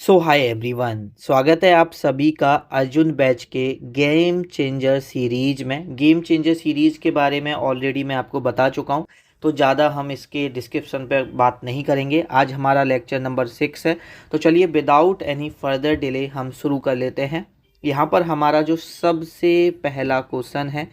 सो hi everyone, स्वागत है आप सभी का अर्जुन बैच के गेम चेंजर सीरीज में। गेम चेंजर सीरीज के बारे में ऑलरेडी मैं आपको बता चुका हूं, तो ज़्यादा हम इसके डिस्क्रिप्शन पर बात नहीं करेंगे। आज हमारा लेक्चर नंबर 6 है, तो चलिए विदाउट एनी फर्दर डिले हम शुरू कर लेते हैं। यहाँ पर हमारा जो सबसे पहला क्वेश्चन है,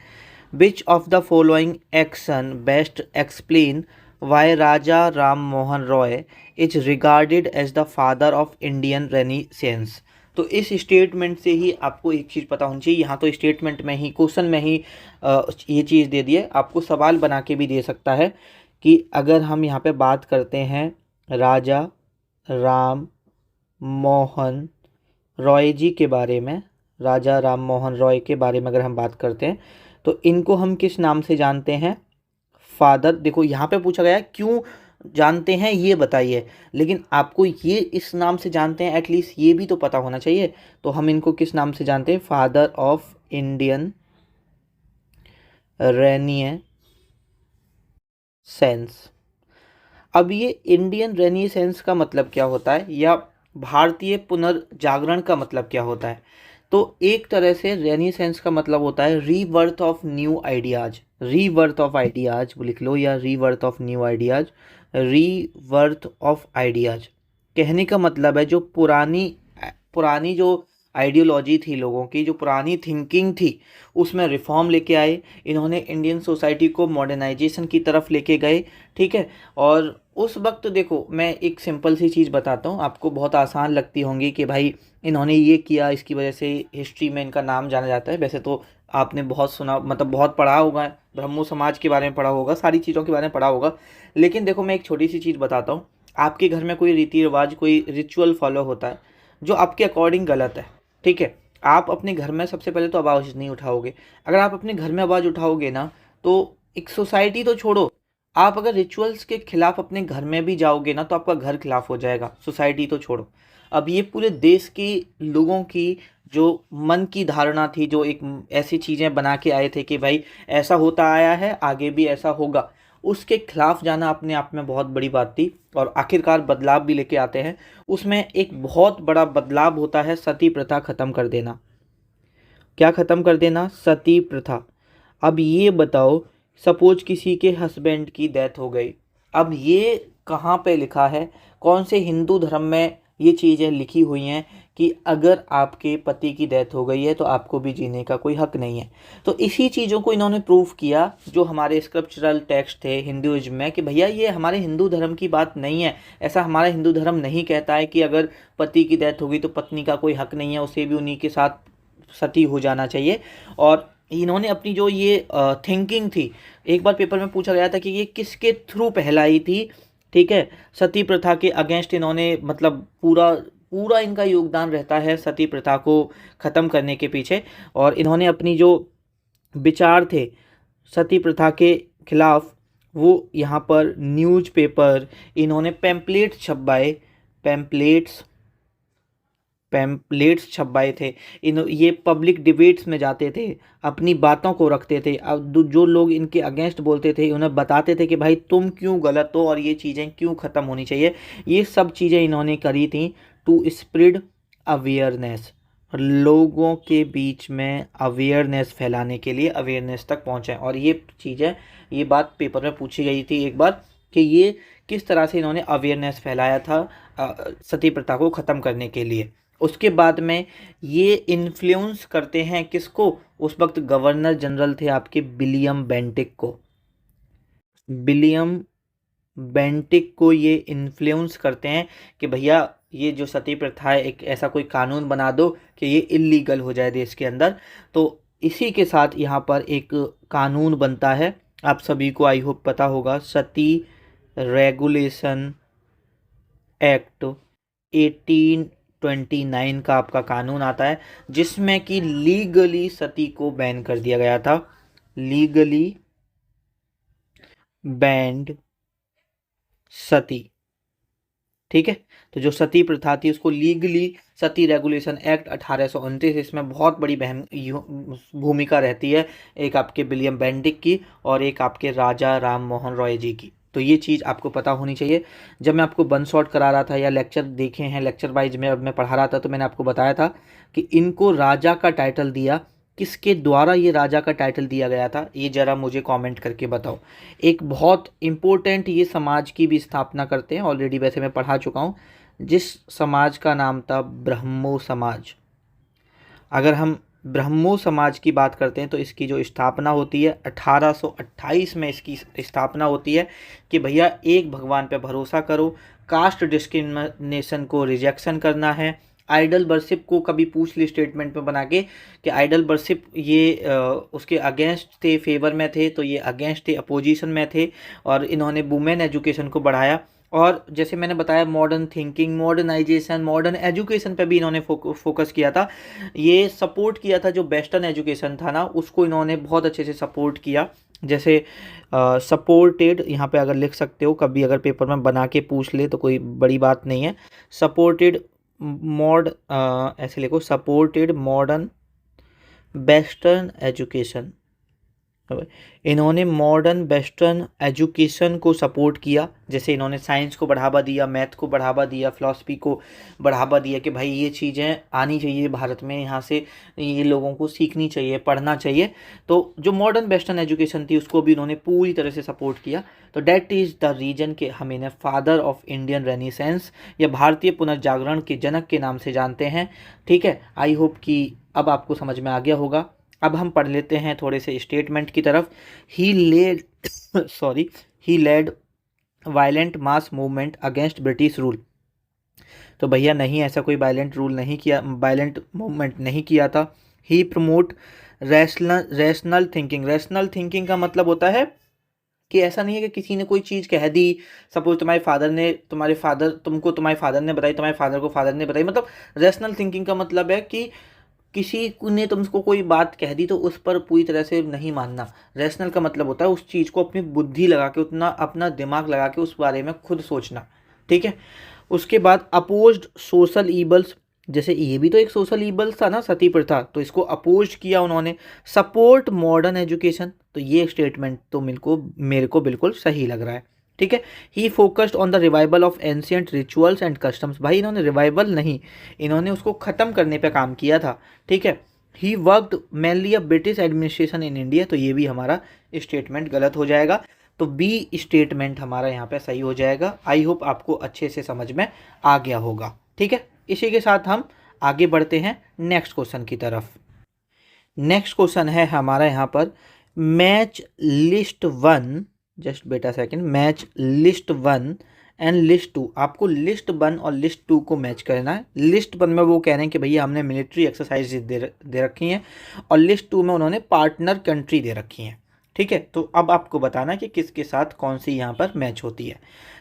which of the following action best explain why Raja Ram Mohan Roy is regarded as the father of Indian renaissance. तो इस स्टेटमेंट से ही आपको एक चीज़ पता होनी चाहिए। यहाँ तो स्टेटमेंट में ही, क्वेश्चन में ही ये चीज़ दे दी है, आपको सवाल बना के भी दे सकता है कि अगर हम यहाँ पे बात करते हैं राजा राम मोहन रॉय जी के बारे में, राजा राम मोहन रॉय के बारे में अगर हम बात करते हैं तो इनको हम किस नाम से जानते हैं? फादर। देखो यहाँ पे पूछा गया है क्यों जानते हैं ये बताइए, लेकिन आपको ये इस नाम से जानते हैं एटलीस्ट ये भी तो पता होना चाहिए। तो हम इनको किस नाम से जानते हैं? Father of Indian renaissance. अब ये इंडियन रेनेसेंस का मतलब क्या होता है, या भारतीय पुनर्जागरण का मतलब क्या होता है? तो एक तरह से रेनेसेंस का मतलब होता है rebirth of new ideas. Rebirth of ideas लिख लो, या rebirth of new ideas. Rebirth of ideas कहने का मतलब है जो पुरानी पुरानी जो आइडियोलॉजी थी लोगों की, जो पुरानी थिंकिंग थी, उसमें रिफॉर्म लेके आए। इन्होंने इंडियन सोसाइटी को मॉडर्नाइजेशन की तरफ लेके गए, ठीक है। और उस वक्त देखो, मैं एक सिंपल सी चीज़ बताता हूँ, आपको बहुत आसान लगती होंगी कि भाई इन्होंने ये किया, इसकी वजह से हिस्ट्री में इनका नाम जाना जाता है। वैसे तो आपने बहुत सुना, मतलब बहुत पढ़ा होगा, ब्रह्मो समाज के बारे में पढ़ा होगा, सारी चीज़ों के बारे में पढ़ा होगा। लेकिन देखो, मैं एक छोटी सी चीज़ बताता हूँ। आपके घर में कोई रीति रिवाज, कोई रिचुअल फॉलो होता है जो आपके अकॉर्डिंग गलत है, ठीक है। आप अपने घर में सबसे पहले तो आवाज़ नहीं उठाओगे। अगर आप अपने घर में आवाज़ उठाओगे ना, तो एक सोसाइटी तो छोड़ो, आप अगर रिचुअल्स के खिलाफ अपने घर में भी जाओगे ना, तो आपका घर खिलाफ हो जाएगा, सोसाइटी तो छोड़ो। अब ये पूरे देश के लोगों की जो मन की धारणा थी, जो एक ऐसी चीज़ें बना के आए थे कि भाई ऐसा होता आया है, आगे भी ऐसा होगा, उसके खिलाफ जाना अपने आप में बहुत बड़ी बात थी। और आखिरकार बदलाव भी लेके आते हैं। उसमें एक बहुत बड़ा बदलाव होता है सती प्रथा ख़त्म कर देना। क्या ख़त्म कर देना? सती प्रथा। अब ये बताओ, सपोज किसी के हस्बैंड की डेथ हो गई, अब ये कहाँ पे लिखा है, कौन से हिंदू धर्म में ये चीज़ें लिखी हुई हैं कि अगर आपके पति की डेथ हो गई है तो आपको भी जीने का कोई हक नहीं है? तो इसी चीज़ों को इन्होंने प्रूफ किया, जो हमारे स्क्रिप्चरल टेक्स्ट थे हिंदुइज्म में, कि भैया ये हमारे हिंदू धर्म की बात नहीं है। ऐसा हमारा हिंदू धर्म नहीं कहता है कि अगर पति की डेथ हो गई तो पत्नी का कोई हक नहीं है, उसे भी उन्हीं के साथ सती हो जाना चाहिए। और इन्होंने अपनी जो ये थिंकिंग थी, एक बार पेपर में पूछा गया था कि ये किसके थ्रू पहलाई थी, ठीक है। सती प्रथा के अगेंस्ट इन्होंने, मतलब पूरा पूरा इनका योगदान रहता है सती प्रथा को ख़त्म करने के पीछे। और इन्होंने अपनी जो विचार थे सती प्रथा के खिलाफ, वो यहाँ पर न्यूज़पेपर, इन्होंने पैम्पलेट छपवाए, पैम्पलेट्स पैम्पलेट्स छपवाए थे। इन ये पब्लिक डिबेट्स में जाते थे, अपनी बातों को रखते थे। अब जो लोग इनके अगेंस्ट बोलते थे, उन्हें बताते थे कि भाई तुम क्यों गलत हो और ये चीज़ें क्यों ख़त्म होनी चाहिए। ये सब चीज़ें इन्होंने करी थी टू स्प्रेड अवेयरनेस, लोगों के बीच में अवेयरनेस फैलाने के लिए, अवेयरनेस तक पहुँचाएं। और ये चीज़ें, ये बात पेपर में पूछी गई थी एक बार कि ये किस तरह से इन्होंने अवेयरनेस फैलाया था सती प्रथा को ख़त्म करने के लिए। उसके बाद में ये इन्फ्लुएंस करते हैं किसको? उस वक्त गवर्नर जनरल थे आपके विलियम बेंटिक को। विलियम बेंटिक को ये इन्फ्लुएंस करते हैं कि भैया ये जो सती प्रथा है, एक ऐसा कोई कानून बना दो कि ये इलीगल हो जाए देश के अंदर। तो इसी के साथ यहाँ पर एक कानून बनता है, आप सभी को आई होप पता होगा, सती रेगुलेशन एक्ट 1829 का आपका कानून आता है, जिसमें कि लीगली सती को बैन कर दिया गया था। लीगली बैंड सती, ठीक है। तो जो सती प्रथा थी उसको लीगली, सती रेगुलेशन एक्ट 1829, इसमें बहुत बड़ी भूमिका रहती है, एक आपके विलियम बेंटिक की और एक आपके राजा राम मोहन रॉय जी की। तो ये चीज़ आपको पता होनी चाहिए। जब मैं आपको वन शॉट करा रहा था या लेक्चर देखे हैं, लेक्चर वाइज में अब मैं पढ़ा रहा था, तो मैंने आपको बताया था कि इनको राजा का टाइटल दिया, किसके द्वारा ये राजा का टाइटल दिया गया था, ये ज़रा मुझे कमेंट करके बताओ। एक बहुत इम्पोर्टेंट ये समाज की भी स्थापना करते हैं, ऑलरेडी वैसे मैं पढ़ा चुका हूँ, जिस समाज का नाम था ब्रह्मो समाज। अगर हम ब्रह्मो समाज की बात करते हैं तो इसकी जो स्थापना होती है 1828 में इसकी स्थापना होती है कि भैया एक भगवान पे भरोसा करो, कास्ट डिस्क्रिमिनेशन को रिजेक्शन करना है, आइडल वर्शिप को कभी पूछ ली स्टेटमेंट में बना के कि आइडल वर्शिप ये उसके अगेंस्ट थे, फेवर में थे, तो ये अगेंस्ट थे, अपोजिशन में थे, और इन्होंने वुमेन एजुकेशन को बढ़ाया। और जैसे मैंने बताया modern thinking, modernisation, modern education पे भी इन्होंने फोकस किया था। ये सपोर्ट किया था जो वेस्टर्न एजुकेशन था ना, उसको इन्होंने बहुत अच्छे से सपोर्ट किया। जैसे सपोर्टेड, यहाँ पे अगर लिख सकते हो, कभी अगर पेपर में बना के पूछ ले तो कोई बड़ी बात नहीं है। सपोर्टेड ऐसे लिखो, सपोर्टेड मॉडर्न वेस्टर्न एजुकेशन। इन्होंने मॉडर्न वेस्टर्न एजुकेशन को सपोर्ट किया। जैसे इन्होंने साइंस को बढ़ावा दिया, मैथ को बढ़ावा दिया, फिलॉसफी को बढ़ावा दिया कि भाई ये चीज़ें आनी चाहिए भारत में, यहाँ से ये लोगों को सीखनी चाहिए, पढ़ना चाहिए। तो जो मॉडर्न वेस्टर्न एजुकेशन थी उसको भी इन्होंने पूरी तरह से सपोर्ट किया। तो डैट इज़ द रीजन के हम इन्हें फादर ऑफ इंडियन रेनेसेंस या भारतीय पुनर्जागरण के जनक के नाम से जानते हैं। ठीक है, आई होप कि अब आपको समझ में आ गया होगा। अब हम पढ़ लेते हैं थोड़े से स्टेटमेंट की तरफ। He led he led violent mass movement against British rule. तो भैया नहीं, ऐसा कोई वायलेंट मूवमेंट नहीं किया था। He promote rational thinking. Rational thinking का मतलब होता है कि ऐसा नहीं है कि किसी ने कोई चीज़ कह दी, सपोज तुम्हारे फादर ने बताई, तुम्हारे फादर को फादर ने बताई, मतलब रैशनल थिंकिंग का मतलब है कि किसी ने तुमको कोई बात कह दी तो उस पर पूरी तरह से नहीं मानना। रैशनल का मतलब होता है उस चीज़ को अपनी बुद्धि लगा के, उतना अपना दिमाग लगा के उस बारे में खुद सोचना। ठीक है, उसके बाद अपोज्ड सोशल ईबल्स। जैसे ये भी तो एक सोशल ईबल्स था ना, सती प्रथा, तो इसको अपोज किया उन्होंने। सपोर्ट मॉडर्न एजुकेशन, तो ये स्टेटमेंट तो मेरे को बिल्कुल सही लग रहा है। ठीक है, he focused on the revival of ancient rituals and customs. भाई इन्होंने रिवाइवल नहीं, इन्होंने उसको ख़त्म करने पे काम किया था। ठीक है, he worked mainly a British administration in India. तो ये भी हमारा स्टेटमेंट गलत हो जाएगा, तो बी स्टेटमेंट हमारा यहाँ पे सही हो जाएगा। आई होप आपको अच्छे से समझ में आ गया होगा। ठीक है, इसी के साथ हम आगे बढ़ते हैं नेक्स्ट क्वेश्चन की तरफ। नेक्स्ट क्वेश्चन है हमारा यहाँ पर, मैच लिस्ट वन, जस्ट बेटा second, match list one and list two. आपको लिस्ट वन और लिस्ट टू को मैच करना है। लिस्ट वन में वो कह रहे हैं कि भैया हमने मिलिट्री एक्सरसाइज दे रखी हैं, और लिस्ट टू में उन्होंने पार्टनर कंट्री दे रखी हैं। ठीक है, तो अब आपको बताना कि किसके साथ कौन सी यहाँ पर मैच होती है।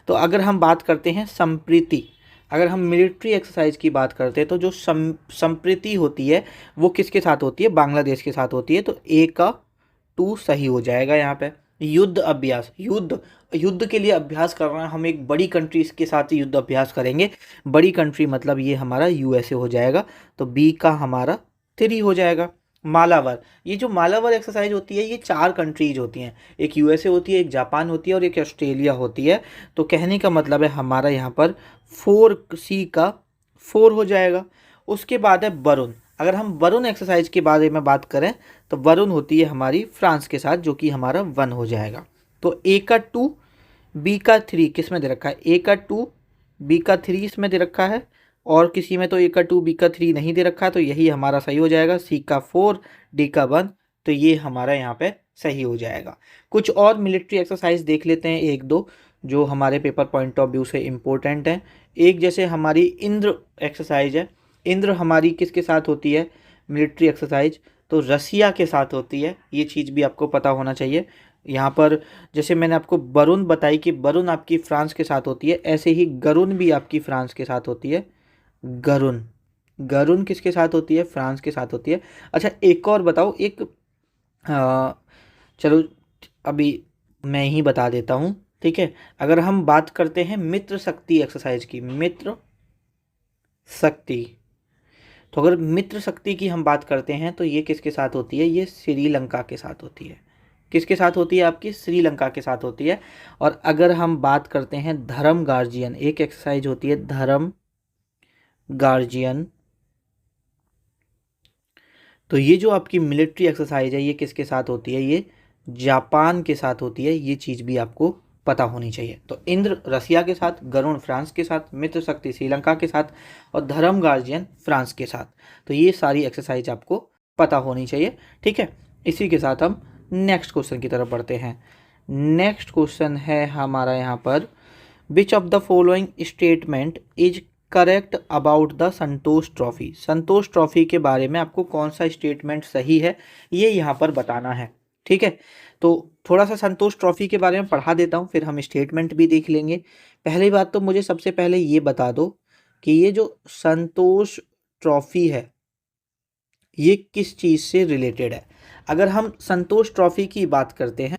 तो अगर हम बात करते हैं संप्रीति, अगर हम मिलिट्री एक्सरसाइज की बात करते हैं तो जो संप्रीति होती है वो किसके साथ होती है, बांग्लादेश के साथ होती है। तो ए का 2 सही हो जाएगा यहाँ पे। युद्ध अभ्यास, युद्ध के लिए अभ्यास कर रहे हैं हम, एक बड़ी कंट्री के साथ युद्ध अभ्यास करेंगे। बड़ी कंट्री मतलब ये हमारा यूएसए हो जाएगा, तो बी का हमारा 3 हो जाएगा। मालावर, ये जो मालावर एक्सरसाइज होती है ये 4 कंट्रीज होती हैं, एक यूएसए होती है, एक जापान होती है और एक ऑस्ट्रेलिया होती है। तो कहने का मतलब है हमारा यहाँ पर 4, सी का 4 हो जाएगा। उसके बाद है वरुण। अगर हम वरुण एक्सरसाइज के बारे में बात करें तो वरुण होती है हमारी फ्रांस के साथ, जो कि हमारा 1 हो जाएगा। तो ए का 2, बी का 3 किस में दे रखा है, ए का 2, बी का 3 इसमें दे रखा है, और किसी में तो ए का 2 बी का 3 नहीं दे रखा है, तो यही हमारा सही हो जाएगा। सी का 4, डी का 1, तो ये हमारा यहाँ पे सही हो जाएगा। कुछ और मिलिट्री एक्सरसाइज देख लेते हैं, 1-2 जो हमारे पेपर पॉइंट ऑफ व्यू से इम्पोर्टेंट हैं। एक जैसे हमारी इंद्र एक्सरसाइज है। इंद्र हमारी किसके साथ होती है मिलिट्री एक्सरसाइज, तो रसिया के साथ होती है। ये चीज़ भी आपको पता होना चाहिए। यहाँ पर जैसे मैंने आपको वरुण बताई कि वरुण आपकी फ्रांस के साथ होती है, ऐसे ही गरुण भी आपकी फ्रांस के साथ होती है। गरुण किसके साथ होती है, फ्रांस के साथ होती है। अच्छा एक और बताओ, एक चलो अभी मैं ही बता देता हूँ। ठीक है, अगर हम बात करते हैं मित्र शक्ति एक्सरसाइज की, मित्र शक्ति, तो अगर मित्र शक्ति की हम बात करते हैं तो ये किसके साथ होती है, ये श्रीलंका के साथ होती है। किसके साथ होती है आपकी? श्रीलंका के साथ होती है। और अगर हम बात करते हैं धर्म गार्जियन, एक एक्सरसाइज होती है धर्म गार्जियन, तो ये जो आपकी मिलिट्री एक्सरसाइज है ये किसके साथ होती है? ये जापान के साथ होती है। ये चीज़ भी आपको पता होनी चाहिए। तो इंद्र रसिया के साथ, गरुण फ्रांस के साथ, मित्र शक्ति श्रीलंका के साथ और धर्म गार्जियन फ्रांस के साथ। तो ये सारी एक्सरसाइज आपको पता होनी चाहिए। ठीक है, इसी के साथ हम नेक्स्ट क्वेश्चन की तरफ बढ़ते हैं। नेक्स्ट क्वेश्चन है हमारा यहाँ पर, which of the following statement is correct about the Santosh trophy? Santosh trophy के बारे में आपको कौन सा स्टेटमेंट सही है ये यहाँ पर बताना है। ठीक है, तो थोड़ा सा संतोष ट्रॉफी के बारे में पढ़ा देता हूँ, फिर हम स्टेटमेंट भी देख लेंगे। पहली बात तो मुझे सबसे पहले ये बता दो कि ये जो संतोष ट्रॉफी है ये किस चीज़ से रिलेटेड है। अगर हम संतोष ट्रॉफी की बात करते हैं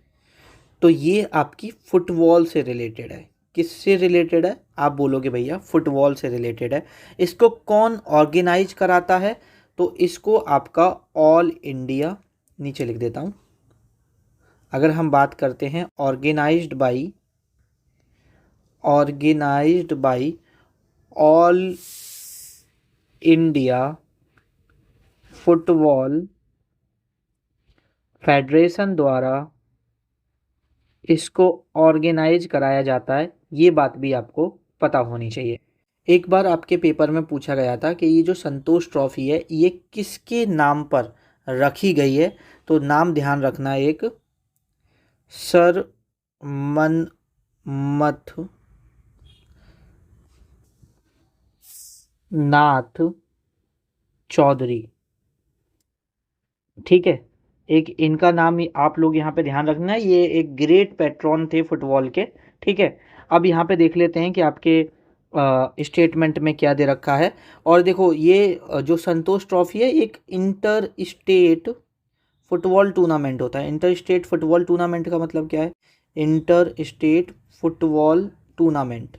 तो ये आपकी फुटबॉल से रिलेटेड है। किससे रिलेटेड है? आप बोलोगे भैया फुटबॉल से रिलेटेड है। इसको कौन ऑर्गेनाइज कराता है? तो इसको आपका ऑल इंडिया, नीचे लिख देता हूँ, अगर हम बात करते हैं organised by all India football federation द्वारा इसको ऑर्गेनाइज कराया जाता है। ये बात भी आपको पता होनी चाहिए। एक बार आपके पेपर में पूछा गया था कि ये जो संतोष ट्रॉफी है ये किसके नाम पर रखी गई है? तो नाम ध्यान रखना, एक सर मनमथ नाथ चौधरी। ठीक है, एक इनका नाम ही आप लोग यहाँ पे ध्यान रखना है। ये एक ग्रेट पैट्रॉन थे फुटबॉल के। ठीक है, अब यहाँ पे देख लेते हैं कि आपके स्टेटमेंट में क्या दे रखा है। और देखो ये जो संतोष ट्रॉफी है एक इंटर स्टेट फुटबॉल टूर्नामेंट होता है। इंटर स्टेट फुटबॉल टूर्नामेंट का मतलब क्या है? Inter state football tournament.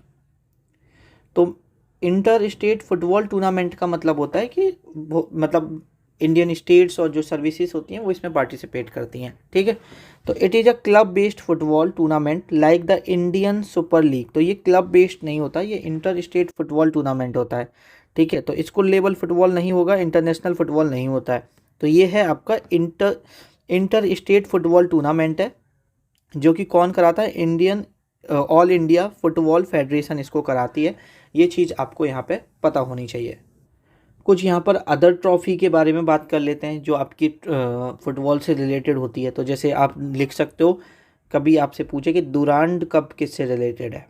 तो इंटर स्टेट फुटबॉल टूर्नामेंट का मतलब होता है कि मतलब इंडियन स्टेट्स और जो सर्विसेज होती हैं वो इसमें पार्टिसिपेट करती हैं। ठीक है, तो it is a club based football tournament like the Indian super league. तो ये क्लब बेस्ड नहीं होता, ये इंटर स्टेट फुटबॉल टूर्नामेंट होता है। ठीक है, तो स्कूल लेवल फुटबॉल नहीं होगा, इंटरनेशनल फुटबॉल नहीं होता है। तो ये है आपका इंटर स्टेट फुटबॉल टूर्नामेंट है, जो कि कौन कराता है? Indian all India football federation इसको कराती है। ये चीज़ आपको यहाँ पे पता होनी चाहिए। कुछ यहाँ पर अदर ट्रॉफी के बारे में बात कर लेते हैं जो आपकी फुटबॉल से रिलेटेड होती है। तो जैसे आप लिख सकते हो, कभी आपसे पूछे कि डुरांड कप किससे रिलेटेड है,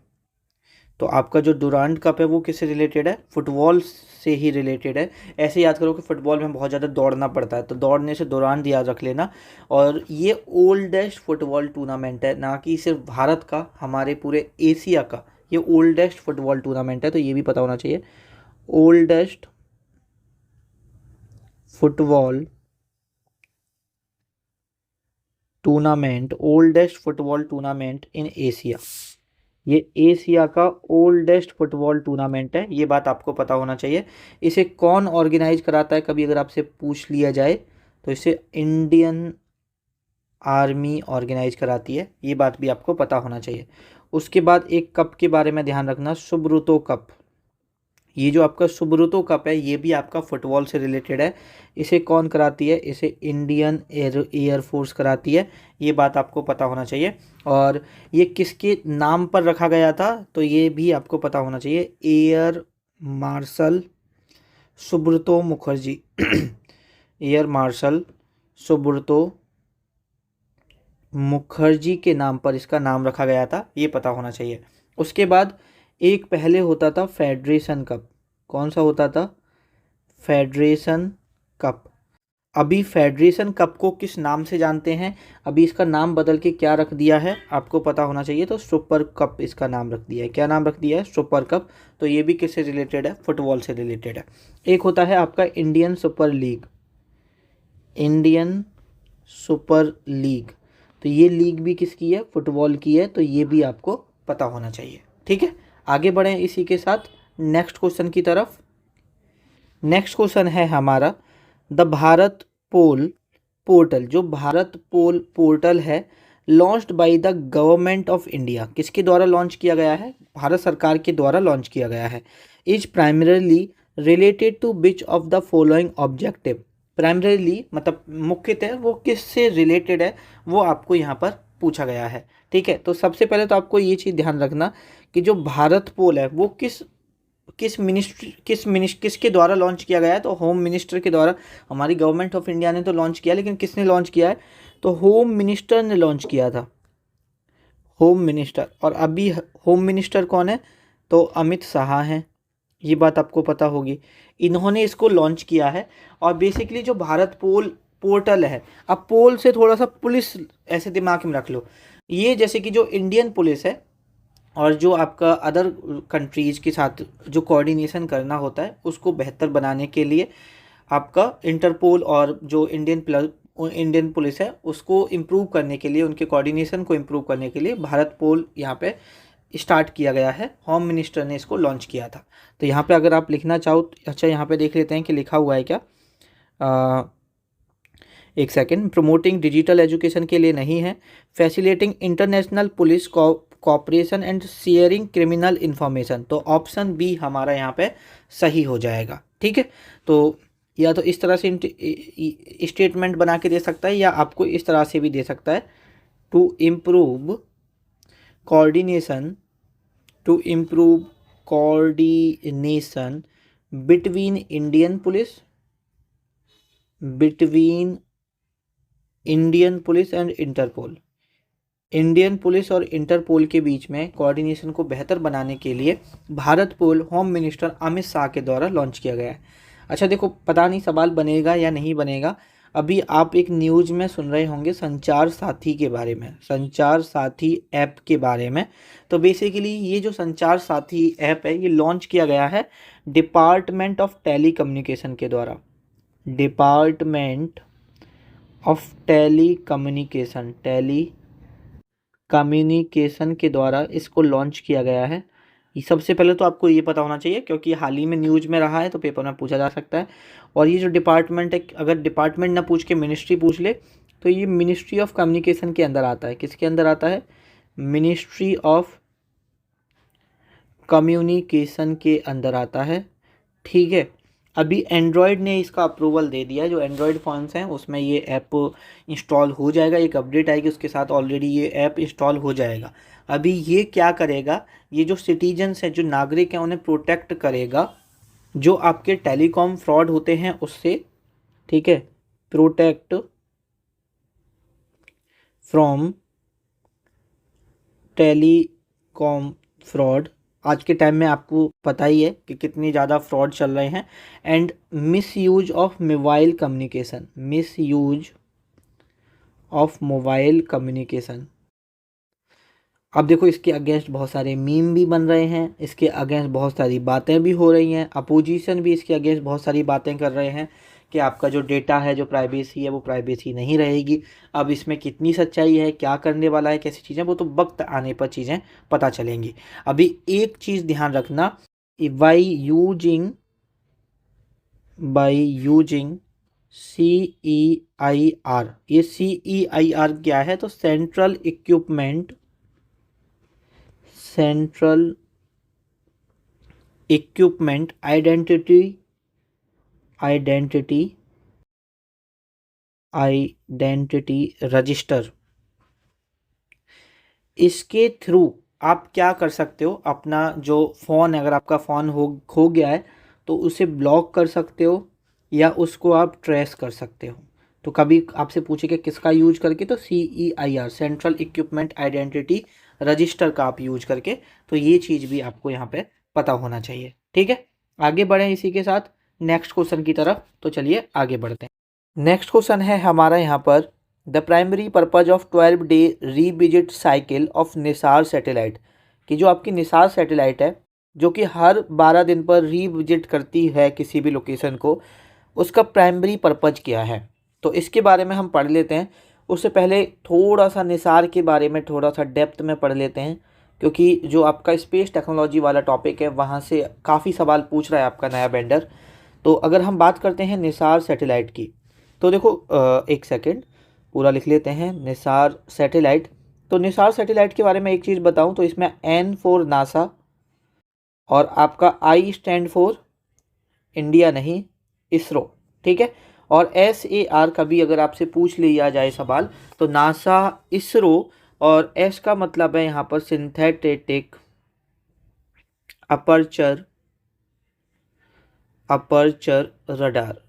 तो आपका जो डुरांड कप है वो किससे रिलेटेड है? फुटबॉल से ही रिलेटेड है। ऐसे याद करो कि फुटबॉल में बहुत ज़्यादा दौड़ना पड़ता है, तो दौड़ने से डुरांड याद रख लेना। और ये ओल्डेस्ट फुटबॉल टूर्नामेंट है, ना कि सिर्फ भारत का, हमारे पूरे एशिया का ये ओल्डेस्ट फुटबॉल टूर्नामेंट है। तो ये भी पता होना चाहिए, oldest football tournament, oldest football tournament in Asia. ये एशिया का ओल्डेस्ट फुटबॉल टूर्नामेंट है, ये बात आपको पता होना चाहिए। इसे कौन ऑर्गेनाइज कराता है, कभी अगर आपसे पूछ लिया जाए तो इसे इंडियन आर्मी ऑर्गेनाइज कराती है। ये बात भी आपको पता होना चाहिए। उसके बाद एक कप के बारे में ध्यान रखना, सुब्रतो कप। ये जो आपका सुब्रतो कप है ये भी आपका फुटबॉल से रिलेटेड है। इसे कौन कराती है? इसे इंडियन एयरफोर्स कराती है। ये बात आपको पता होना चाहिए। और ये किसके नाम पर रखा गया था? तो ये भी आपको पता होना चाहिए, air marshal Subroto Mukherjee air marshal Subroto Mukherjee के नाम पर इसका नाम रखा गया था, ये पता होना चाहिए। उसके बाद एक पहले होता था फेडरेशन कप। कौन सा होता था? Federation cup. अभी फेडरेशन कप को किस नाम से जानते हैं? अभी इसका नाम बदल के क्या रख दिया है आपको पता होना चाहिए। तो सुपर कप इसका नाम रख दिया है। क्या नाम रख दिया है? Super cup. तो ये भी किससे रिलेटेड है? फुटबॉल से रिलेटेड है। एक होता है आपका Indian super league, Indian super league. तो ये लीग भी किसकी है? फुटबॉल की है। तो ये भी आपको पता होना चाहिए। ठीक है, आगे बढ़ें इसी के साथ नेक्स्ट क्वेश्चन की तरफ। नेक्स्ट क्वेश्चन है हमारा, द भारत पोल पोर्टल, जो भारत पोल पोर्टल है, launched by the government of India, किसके द्वारा लॉन्च किया गया है? भारत सरकार के द्वारा लॉन्च किया गया है। Is primarily related to which of the following objective, primarily मतलब मुख्यतः वो किससे रिलेटेड है वो आपको यहाँ पर पूछा गया है। ठीक है, तो सबसे पहले तो आपको ये चीज़ ध्यान रखना कि जो भारत पोल है वो किसके द्वारा लॉन्च किया गया है? तो होम मिनिस्टर के द्वारा। हमारी गवर्नमेंट ऑफ इंडिया ने तो लॉन्च किया, लेकिन किसने लॉन्च किया है? तो होम मिनिस्टर ने लॉन्च किया था, होम मिनिस्टर। और अभी होम मिनिस्टर कौन है? तो अमित शाह हैं, ये बात आपको पता होगी। इन्होंने इसको लॉन्च किया है। और बेसिकली जो भारत पोल पोर्टल है, अब पोल से थोड़ा सा पुलिस ऐसे दिमाग में रख लो, ये जैसे कि जो इंडियन पुलिस है और जो आपका अदर कंट्रीज़ के साथ जो कोऑर्डिनेशन करना होता है उसको बेहतर बनाने के लिए आपका इंटरपोल और जो इंडियन पुलिस है उसको इम्प्रूव करने के लिए, उनके कोऑर्डिनेशन को इम्प्रूव करने के लिए भारत पोल यहाँ पे स्टार्ट किया गया है। होम मिनिस्टर ने इसको लॉन्च किया था। तो यहाँ पे अगर आप लिखना चाहो, अच्छा यहाँ पे देख लेते हैं कि लिखा हुआ है क्या। एक सेकेंड, प्रमोटिंग डिजिटल एजुकेशन के लिए नहीं है, facilitating international police cooperation and sharing criminal information. तो ऑप्शन बी हमारा यहाँ पे सही हो जाएगा। ठीक है, तो या तो इस तरह से स्टेटमेंट बना के दे सकता है या आपको इस तरह से भी दे सकता है, to improve coordination between Indian police and Interpol. Indian police और इंटरपोल के बीच में कोऑर्डिनेशन को बेहतर बनाने के लिए Bharatpol home minister Amit Shah के द्वारा लॉन्च किया गया है। अच्छा देखो, पता नहीं सवाल बनेगा या नहीं बनेगा। अभी आप एक न्यूज़ में सुन रहे होंगे संचार साथी के बारे में, संचार साथी ऐप के बारे में। तो बेसिकली ये जो संचार साथी ऐप है ये लॉन्च किया गया है डिपार्टमेंट ऑफ टेली कम्युनिकेशन के द्वारा। डिपार्टमेंट ऑफ टेली कम्युनिकेशन के द्वारा इसको लॉन्च किया गया है। सबसे पहले तो आपको ये पता होना चाहिए क्योंकि हाल ही में न्यूज़ में रहा है तो पेपर में पूछा जा सकता है। और ये जो डिपार्टमेंट है, अगर डिपार्टमेंट ना पूछ के मिनिस्ट्री पूछ ले तो ये मिनिस्ट्री ऑफ कम्युनिकेशन के अंदर आता है। किसके अंदर आता है? मिनिस्ट्री ऑफ कम्युनिकेशन के अंदर आता है। ठीक है, अभी एंड्रॉयड ने इसका अप्रूवल दे दिया है। जो एंड्रॉयड फ़ोन्स हैं उसमें ये ऐप इंस्टॉल हो जाएगा, एक अपडेट आएगी उसके साथ ऑलरेडी ये ऐप इंस्टॉल हो जाएगा। अभी ये क्या करेगा, ये जो सिटीजन्स हैं, जो नागरिक हैं, उन्हें प्रोटेक्ट करेगा जो आपके टेलीकॉम फ्रॉड होते हैं उससे। ठीक है, प्रोटेक्ट फ्रॉम टेलीकॉम फ्रॉड। आज के टाइम में आपको पता ही है कि कितनी ज़्यादा फ्रॉड चल रहे हैं। And miss use of mobile communication. अब देखो, इसके अगेंस्ट बहुत सारे मीम भी बन रहे हैं, इसके अगेंस्ट बहुत सारी बातें भी हो रही हैं, अपोजिशन भी इसके अगेंस्ट बहुत सारी बातें कर रहे हैं कि आपका जो डेटा है, जो प्राइवेसी है, वो प्राइवेसी नहीं रहेगी। अब इसमें कितनी सच्चाई है, क्या करने वाला है, कैसी चीज़ें, वो तो वक्त आने पर चीज़ें पता चलेंगी। अभी एक चीज़ ध्यान रखना, बाई यूजिंग CEIR। ये CEIR क्या है? तो सेंट्रल इक्विपमेंट आइडेंटिटी रजिस्टर। इसके थ्रू आप क्या कर सकते हो, अपना जो फ़ोन, अगर आपका फ़ोन खो गया है तो उसे ब्लॉक कर सकते हो या उसको आप ट्रेस कर सकते हो। तो कभी आपसे पूछे कि किसका यूज करके, तो CEIR, central equipment identity register का आप यूज करके। तो ये चीज़ भी आपको यहाँ पे पता होना चाहिए। ठीक है, आगे बढ़ें इसी के साथ नेक्स्ट क्वेश्चन की तरफ। तो चलिए आगे बढ़ते हैं। नेक्स्ट क्वेश्चन है हमारा यहाँ पर, the primary purpose of 12 day revisit cycle of Nisar satellite. कि जो आपकी निसार सैटेलाइट है जो कि हर 12 दिन पर रीविजिट करती है किसी भी लोकेशन को, उसका प्राइमरी पर्पज़ क्या है? तो इसके बारे में हम पढ़ लेते हैं। उससे पहले थोड़ा सा निसार के बारे में थोड़ा सा डेप्थ में पढ़ लेते हैं, क्योंकि जो आपका स्पेस टेक्नोलॉजी वाला टॉपिक है वहाँ से काफ़ी सवाल पूछ रहा है आपका नया वेंडर। तो अगर हम बात करते हैं निसार सैटेलाइट की, तो देखो एक सेकेंड पूरा लिख लेते हैं। निसार सैटेलाइट, तो निसार सैटेलाइट के बारे में एक चीज़ बताऊं तो इसमें N फॉर नासा और आपका I स्टैंड फॉर इंडिया नहीं, इसरो, ठीक है। और SAR का भी अगर आपसे पूछ लिया जाए सवाल तो नासा, इसरो, और S का मतलब है यहाँ पर सिंथेटिक अपर्चर रडार।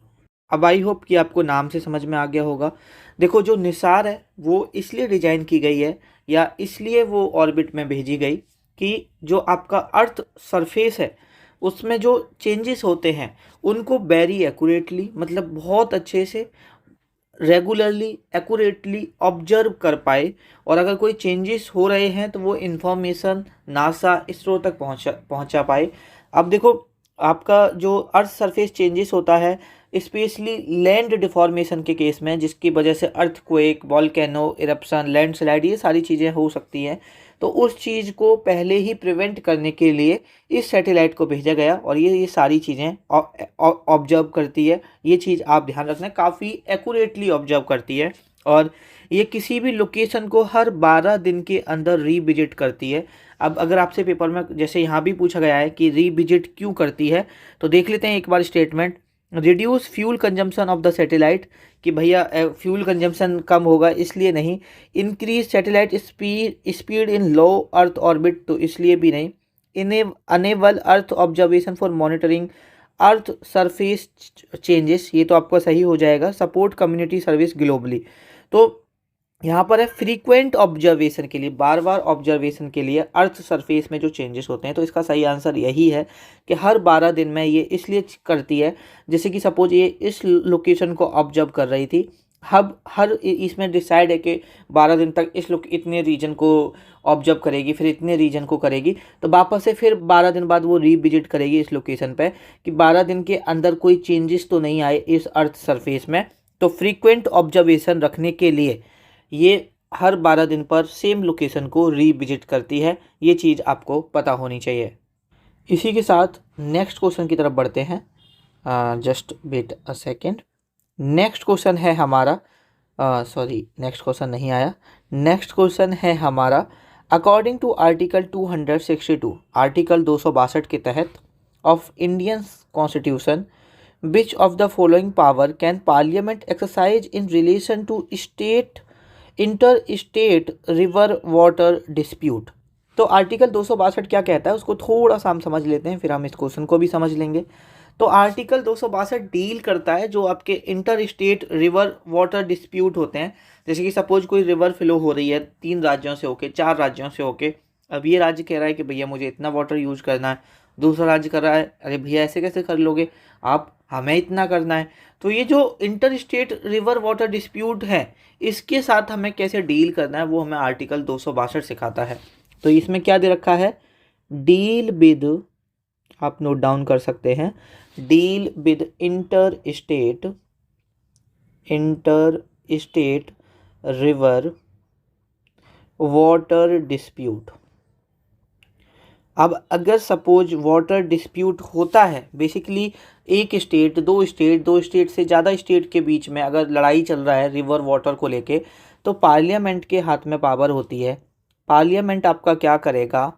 अब आई होप कि आपको नाम से समझ में आ गया होगा। देखो जो निसार है वो इसलिए डिजाइन की गई है या इसलिए वो ऑर्बिट में भेजी गई कि जो आपका अर्थ सरफेस है उसमें जो चेंजेस होते हैं उनको वेरी एक्यूरेटली, मतलब बहुत अच्छे से, रेगुलरली, एक्यूरेटली ऑब्जर्व कर पाए, और अगर कोई चेंजेस हो रहे हैं तो वो इन्फॉर्मेशन नासा, इसरो तक पहुंचा पाए। अब देखो आपका जो अर्थ सरफेस चेंजेस होता है स्पेशली लैंड डिफॉर्मेशन के केस में, जिसकी वजह से अर्थक्वेक, वॉल्केनो इरप्शन, लैंडस्लाइड, ये सारी चीज़ें हो सकती हैं, तो उस चीज़ को पहले ही प्रिवेंट करने के लिए इस सैटेलाइट को भेजा गया और ये सारी चीज़ें ऑब्जर्व करती है। ये चीज़ आप ध्यान रखना, काफ़ी एक्यूरेटली ऑब्जर्व करती है और ये किसी भी लोकेशन को हर 12 दिन के अंदर रीविजिट करती है। अब अगर आपसे पेपर में जैसे यहाँ भी पूछा गया है कि रीविजिट क्यों करती है, तो देख लेते हैं एक बार statement. Reduce fuel consumption of the satellite, कि भैया फ्यूल कंजम्पशन कम होगा इसलिए नहीं। Increase satellite speed in low earth orbit, तो इसलिए भी नहीं। Enable earth observation for monitoring earth surface changes, ये तो आपका सही हो जाएगा। सपोर्ट कम्युनिटी सर्विस ग्लोबली, तो यहाँ पर है फ्रीक्वेंट ऑब्जर्वेशन के लिए, बार बार ऑब्जर्वेशन के लिए अर्थ सरफेस में जो चेंजेस होते हैं, तो इसका सही आंसर यही है कि हर 12 दिन में ये इसलिए करती है, जैसे कि सपोज ये इस लोकेशन को ऑब्जर्व कर रही थी, हर इसमें डिसाइड है कि 12 दिन तक इतने रीजन को ऑब्जर्व करेगी, फिर इतने रीजन को करेगी, तो वापस से फिर 12 दिन बाद वो रीविजिट करेगी इस लोकेशन पे कि 12 दिन के अंदर कोई चेंजेस तो नहीं आए इस अर्थ सरफेस में। तो फ्रीक्वेंट ऑब्जर्वेशन रखने के लिए ये हर 12 दिन पर सेम लोकेशन को रीविजिट करती है, ये चीज़ आपको पता होनी चाहिए। इसी के साथ नेक्स्ट क्वेश्चन की तरफ बढ़ते हैं। Just wait a second. Next question है हमारा, सॉरी नेक्स्ट क्वेश्चन नहीं आया। नेक्स्ट क्वेश्चन है हमारा, अकॉर्डिंग टू आर्टिकल 262, आर्टिकल 262 के तहत of Indian constitution, which of the following power can parliament exercise in relation to state inter state river water dispute. तो article 262 क्या कहता है उसको थोड़ा सा हम समझ लेते हैं, फिर हम इस क्वेश्चन को भी समझ लेंगे। तो आर्टिकल 262 डील करता है जो आपके inter state river water dispute होते हैं। जैसे कि सपोज कोई रिवर फ्लो हो रही है 3 राज्यों से होके, 4 राज्यों से होके, अब ये राज्य कह रहा है कि भैया मुझे इतना वाटर यूज करना है, दूसरा राज्य कर रहा है अरे भैया ऐसे कैसे कर लोगे आप, हमें इतना करना है। तो ये जो inter state river water dispute है इसके साथ हमें कैसे डील करना है वो हमें आर्टिकल 262 सिखाता है। तो इसमें क्या दे रखा है, डील विद, आप नोट डाउन कर सकते हैं, deal with inter state river water dispute. अब अगर सपोज वाटर डिस्प्यूट होता है, बेसिकली एक स्टेट, दो स्टेट से ज़्यादा स्टेट के बीच में अगर लड़ाई चल रहा है रिवर वाटर को लेके, तो पार्लियामेंट के हाथ में पावर होती है। पार्लियामेंट आपका क्या करेगा,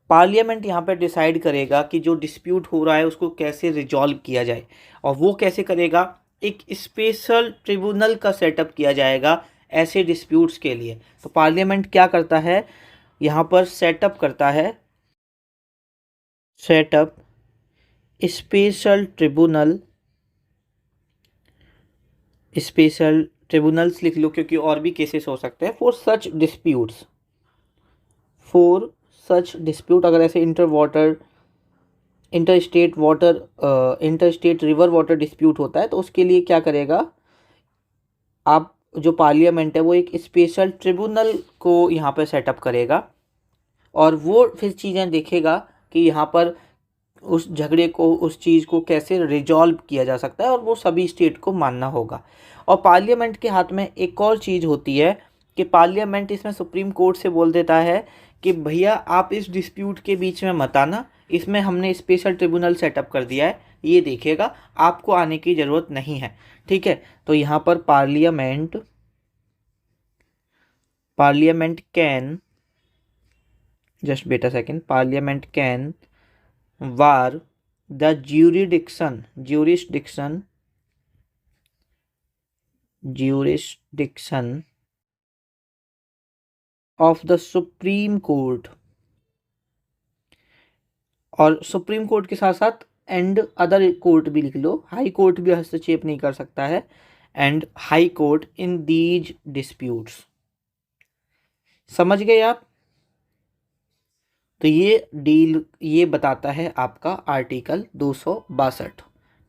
पार्लियामेंट यहाँ पे डिसाइड करेगा कि जो डिस्प्यूट हो रहा है उसको कैसे रिजॉल्व किया जाए, और वो कैसे करेगा, एक स्पेशल ट्रिब्यूनल का सेटअप किया जाएगा ऐसे डिस्प्यूट्स के लिए। तो पार्लियामेंट क्या करता है यहाँ पर, सेटअप करता है, सेटअप स्पेशल ट्रिब्यूनल्स लिख लो क्योंकि और भी केसेस हो सकते हैं, फॉर सच डिस्प्यूट। अगर ऐसे इंटरस्टेट रिवर वाटर डिस्प्यूट होता है तो उसके लिए क्या करेगा, आप जो पार्लियामेंट है वो एक स्पेशल ट्रिब्यूनल को यहाँ पर सेटअप करेगा और वो फिर चीज़ें देखेगा कि यहाँ पर उस झगड़े को, उस चीज़ को कैसे रिजॉल्व किया जा सकता है, और वो सभी स्टेट को मानना होगा। और पार्लियामेंट के हाथ में एक और चीज़ होती है कि पार्लियामेंट इसमें सुप्रीम कोर्ट से बोल देता है कि भैया आप इस डिस्प्यूट के बीच में मत आना, इसमें हमने स्पेशल ट्रिब्यूनल सेटअप कर दिया है, ये देखिएगा, आपको आने की ज़रूरत नहीं है। ठीक है, तो यहाँ पर parliament can, just wait a second, parliament can bar the jurisdiction of the supreme court, और सुप्रीम कोर्ट के साथ साथ एंड अदर कोर्ट भी लिख लो, हाई कोर्ट भी हस्तक्षेप नहीं कर सकता है, and high court in these disputes. समझ गए आप? तो ये बताता है आपका आर्टिकल 262।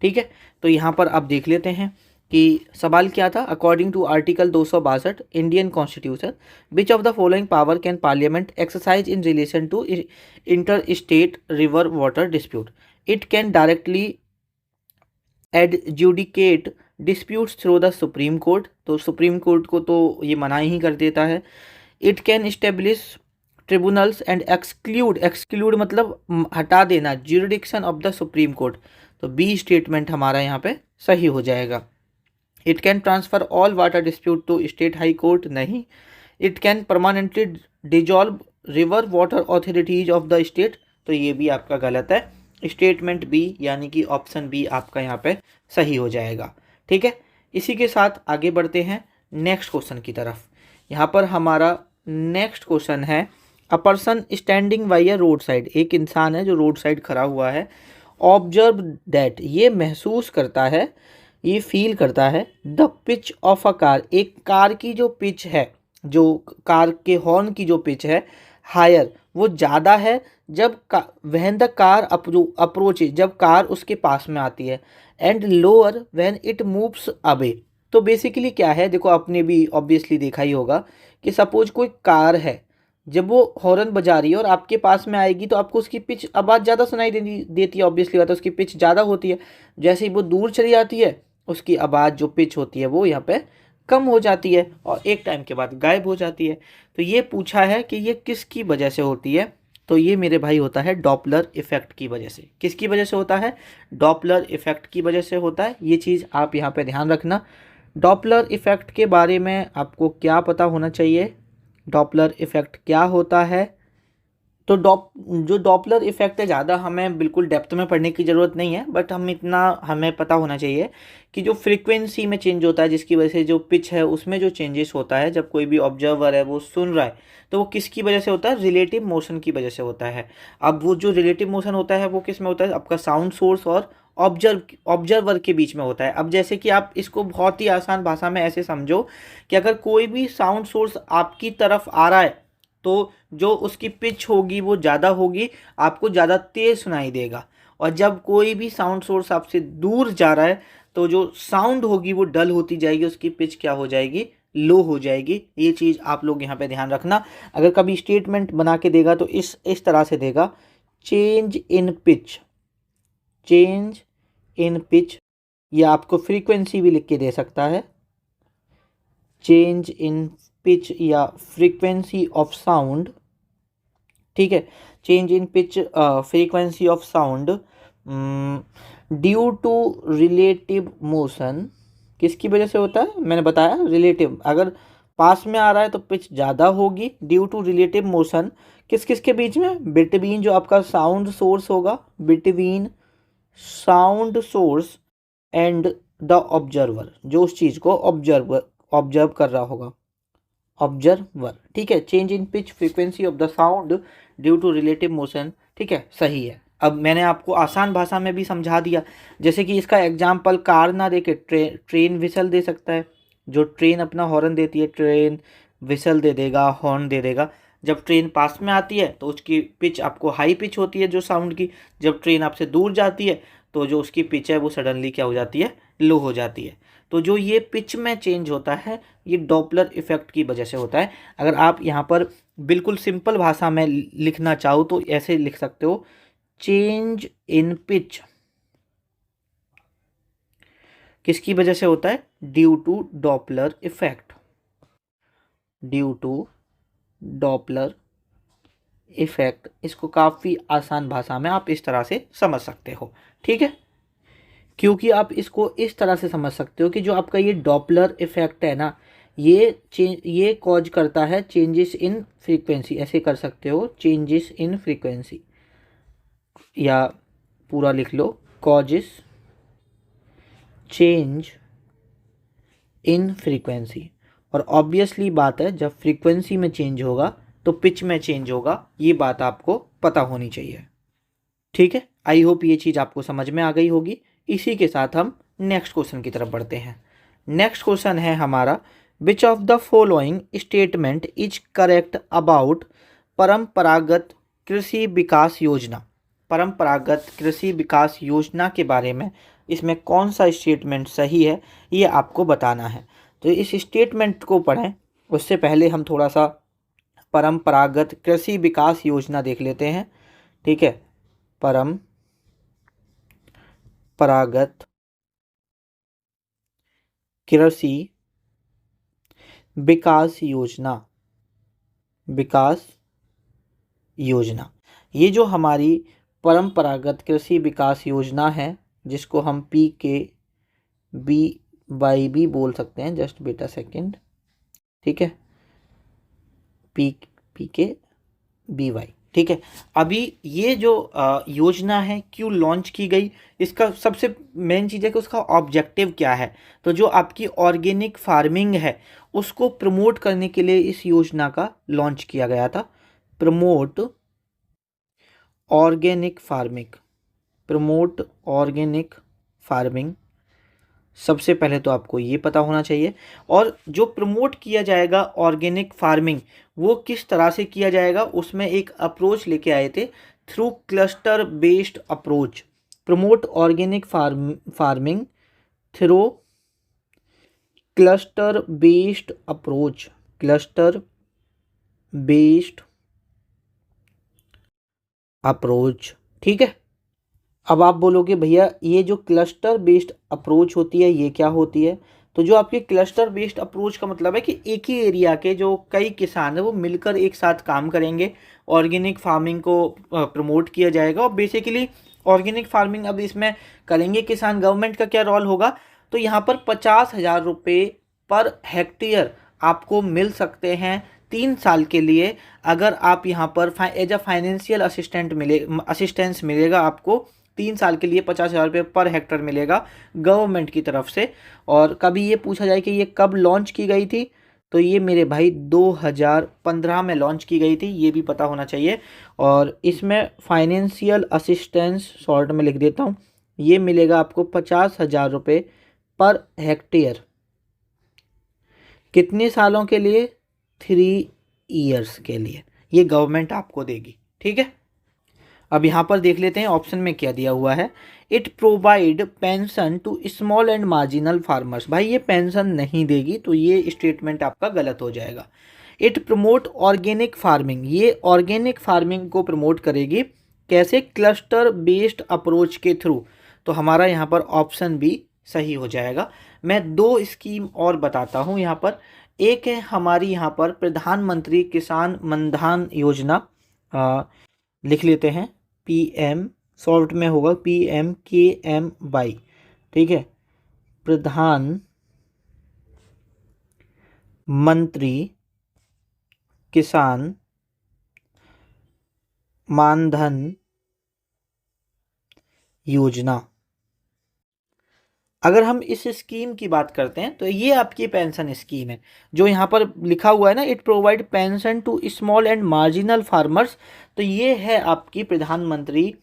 ठीक है, तो यहाँ पर आप देख लेते हैं कि सवाल क्या था। According to article 262 Indian constitution, which of the following power can parliament exercise in relation to inter state river water dispute? It can directly adjudicate disputes through the supreme court, तो सुप्रीम कोर्ट को तो ये मना ही कर देता है। It can establish tribunals and exclude मतलब हटा देना, jurisdiction of the supreme court, तो बी स्टेटमेंट हमारा यहाँ पे सही हो जाएगा। It can transfer all water dispute to state high court, नहीं। It can permanently dissolve river water authorities of the state, तो ये भी आपका गलत है। स्टेटमेंट बी यानी कि ऑप्शन बी आपका यहाँ पे सही हो जाएगा। ठीक है, इसी के साथ आगे बढ़ते हैं नेक्स्ट क्वेश्चन की तरफ। यहाँ पर हमारा नेक्स्ट क्वेश्चन है, a person standing by a road side, एक इंसान है जो रोड साइड खड़ा हुआ है, ऑब्जर्व दैट, ये महसूस करता है, ये फील करता है, the pitch of a car, एक कार की जो पिच है, जो कार के हॉर्न की जो पिच है, हायर, वो ज़्यादा है जब व्हेन द कार अप्रोच, जब कार उसके पास में आती है, and lower when it moves away. तो बेसिकली क्या है, देखो आपने भी ऑब्वियसली देखा ही होगा कि सपोज कोई कार है, जब वो हॉर्न बजा रही है और आपके पास में आएगी तो आपको उसकी पिच आवाज़ ज़्यादा सुनाई देती है, ऑब्वियसली बात है, उसकी पिच ज़्यादा होती है। जैसे ही वो दूर चली जाती है, उसकी आवाज़ जो पिच होती है वो यहाँ पे कम हो जाती है और एक टाइम के बाद गायब हो जाती है। तो ये पूछा है कि ये किसकी वजह से होती है, तो ये मेरे भाई होता है डॉपलर इफेक्ट की वजह से। किसकी वजह से होता है? डॉपलर इफेक्ट की वजह से होता है। ये चीज़ आप यहाँ पे ध्यान रखना। डॉपलर इफेक्ट के बारे में आपको क्या पता होना चाहिए, डॉपलर इफेक्ट क्या होता है? तो जो डॉपलर इफेक्ट है, ज़्यादा हमें बिल्कुल डेप्थ में पढ़ने की ज़रूरत नहीं है, बट हमें पता होना चाहिए कि जो फ्रीक्वेंसी में चेंज होता है, जिसकी वजह से जो पिच है उसमें जो चेंजेस होता है, जब कोई भी ऑब्जर्वर है वो सुन रहा है, तो वो किसकी वजह से होता है? रिलेटिव मोशन की वजह से होता है। अब वो जो रिलेटिव मोशन होता है वो किस में होता है? आपका साउंड सोर्स और ऑब्जर्वर के बीच में होता है। अब जैसे कि आप इसको बहुत ही आसान भाषा में ऐसे समझो कि अगर कोई भी साउंड सोर्स आपकी तरफ आ रहा है तो जो उसकी पिच होगी वो ज़्यादा होगी, आपको ज़्यादा तेज़ सुनाई देगा। और जब कोई भी साउंड सोर्स आपसे दूर जा रहा है तो जो साउंड होगी वो डल होती जाएगी, उसकी पिच क्या हो जाएगी? लो हो जाएगी। ये चीज़ आप लोग यहाँ पे ध्यान रखना। अगर कभी स्टेटमेंट बना के देगा तो इस तरह से देगा, change in pitch, change in pitch, या आपको फ्रीक्वेंसी भी लिख के दे सकता है, चेंज इन पिच या फ्रीक्वेंसी ऑफ साउंड। ठीक है, change in pitch frequency of sound due to relative motion, किसकी वजह से होता है? मैंने बताया रिलेटिव, अगर पास में आ रहा है तो पिच ज़्यादा होगी। ड्यू टू रिलेटिव मोशन किस किस के बीच में? बिटवीन जो आपका साउंड सोर्स होगा, between sound source and the observer, जो उस चीज़ को ऑब्जर्व कर रहा होगा, ऑब्जर्वर। ठीक है, change in pitch frequency of the sound due to relative motion. ठीक है, सही है। अब मैंने आपको आसान भाषा में भी समझा दिया। जैसे कि इसका एग्जाम्पल कार ना दे के ट्रेन विसल दे सकता है। जो ट्रेन अपना हॉर्न देती है, ट्रेन विसल दे देगा, हॉर्न दे देगा। जब ट्रेन पास में आती है तो उसकी पिच आपको हाई पिच होती है जो साउंड की। जब ट्रेन आपसे दूर जाती है तो जो उसकी पिच है वो सडनली क्या हो जाती है? लो हो जाती है। तो जो ये पिच में चेंज होता है ये डॉपलर इफेक्ट की वजह से होता है। अगर आप यहाँ पर बिल्कुल सिंपल भाषा में लिखना चाहो तो ऐसे लिख सकते हो, चेंज इन पिच किसकी वजह से होता है? Due to Doppler effect, due to Doppler effect, इसको काफ़ी आसान भाषा में आप इस तरह से समझ सकते हो, ठीक है। क्योंकि आप इसको इस तरह से समझ सकते हो कि जो आपका ये डॉपलर इफेक्ट है ना, ये कॉज करता है चेंजेस इन फ्रीक्वेंसी, ऐसे कर सकते हो, चेंजेस इन फ्रीक्वेंसी, या पूरा लिख लो, कॉजेस चेंज इन फ्रीक्वेंसी। और ऑब्वियसली बात है, जब फ्रीक्वेंसी में चेंज होगा तो पिच में चेंज होगा, ये बात आपको पता होनी चाहिए, ठीक है। आई होप ये चीज़ आपको समझ में आ गई होगी। इसी के साथ हम नेक्स्ट क्वेश्चन की तरफ बढ़ते हैं। नेक्स्ट क्वेश्चन है हमारा, विच of the following statement is correct about परंपरागत कृषि विकास योजना। परंपरागत कृषि विकास योजना के बारे में इसमें कौन सा स्टेटमेंट सही है, ये आपको बताना है। तो इस स्टेटमेंट को पढ़ें उससे पहले हम थोड़ा सा परंपरागत कृषि विकास योजना देख लेते हैं, ठीक है। परंपरागत कृषि विकास योजना, ये जो हमारी परंपरागत कृषि विकास योजना है, जिसको हम PKBY भी बोल सकते हैं, जस्ट बेटा सेकंड, ठीक है, PKBY, ठीक है। अभी ये जो योजना है क्यों लॉन्च की गई, इसका सबसे मेन चीज़ है कि उसका ऑब्जेक्टिव क्या है। तो जो आपकी ऑर्गेनिक फार्मिंग है उसको प्रमोट करने के लिए इस योजना का लॉन्च किया गया था। प्रमोट ऑर्गेनिक फार्मिंग, सबसे पहले तो आपको ये पता होना चाहिए। और जो प्रमोट किया जाएगा ऑर्गेनिक फार्मिंग, वो किस तरह से किया जाएगा, उसमें एक अप्रोच लेके आए थे, through cluster based approach. Promote organic farming through cluster based approach, ठीक है। अब आप बोलोगे भैया ये जो क्लस्टर बेस्ड अप्रोच होती है ये क्या होती है। तो जो आपकी क्लस्टर बेस्ड अप्रोच का मतलब है कि एक ही एरिया के जो कई किसान हैं वो मिलकर एक साथ काम करेंगे, ऑर्गेनिक फार्मिंग को प्रमोट किया जाएगा। और बेसिकली ऑर्गेनिक फार्मिंग अब इसमें करेंगे किसान, गवर्नमेंट का क्या रोल होगा, तो यहाँ पर 50,000 रुपये पर हेक्टेयर आपको मिल सकते हैं 3 साल के लिए। अगर आप यहाँ पर एज अ फाइनेंशियल असिस्टेंस मिलेगा आपको 3 साल के लिए, 50,000 रुपये पर हेक्टर मिलेगा गवर्नमेंट की तरफ से। और कभी ये पूछा जाए कि ये कब लॉन्च की गई थी, तो ये मेरे भाई 2015 में लॉन्च की गई थी, ये भी पता होना चाहिए। और इसमें फाइनेंशियल असिस्टेंस शॉर्ट में लिख देता हूँ, ये मिलेगा आपको 50,000 रुपये पर हेक्टेयर। कितने सालों के लिए, 3 ईयर्स के लिए ये गवर्नमेंट आपको देगी, ठीक है। अब यहाँ पर देख लेते हैं ऑप्शन में क्या दिया हुआ है। It provide pension to small and marginal farmers, भाई ये पेंशन नहीं देगी, तो ये स्टेटमेंट आपका गलत हो जाएगा। इट प्रमोट ऑर्गेनिक फार्मिंग, ये ऑर्गेनिक फार्मिंग को प्रमोट करेगी, कैसे, क्लस्टर बेस्ड अप्रोच के थ्रू, तो हमारा यहाँ पर ऑप्शन भी सही हो जाएगा। मैं 2 स्कीम और बताता हूँ यहाँ पर। एक है हमारी यहाँ पर प्रधानमंत्री किसान मानधन योजना, लिख लेते हैं PM, शॉर्ट में होगा PMKMY, ठीक है, प्रधान मंत्री किसान मानधन योजना। अगर हम इस स्कीम की बात करते हैं तो ये आपकी पेंशन स्कीम है, जो यहाँ पर लिखा हुआ है ना, it provide pension to small and marginal farmers, तो ये है आपकी प्रधानमंत्री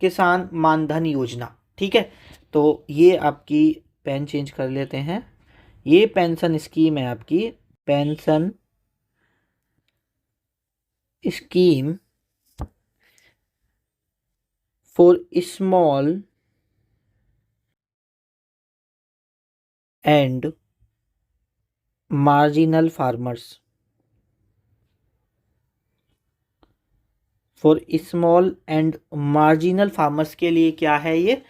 किसान मानधन योजना, ठीक है। तो ये आपकी पेन चेंज कर लेते हैं, ये पेंशन स्कीम है आपकी, pension scheme for small and marginal farmers, for small and marginal farmers के लिए क्या है, ये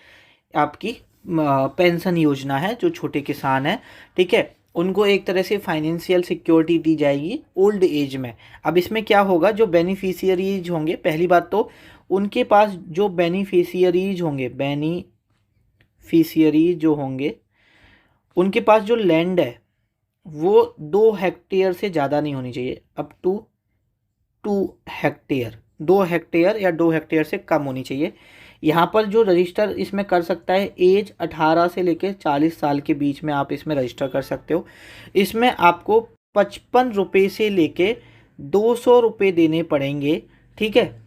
आपकी पेंशन योजना है जो छोटे किसान हैं, ठीक है। उनको एक तरह से फाइनेंशियल सिक्योरिटी दी जाएगी ओल्ड एज में। अब इसमें क्या होगा, जो बेनिफिशियरीज होंगे, पहली बात तो उनके पास जो बेनिफिशियरीज होंगे, बेनिफिशियरीज जो होंगे उनके पास जो लैंड है वो 2 हेक्टेयर से ज़्यादा नहीं होनी चाहिए, अप टू 2 हेक्टेयर, 2 हेक्टेयर या 2 हेक्टेयर से कम होनी चाहिए। यहाँ पर जो रजिस्टर इसमें कर सकता है, एज 18 से लेकर 40 साल के बीच में आप इसमें रजिस्टर कर सकते हो। इसमें आपको 55 रुपये से लेके 200 रुपये देने पड़ेंगे, ठीक है।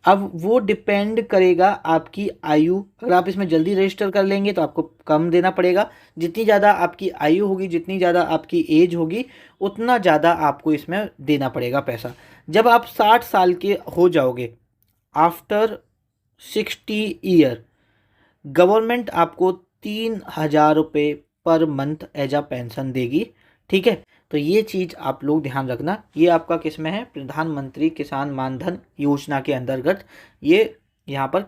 अब वो डिपेंड करेगा आपकी आयु, अगर आप इसमें जल्दी रजिस्टर कर लेंगे तो आपको कम देना पड़ेगा। जितनी ज़्यादा आपकी आयु होगी, जितनी ज़्यादा आपकी एज होगी, उतना ज़्यादा आपको इसमें देना पड़ेगा पैसा। जब आप 60 साल के हो जाओगे, आफ्टर 60 ईयर, गवर्नमेंट आपको 3,000 रुपये per month as a pension देगी, ठीक है। तो ये चीज़ आप लोग ध्यान रखना। ये आपका किस में है, प्रधानमंत्री किसान मानधन योजना के अंतर्गत ये यहाँ पर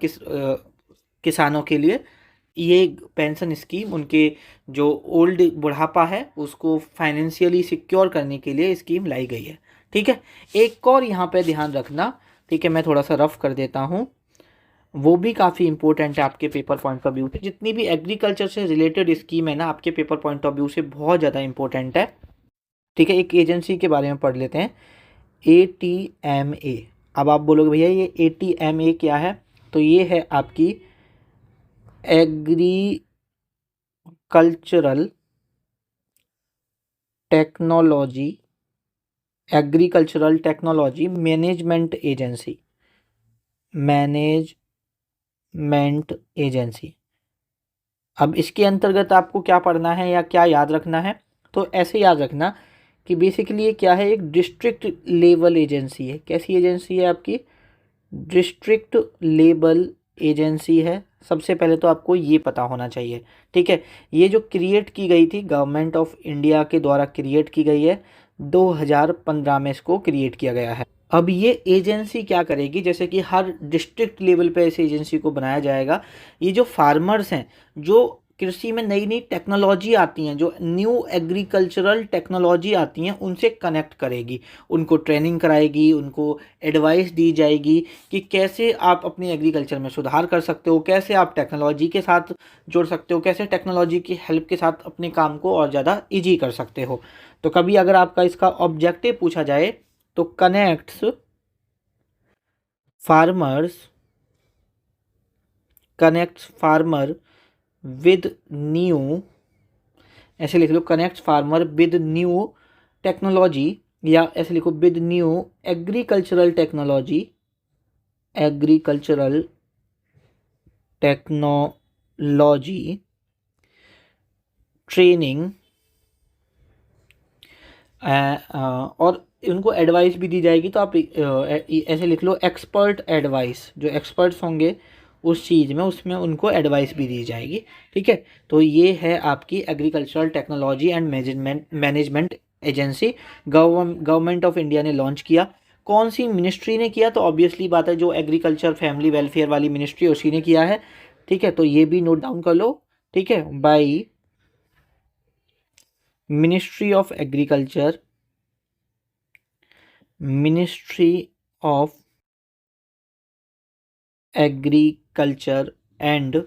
किसानों के लिए ये पेंशन स्कीम, उनके जो ओल्ड बुढ़ापा है उसको फाइनेंशियली सिक्योर करने के लिए स्कीम लाई गई है, ठीक है। एक और यहाँ पे ध्यान रखना, ठीक है, मैं थोड़ा सा रफ कर देता हूँ, वो भी काफ़ी इंपॉर्टेंट है आपके पेपर पॉइंट ऑफ व्यू से। जितनी भी एग्रीकल्चर से रिलेटेड स्कीम है ना, आपके पेपर पॉइंट ऑफ व्यू से बहुत ज़्यादा इंपॉर्टेंट है, ठीक है। एक एजेंसी के बारे में पढ़ लेते हैं, ATMA। अब आप बोलोगे भैया ये ATMA क्या है, तो ये है आपकी एग्रीकल्चरल टेक्नोलॉजी मैनेजमेंट एजेंसी। अब इसके अंतर्गत आपको क्या पढ़ना है या क्या याद रखना है, तो ऐसे याद रखना कि बेसिकली ये क्या है, एक डिस्ट्रिक्ट लेवल एजेंसी है। कैसी एजेंसी है आपकी, डिस्ट्रिक्ट लेवल एजेंसी है। सबसे पहले तो आपको ये पता होना चाहिए, ठीक है। ये जो क्रिएट की गई थी, गवर्नमेंट ऑफ इंडिया के द्वारा क्रिएट की गई है, 2015 में इसको क्रिएट किया गया है। अब ये एजेंसी क्या करेगी, जैसे कि हर डिस्ट्रिक्ट लेवल पे ऐसे एजेंसी को बनाया जाएगा। ये जो फार्मर्स हैं, जो कृषि में नई नई टेक्नोलॉजी आती हैं, जो न्यू एग्रीकल्चरल टेक्नोलॉजी आती हैं, उनसे कनेक्ट करेगी, उनको ट्रेनिंग कराएगी, उनको एडवाइस दी जाएगी कि कैसे आप अपनी एग्रीकल्चर में सुधार कर सकते हो, कैसे आप टेक्नोलॉजी के साथ जुड़ सकते हो, कैसे टेक्नोलॉजी की हेल्प के साथ अपने काम को और ज़्यादा ईजी कर सकते हो। तो कभी अगर आपका इसका ऑब्जेक्टिव पूछा जाए तो कनेक्ट्स फार्मर विद न्यू, ऐसे लिख लो, connects farmer with new technology, या ऐसे लिखो with new agricultural technology training, और उनको एडवाइस भी दी जाएगी। तो आप ऐसे लिख लो एक्सपर्ट एडवाइस, जो एक्सपर्ट्स होंगे उस चीज़ में, उसमें उनको एडवाइस भी दी जाएगी, ठीक है। तो ये है आपकी agricultural technology and management agency, government of India ने लॉन्च किया। कौन सी मिनिस्ट्री ने किया, तो ऑब्वियसली बात है जो एग्रीकल्चर फैमिली वेलफेयर वाली मिनिस्ट्री उसी ने किया है, ठीक है। तो ये भी नोट डाउन कर लो, ठीक है, by ministry of agriculture and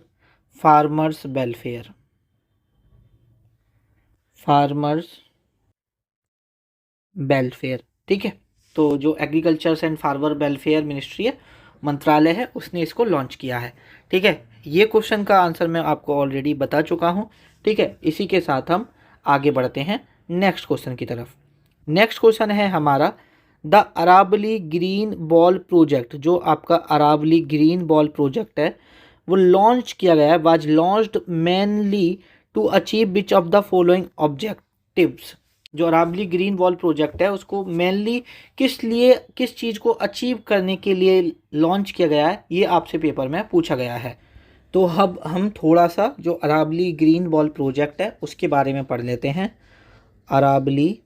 farmers welfare, ठीक है। तो जो agriculture and farmer welfare ministry है, मंत्रालय है, उसने इसको लॉन्च किया है, ठीक है। ये क्वेश्चन का आंसर मैं आपको ऑलरेडी बता चुका हूँ, ठीक है। इसी के साथ हम आगे बढ़ते हैं नेक्स्ट क्वेश्चन की तरफ। नेक्स्ट क्वेश्चन है हमारा, the Aravalli green wall project. जो आपका अरावली ग्रीन बॉल प्रोजेक्ट है वो लॉन्च किया गया है, was launched mainly to achieve which of the following objectives. जो अरावली ग्रीन वॉल प्रोजेक्ट है उसको मेनली किस चीज़ को अचीव करने के लिए लॉन्च किया गया है, ये आपसे पेपर में पूछा गया है। तो अब हम थोड़ा सा जो अरावली ग्रीन वॉल प्रोजेक्ट है उसके बारे में पढ़ लेते हैं। अरावली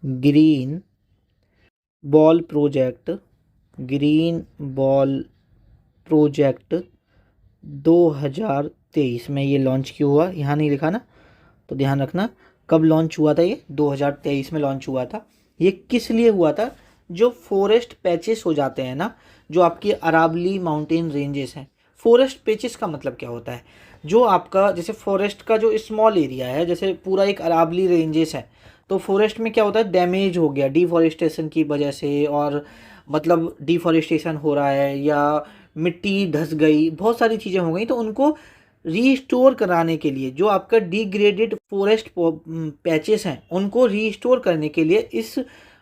ग्रीन बॉल प्रोजेक्ट 2023 में ये लॉन्च क्यों हुआ, यहाँ नहीं लिखा ना, तो ध्यान रखना कब लॉन्च हुआ था। ये 2023 में लॉन्च हुआ था। ये किस लिए हुआ था? जो फॉरेस्ट पैचेस हो जाते हैं ना, जो आपकी अरावली माउंटेन रेंजेस हैं। फॉरेस्ट पैचेस का मतलब क्या होता है? जो आपका जैसे फॉरेस्ट का जो स्मॉल एरिया है, जैसे पूरा एक अरावली रेंजेस है, तो फॉरेस्ट में क्या होता है, डैमेज हो गया डिफॉरेस्टेशन की वजह से, और मतलब डिफॉरेस्टेशन हो रहा है या मिट्टी धंस गई, बहुत सारी चीज़ें हो गई, तो उनको रीस्टोर कराने के लिए जो आपका डिग्रेडेड फॉरेस्ट पैचेस हैं उनको रीस्टोर करने के लिए इस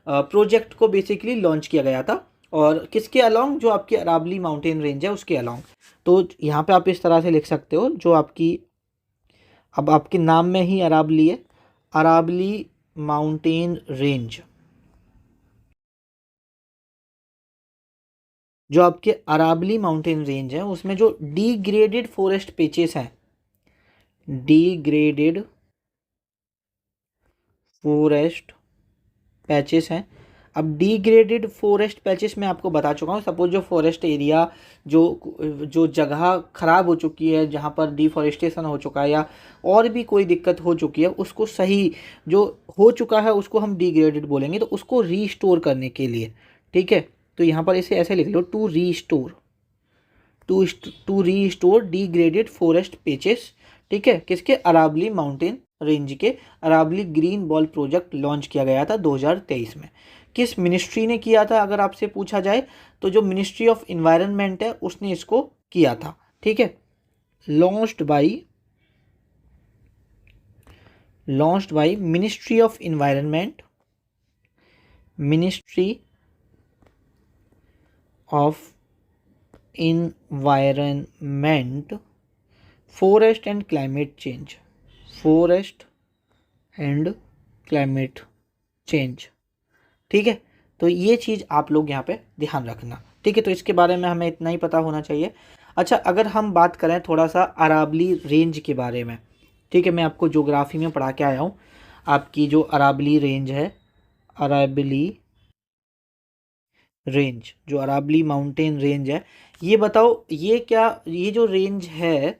प्रोजेक्ट को बेसिकली लॉन्च किया गया था। और किसके अलोंग? जो आपकी अरावली माउंटेन रेंज है उसके अलोंग। तो यहाँ पे आप इस तरह से लिख सकते हो, जो आपकी अब आपके नाम में ही अरावली है, अरावली माउंटेन रेंज। जो आपके अरावली माउंटेन रेंज है उसमें जो डिग्रेडेड फॉरेस्ट पेचेस हैं, डिग्रेडेड फॉरेस्ट पैचेस हैं। अब डिग्रेडेड फॉरेस्ट पैचेस में आपको बता चुका हूँ, सपोज जो फॉरेस्ट एरिया जो जो जगह ख़राब हो चुकी है, जहाँ पर डिफॉरेस्टेशन हो चुका है या और भी कोई दिक्कत हो चुकी है, उसको सही जो हो चुका है उसको हम डिग्रेडेड बोलेंगे, तो उसको रीस्टोर करने के लिए, ठीक है। तो यहाँ पर इसे ऐसे लिख लो, to restore, to restore degraded forest patches, ठीक है। किसके? अरावली माउंटेन रेंज के Aravalli green wall project launch किया गया था 2023 में। किस मिनिस्ट्री ने किया था अगर आपसे पूछा जाए, तो जो मिनिस्ट्री ऑफ इन्वायरमेंट है उसने इसको किया था, ठीक है। Launched by ministry of environment, ministry of environment, forest and climate change, forest and climate change, ठीक है। तो ये चीज़ आप लोग यहाँ पे ध्यान रखना, ठीक है। तो इसके बारे में हमें इतना ही पता होना चाहिए। अच्छा, अगर हम बात करें थोड़ा सा अरावली रेंज के बारे में, ठीक है, मैं आपको ज्योग्राफी में पढ़ा के आया हूँ। आपकी जो अरावली रेंज है, अरावली रेंज, जो अरावली माउंटेन रेंज है, ये बताओ ये क्या, ये जो रेंज है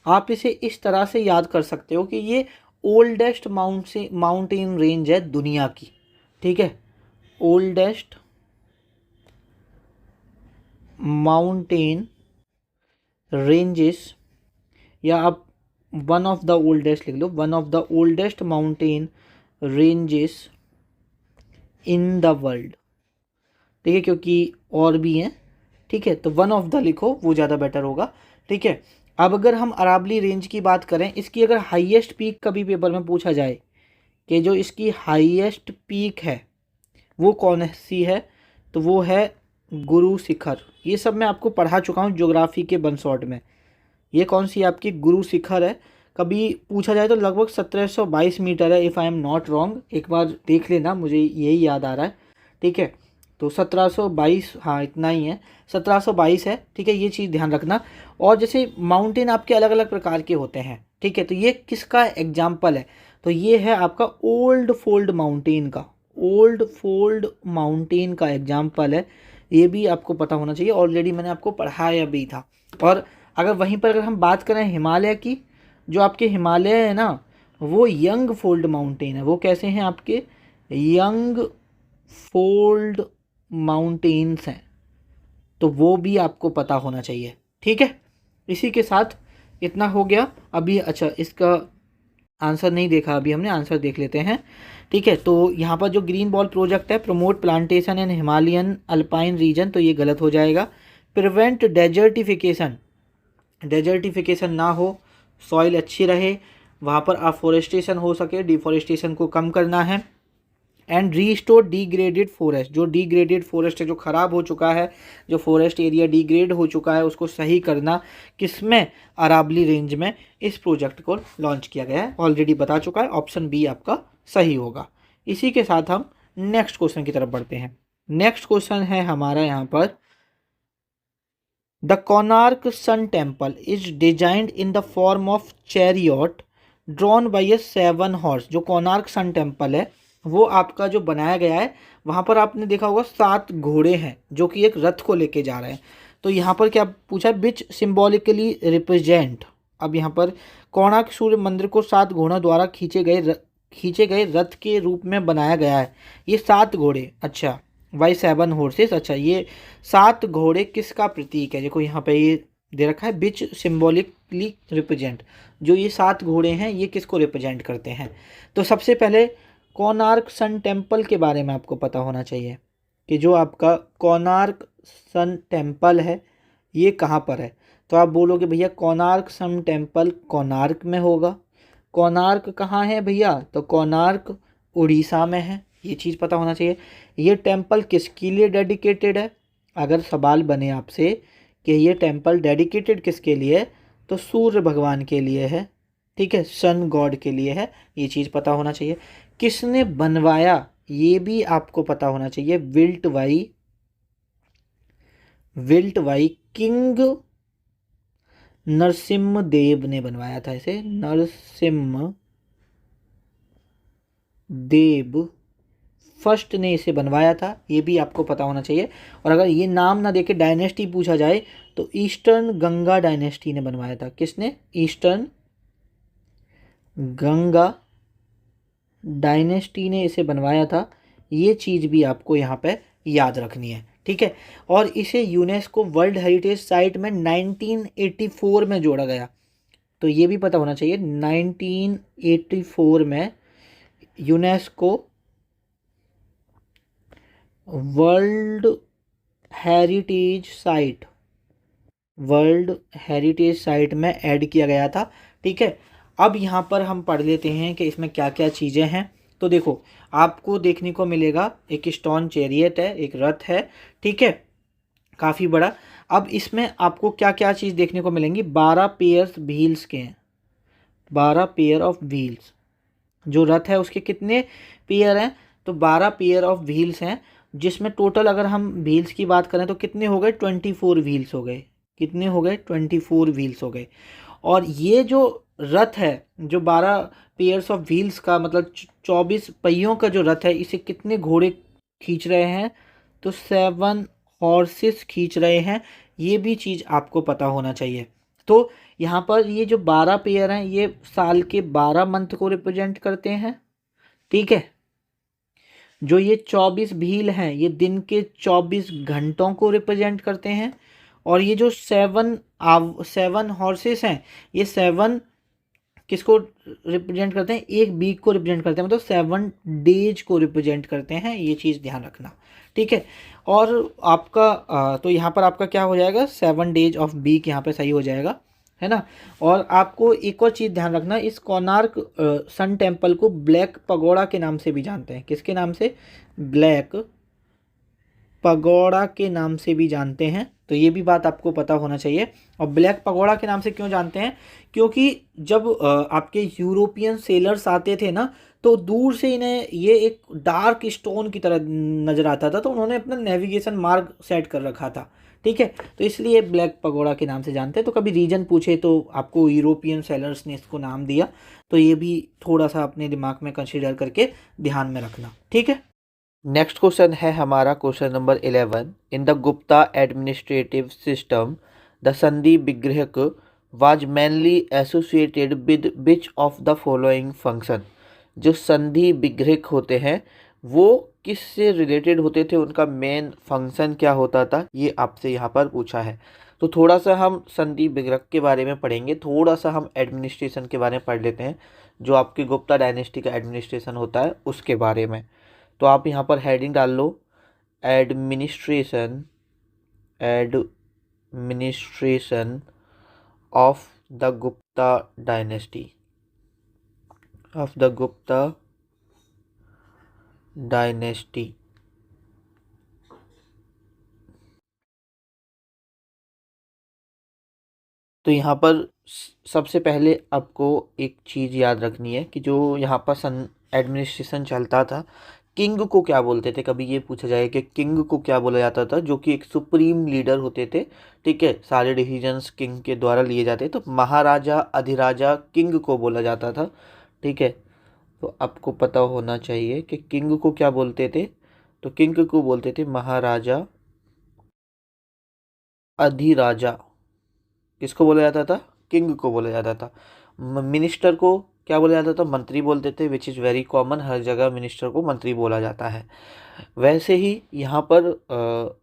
आप इसे इस तरह से याद कर सकते हो कि ये ओल्डेस्ट माउंटेन रेंज है दुनिया की, ठीक है। ओल्डेस्ट माउंटेन रेंजेस, या आप वन ऑफ द ओल्डेस्ट लिख लो, one of the oldest mountain ranges in the world, ठीक है, क्योंकि और भी हैं, ठीक है। तो वन ऑफ द लिखो, वो ज़्यादा बेटर होगा, ठीक है। अब अगर हम अरावली रेंज की बात करें, इसकी अगर हाईएस्ट पीक कभी पेपर में पूछा जाए कि जो इसकी हाईएस्ट पीक है वो कौन सी है, तो वो है गुरु शिखर। ये सब मैं आपको पढ़ा चुका हूँ ज्योग्राफी के वन शॉट में। ये कौन सी आपकी गुरु शिखर है, कभी पूछा जाए तो लगभग 1722 मीटर है, if I am not wrong, एक बार देख लेना, मुझे यही याद आ रहा है, ठीक है। तो 1722, हाँ इतना ही है, 1722 है, ठीक है। ये चीज़ ध्यान रखना। और जैसे माउंटेन आपके अलग अलग प्रकार के होते हैं, ठीक है, तो ये किसका एग्जाम्पल है, तो ये है आपका ओल्ड फोल्ड माउंटेन का, ओल्ड फोल्ड माउंटेन का एग्जाम्पल है। ये भी आपको पता होना चाहिए, ऑलरेडी मैंने आपको पढ़ाया भी था। और अगर वहीं पर अगर हम बात करें हिमालय की, जो आपके हिमालय है ना, वो यंग फोल्ड माउंटेन है। वो कैसे हैं आपके? यंग फोल्ड माउंटेन्स हैं, तो वो भी आपको पता होना चाहिए, ठीक है। इसी के साथ इतना हो गया अभी। अच्छा, इसका आंसर नहीं देखा अभी हमने, आंसर देख लेते हैं, ठीक है। तो यहाँ पर जो ग्रीन बॉल प्रोजेक्ट है, promote plantation in Himalayan alpine region, तो ये गलत हो जाएगा। प्रिवेंट डेजर्टिफिकेशन, डेजर्टिफिकेशन ना हो, सॉइल अच्छी रहे, वहाँ पर अफॉरेस्टेशन हो सके, डिफॉरेस्टेशन को कम करना है। एंड रीस्टोर डिग्रेडेड फॉरेस्ट, जो डिग्रेडेड फॉरेस्ट है, जो ख़राब हो चुका है, जो फॉरेस्ट एरिया डिग्रेड हो चुका है, उसको सही करना किसमें? अरावली रेंज में इस प्रोजेक्ट को लॉन्च किया गया है। ऑलरेडी बता चुका है, ऑप्शन बी आपका सही होगा। इसी के साथ हम नेक्स्ट क्वेश्चन की तरफ बढ़ते हैं। नेक्स्ट क्वेश्चन है हमारा यहाँ पर, the Konark sun temple is designed in the form of chariot drawn by a 7 horse. जो कोणार्क सन टेम्पल है वो आपका जो बनाया गया है, वहाँ पर आपने देखा होगा 7 घोड़े हैं जो कि एक रथ को लेके जा रहे हैं। तो यहाँ पर क्या पूछा, विच सिम्बॉलिकली रिप्रेजेंट। अब यहाँ पर कोणार्क सूर्य मंदिर को 7 घोड़ों द्वारा खींचे गए रथ के रूप में बनाया गया है। ये 7 घोड़े, अच्छा, वाई 7 हॉर्सेस, अच्छा, ये 7 घोड़े किसका प्रतीक है? देखो यहाँ पे ये दे रखा है, विच सिम्बॉलिकली रिप्रेजेंट, जो ये 7 घोड़े हैं ये किसको रिप्रेजेंट करते हैं? तो सबसे पहले कोणार्क सन टेम्पल के बारे में आपको पता होना चाहिए कि जो आपका कोणार्क सन टेम्पल है ये कहाँ पर है। तो आप बोलोगे भैया कोणार्क सन टेम्पल कोणार्क में होगा। कोणार्क कहाँ है भैया? तो कोणार्क उड़ीसा में है, ये चीज़ पता होना चाहिए। ये टेम्पल किसके लिए डेडिकेटेड है? अगर सवाल बने आपसे कि ये टेम्पल डेडिकेटेड किसके लिए, तो सूर्य भगवान के लिए है, ठीक है, सन गॉड के लिए है, ये चीज़ पता होना चाहिए। किसने बनवाया ये भी आपको पता होना चाहिए, विल्ट वाई किंग नरसिम्ह देव ने बनवाया था इसे, नरसिम्ह देव फर्स्ट ने इसे बनवाया था, ये भी आपको पता होना चाहिए। और अगर ये नाम ना देके डायनेस्टी पूछा जाए तो ईस्टर्न गंगा डायनेस्टी ने बनवाया था। किसने? ईस्टर्न गंगा डायनेस्टी ने इसे बनवाया था, ये चीज़ भी आपको यहाँ पे याद रखनी है, ठीक है। और इसे यूनेस्को वर्ल्ड हेरिटेज साइट में 1984 में जोड़ा गया, तो ये भी पता होना चाहिए 1984 में यूनेस्को वर्ल्ड हेरिटेज साइट में ऐड किया गया था, ठीक है। अब यहाँ पर हम पढ़ लेते हैं कि इसमें क्या क्या चीज़ें हैं। तो देखो आपको देखने को मिलेगा एक स्टोन चैरियट है, एक रथ है, ठीक है, काफ़ी बड़ा। अब इसमें आपको क्या क्या चीज़ देखने को मिलेंगी, 12 पेयर्स व्हील्स के हैं, 12 पेयर ऑफ व्हील्स। जो रथ है उसके कितने पेयर हैं? तो 12 पेयर ऑफ व्हील्स हैं, जिसमें टोटल अगर हम व्हील्स की बात करें तो कितने हो गए? 24 व्हील्स हो गए। कितने हो गए? 24 व्हील्स हो गए। और ये जो रथ है, जो 12 पेयर्स ऑफ व्हील्स का मतलब 24 पहियों का जो रथ है, इसे कितने घोड़े खींच रहे हैं? तो 7 हॉर्सेस खींच रहे हैं, ये भी चीज़ आपको पता होना चाहिए। तो यहाँ पर ये जो 12 पेयर हैं ये साल के 12 मंथ को रिप्रेजेंट करते हैं, ठीक है। जो ये 24 व्हील हैं ये दिन के 24 घंटों को रिप्रेजेंट करते हैं। और ये जो 7 हॉर्सेस हैं ये 7 किसको रिप्रेजेंट करते हैं? एक वीक को रिप्रेजेंट करते हैं, मतलब 7 डेज को रिप्रेजेंट करते हैं, ये चीज़ ध्यान रखना, ठीक है। और आपका तो यहाँ पर आपका क्या हो जाएगा? 7 डेज ऑफ वीक यहाँ पे सही हो जाएगा, है ना। और आपको एक और चीज़ ध्यान रखना, इस कोणार्क सन टेम्पल को ब्लैक पगोड़ा के नाम से भी जानते हैं। किसके नाम से? ब्लैक पगोड़ा के नाम से भी जानते हैं, तो ये भी बात आपको पता होना चाहिए। और ब्लैक पगोड़ा के नाम से क्यों जानते हैं? क्योंकि जब आपके यूरोपियन सेलर्स आते थे ना, तो दूर से इन्हें ये एक डार्क स्टोन की तरह नज़र आता था, तो उन्होंने अपना नेविगेशन मार्ग सेट कर रखा था, ठीक है। तो इसलिए ब्लैक पगोड़ा के नाम से जानते हैं। तो कभी रीजन पूछे तो आपको यूरोपियन सेलर्स ने इसको नाम दिया, तो ये भी थोड़ा सा अपने दिमाग में कंसिडर करके ध्यान में रखना, ठीक है। नेक्स्ट क्वेश्चन है हमारा question number 11। In the Gupta administrative system the Sandhi Vigrahaka was mainly associated with which of the following function. जो संधि विग्रहक होते हैं वो किससे रिलेटेड होते थे, उनका मेन फंक्शन क्या होता था, ये आपसे यहाँ पर पूछा है। तो थोड़ा सा हम संधि विग्रहक के बारे में पढ़ेंगे, थोड़ा सा हम एडमिनिस्ट्रेशन के बारे में पढ़ लेते हैं, जो आपकी गुप्ता डायनेस्टी का एडमिनिस्ट्रेशन होता है उसके बारे में। तो आप यहाँ पर हेडिंग डाल लो, administration of the Gupta dynasty, तो यहाँ पर सबसे पहले आपको एक चीज़ याद रखनी है कि जो यहाँ पर एडमिनिस्ट्रेशन चलता था, किंग को क्या बोलते थे। कभी ये पूछा जाए कि किंग को क्या बोला जाता था, जो कि एक सुप्रीम लीडर होते थे, ठीक है, सारे डिसीजंस किंग के द्वारा लिए जाते, तो महाराजा अधिराजा किंग को बोला जाता था, ठीक है। तो आपको पता होना चाहिए कि किंग को क्या बोलते थे, तो किंग को बोलते थे महाराजा अधिराजा किसको बोला जाता था? किंग को बोला जाता था। मिनिस्टर को क्या बोला जाता था? मंत्री बोलते थे, विच इज़ वेरी कॉमन, हर जगह मिनिस्टर को मंत्री बोला जाता है। वैसे ही यहाँ पर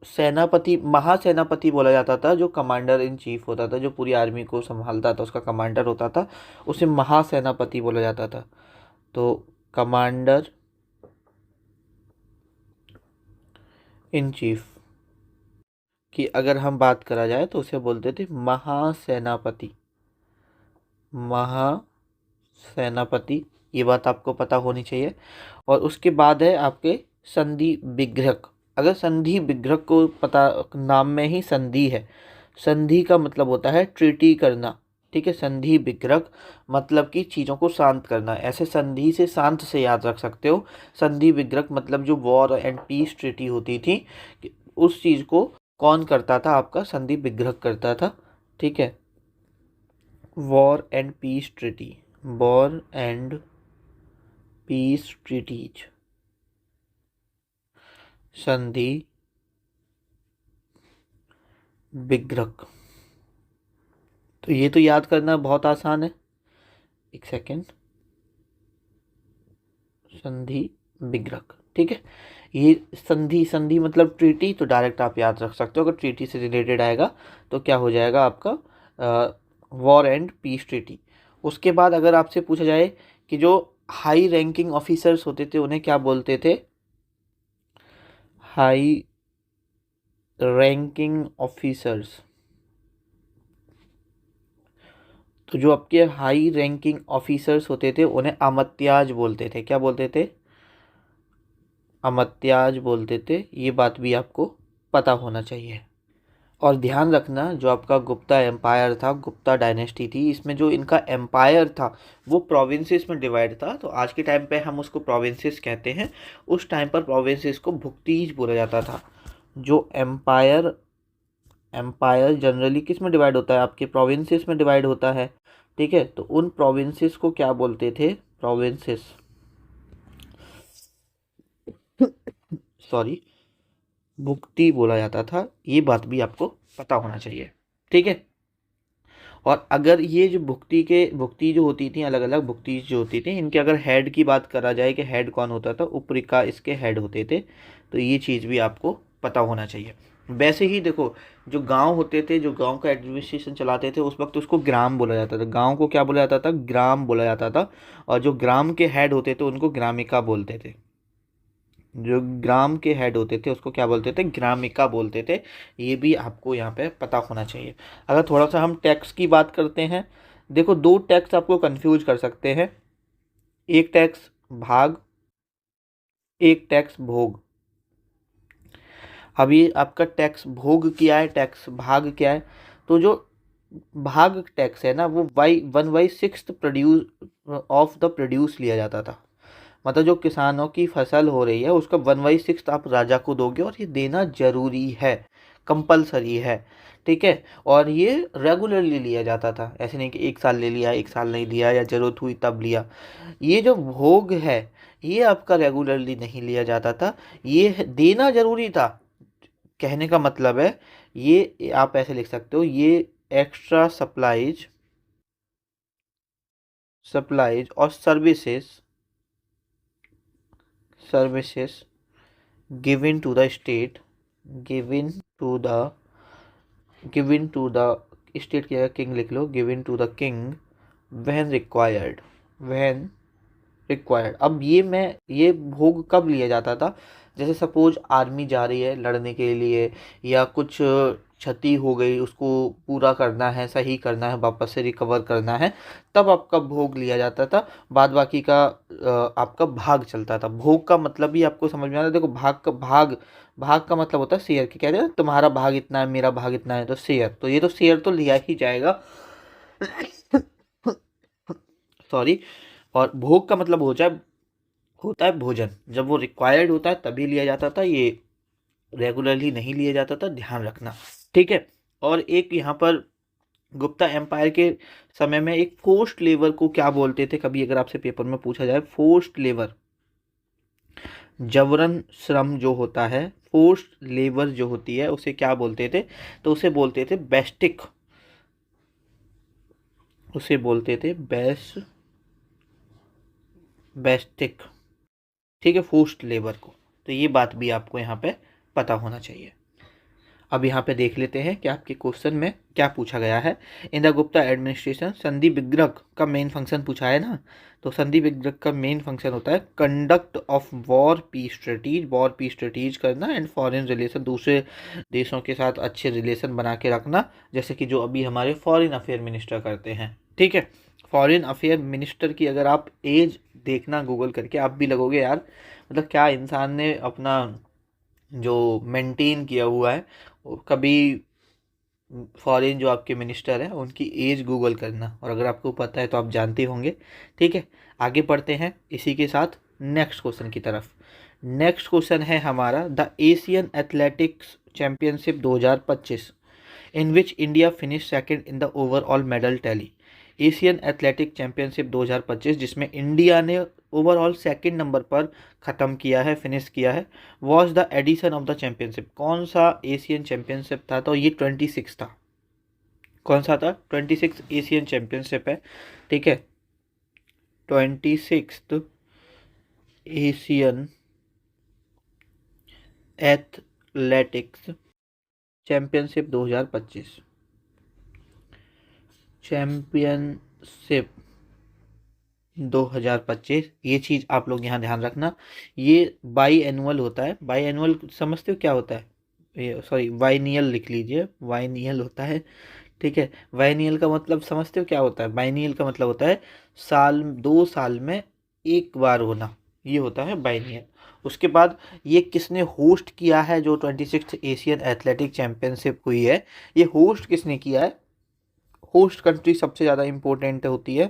सेनापति, महासेनापति बोला जाता था, जो कमांडर इन चीफ होता था, जो पूरी आर्मी को संभालता था, उसका कमांडर होता था, उसे महासेनापति बोला जाता था। तो कमांडर इन चीफ की अगर हम बात करा जाए तो उसे बोलते थे महासेनापति। महासेनापति, ये बात आपको पता होनी चाहिए। और उसके बाद है आपके संधि विग्रहक। अगर संधि विग्रहक को पता, नाम में ही संधि है, संधि का मतलब होता है ट्रीटी करना, ठीक है। संधि विग्रहक मतलब कि चीज़ों को शांत करना, ऐसे संधि से शांत से याद रख सकते हो। संधि विग्रहक मतलब जो वॉर एंड पीस ट्रीटी होती थी, उस चीज़ को कौन करता था? आपका संधि विग्रहक करता था, ठीक है। War and peace treaty, war and peace treaties, संधि विग्रहक। तो ये तो याद करना बहुत आसान है। एक सेकेंड, संधि विग्रहक, ठीक है। ये संधि, संधि मतलब ट्रीटी, तो डायरेक्ट आप याद रख सकते हो। अगर ट्रीटी से रिलेटेड आएगा तो क्या हो जाएगा आपका? War and peace treaty. उसके बाद अगर आपसे पूछा जाए कि जो हाई रैंकिंग ऑफिसर्स होते थे उन्हें क्या बोलते थे? High ranking officers. तो जो आपके हाई रैंकिंग ऑफिसर्स होते थे उन्हें अमत्याज बोलते थे। क्या बोलते थे? अमत्याज बोलते थे। ये बात भी आपको पता होना चाहिए। और ध्यान रखना, जो आपका गुप्ता एम्पायर था, गुप्ता डायनेस्टी थी, इसमें जो इनका एम्पायर था वो प्रोविंसेस में डिवाइड था। तो आज के टाइम पे हम उसको प्रोविंसेस कहते हैं, उस टाइम पर प्रोविंसेस को भुक्तीज बोला जाता था। जो एम्पायर, एम्पायर जनरली किस में डिवाइड होता है? आपके प्रोविंसेस में डिवाइड होता है, ठीक है। तो उन प्रोविंसेस को क्या बोलते थे? प्रोविंसेस, सॉरी, भुक्ति बोला जाता था। ये बात भी आपको पता होना चाहिए, ठीक है। और अगर ये जो भुक्ति जो होती थी, अलग अलग भुक्ति जो होती थी, इनके अगर हेड की बात करा जाए कि हेड कौन होता था, उपरिका इसके हेड होते थे। तो ये चीज़ भी आपको पता होना चाहिए। वैसे ही देखो, जो गांव होते थे, जो गांव का एडमिनिस्ट्रेशन चलाते थे, उस वक्त उसको ग्राम बोला जाता था। गांव को क्या बोला जाता था? ग्राम बोला जाता था। और जो ग्राम के हेड होते थे उनको ग्रामिका बोलते थे। जो ग्राम के हेड होते थे उसको क्या बोलते थे? ग्रामिका बोलते थे। ये भी आपको यहाँ पे पता होना चाहिए। अगर थोड़ा सा हम टैक्स की बात करते हैं, देखो दो टैक्स आपको कंफ्यूज कर सकते हैं, एक टैक्स भाग, एक टैक्स भोग। अब ये आपका टैक्स भोग क्या है, टैक्स भाग क्या है? तो जो भाग टैक्स है ना, वो 1/6 प्रोड्यूस ऑफ द प्रोड्यूस लिया जाता था। मतलब जो किसानों की फसल हो रही है उसका 1/6 आप राजा को दोगे, और ये देना जरूरी है, कंपलसरी है, ठीक है। और ये रेगुलरली लिया जाता था, ऐसे नहीं कि एक साल ले लिया, एक साल नहीं लिया, या जरूरत हुई तब लिया। ये जो भोग है ये आपका रेगुलरली नहीं लिया जाता था, ये देना जरूरी था। कहने का मतलब है, ये आप ऐसे लिख सकते हो, ये एक्स्ट्रा सप्लाईज, सप्लाईज और services, services given to the state, given to the, given to the state की जगह किंग लिख लो, given to the king when required, when required। अब ये भोग कब लिया जाता था? जैसे सपोज आर्मी जा रही है लड़ने के लिए, या कुछ क्षति हो गई, उसको पूरा करना है, सही करना है, वापस से रिकवर करना है, तब आपका भोग लिया जाता था। बाद बाकी का आपका भाग चलता था। भोग का मतलब भी आपको समझ में आ रहा है। देखो भाग का मतलब होता है शेयर, की कहते हैं तुम्हारा भाग इतना है, मेरा भाग इतना है, तो शेयर। तो ये तो शेयर तो लिया ही जाएगा, सॉरी। और भोग का मतलब होता है भोजन। जब वो रिक्वायर्ड होता है तभी लिया जाता था, ये रेगुलरली नहीं लिया जाता था, ध्यान रखना, ठीक है। और एक यहाँ पर गुप्ता एम्पायर के समय में एक फोर्स्ड लेबर को क्या बोलते थे? कभी अगर आपसे पेपर में पूछा जाए, फोर्स्ड लेबर, जबरन श्रम जो होता है, फोर्स्ड लेबर जो होती है उसे क्या बोलते थे, तो उसे बोलते थे बेस्टिक, उसे बोलते थे बेस्टिक, ठीक है, फोर्स्ड लेबर को। तो ये बात भी आपको यहाँ पे पता होना चाहिए। अब यहाँ पे देख लेते हैं कि आपके क्वेश्चन में क्या पूछा गया है। इन द गुप्ता एडमिनिस्ट्रेशन संधि विग्रह का मेन फंक्शन पूछा है ना, तो संधि विग्रह का मेन फंक्शन होता है कंडक्ट ऑफ वॉर पीस स्ट्रेटीज करना एंड फॉरेन रिलेशन, दूसरे देशों के साथ अच्छे रिलेशन बना के रखना, जैसे कि जो अभी हमारे फॉरेन अफेयर मिनिस्टर करते हैं, ठीक है। फॉरेन अफेयर मिनिस्टर की अगर आप एज देखना गूगल करके, आप भी लगोगे यार मतलब क्या इंसान ने अपना जो मेंटेन किया हुआ है। कभी फॉरेन जो आपके मिनिस्टर हैं उनकी एज गूगल करना, और अगर आपको पता है तो आप जानते होंगे, ठीक है। आगे पढ़ते हैं इसी के साथ नेक्स्ट क्वेश्चन की तरफ। नेक्स्ट क्वेश्चन है हमारा the Asian athletics championship 2025 in which India finish second in the overall medal tally. Asian athletic championship 2025 जिसमें इंडिया ने ओवरऑल सेकंड नंबर पर ख़त्म किया है, फिनिश किया है। Was the edition of the championship, कौन सा एशियन चैंपियनशिप था, तो ये 26 था। कौन सा था, 26 एशियन चैंपियनशिप है, ठीक है। 26 एशियन एथलेटिक्स चैंपियनशिप 2025, चैंपियनशिप 2025, ये चीज़ आप लोग यहाँ ध्यान रखना। ये बाई एनुअल होता है। बाई एनुअल समझते हो क्या होता है, ये सॉरी बाइनियल लिख लीजिए, बाइनियल होता है, ठीक है। बाइनियल का मतलब समझते हो क्या होता है, बाइनियल का मतलब होता है साल, 2 साल में एक बार होना, ये होता है बाइनियल। उसके बाद ये किसने होस्ट किया है, जो 26 एशियन एथलेटिक चैंपियनशिप हुई है, ये होस्ट किसने किया है। होस्ट कंट्री सबसे ज़्यादा इम्पोर्टेंट होती है,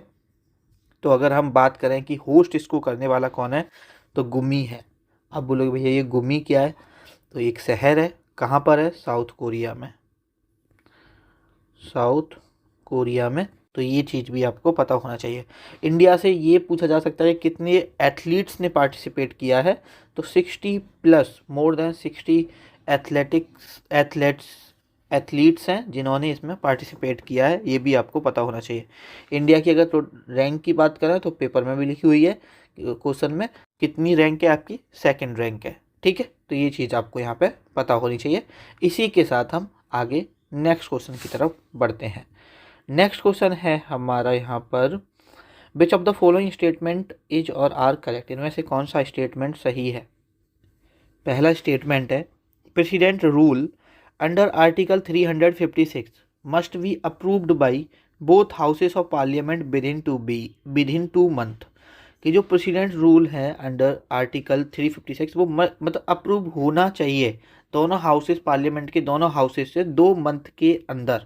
तो अगर हम बात करें कि होस्ट इसको करने वाला कौन है, तो गुमी है। अब बोलोगे भैया ये गुमी क्या है, तो एक शहर है, कहाँ पर है, साउथ कोरिया में, साउथ कोरिया में। तो ये चीज़ भी आपको पता होना चाहिए। इंडिया से ये पूछा जा सकता है कितने एथलीट्स ने पार्टिसिपेट किया है, तो 60+, मोर देन 60 एथलीट्स हैं जिन्होंने इसमें पार्टिसिपेट किया है, ये भी आपको पता होना चाहिए। इंडिया की अगर तो रैंक की बात करें तो पेपर में भी लिखी हुई है क्वेश्चन में, कितनी रैंक है आपकी, सेकंड रैंक है, ठीक है। तो ये चीज़ आपको यहाँ पे पता होनी चाहिए। इसी के साथ हम आगे नेक्स्ट क्वेश्चन की तरफ बढ़ते हैं। नेक्स्ट क्वेश्चन है हमारा यहाँ पर, which of the following statement is और आर करेक्ट, इनमें से कौन सा स्टेटमेंट सही है। पहला स्टेटमेंट है president rule under article 356 must be approved by both houses of parliament within 2 month, कि जो प्रेसिडेंट रूल है अंडर आर्टिकल 356 वो मतलब अप्रूव होना चाहिए दोनों हाउसेस, पार्लियामेंट के दोनों हाउसेस से 2 मंथ के अंदर,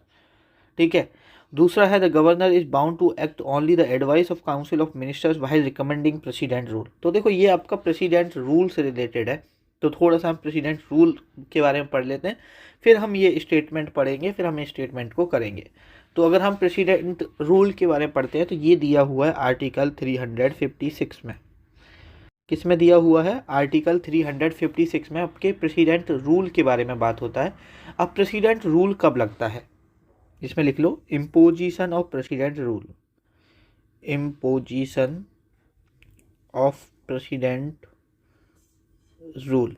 ठीक है। दूसरा है the governor is bound to act only the advice of council of ministers while recommending president rule. तो देखो ये आपका प्रेसिडेंट रूल से रिलेटेड है, तो थोड़ा सा हम प्रेसिडेंट रूल के बारे में पढ़ लेते हैं, फिर हम ये स्टेटमेंट पढ़ेंगे, फिर हम इस स्टेटमेंट को करेंगे। तो अगर हम प्रेसिडेंट रूल के बारे में पढ़ते हैं तो ये दिया हुआ है आर्टिकल 356 में। किस में दिया हुआ है, आर्टिकल 356 में आपके प्रेसिडेंट रूल के बारे में बात होता है। अब प्रेसिडेंट रूल कब लगता है, इसमें लिख लो imposition of president rule, imposition of president rule,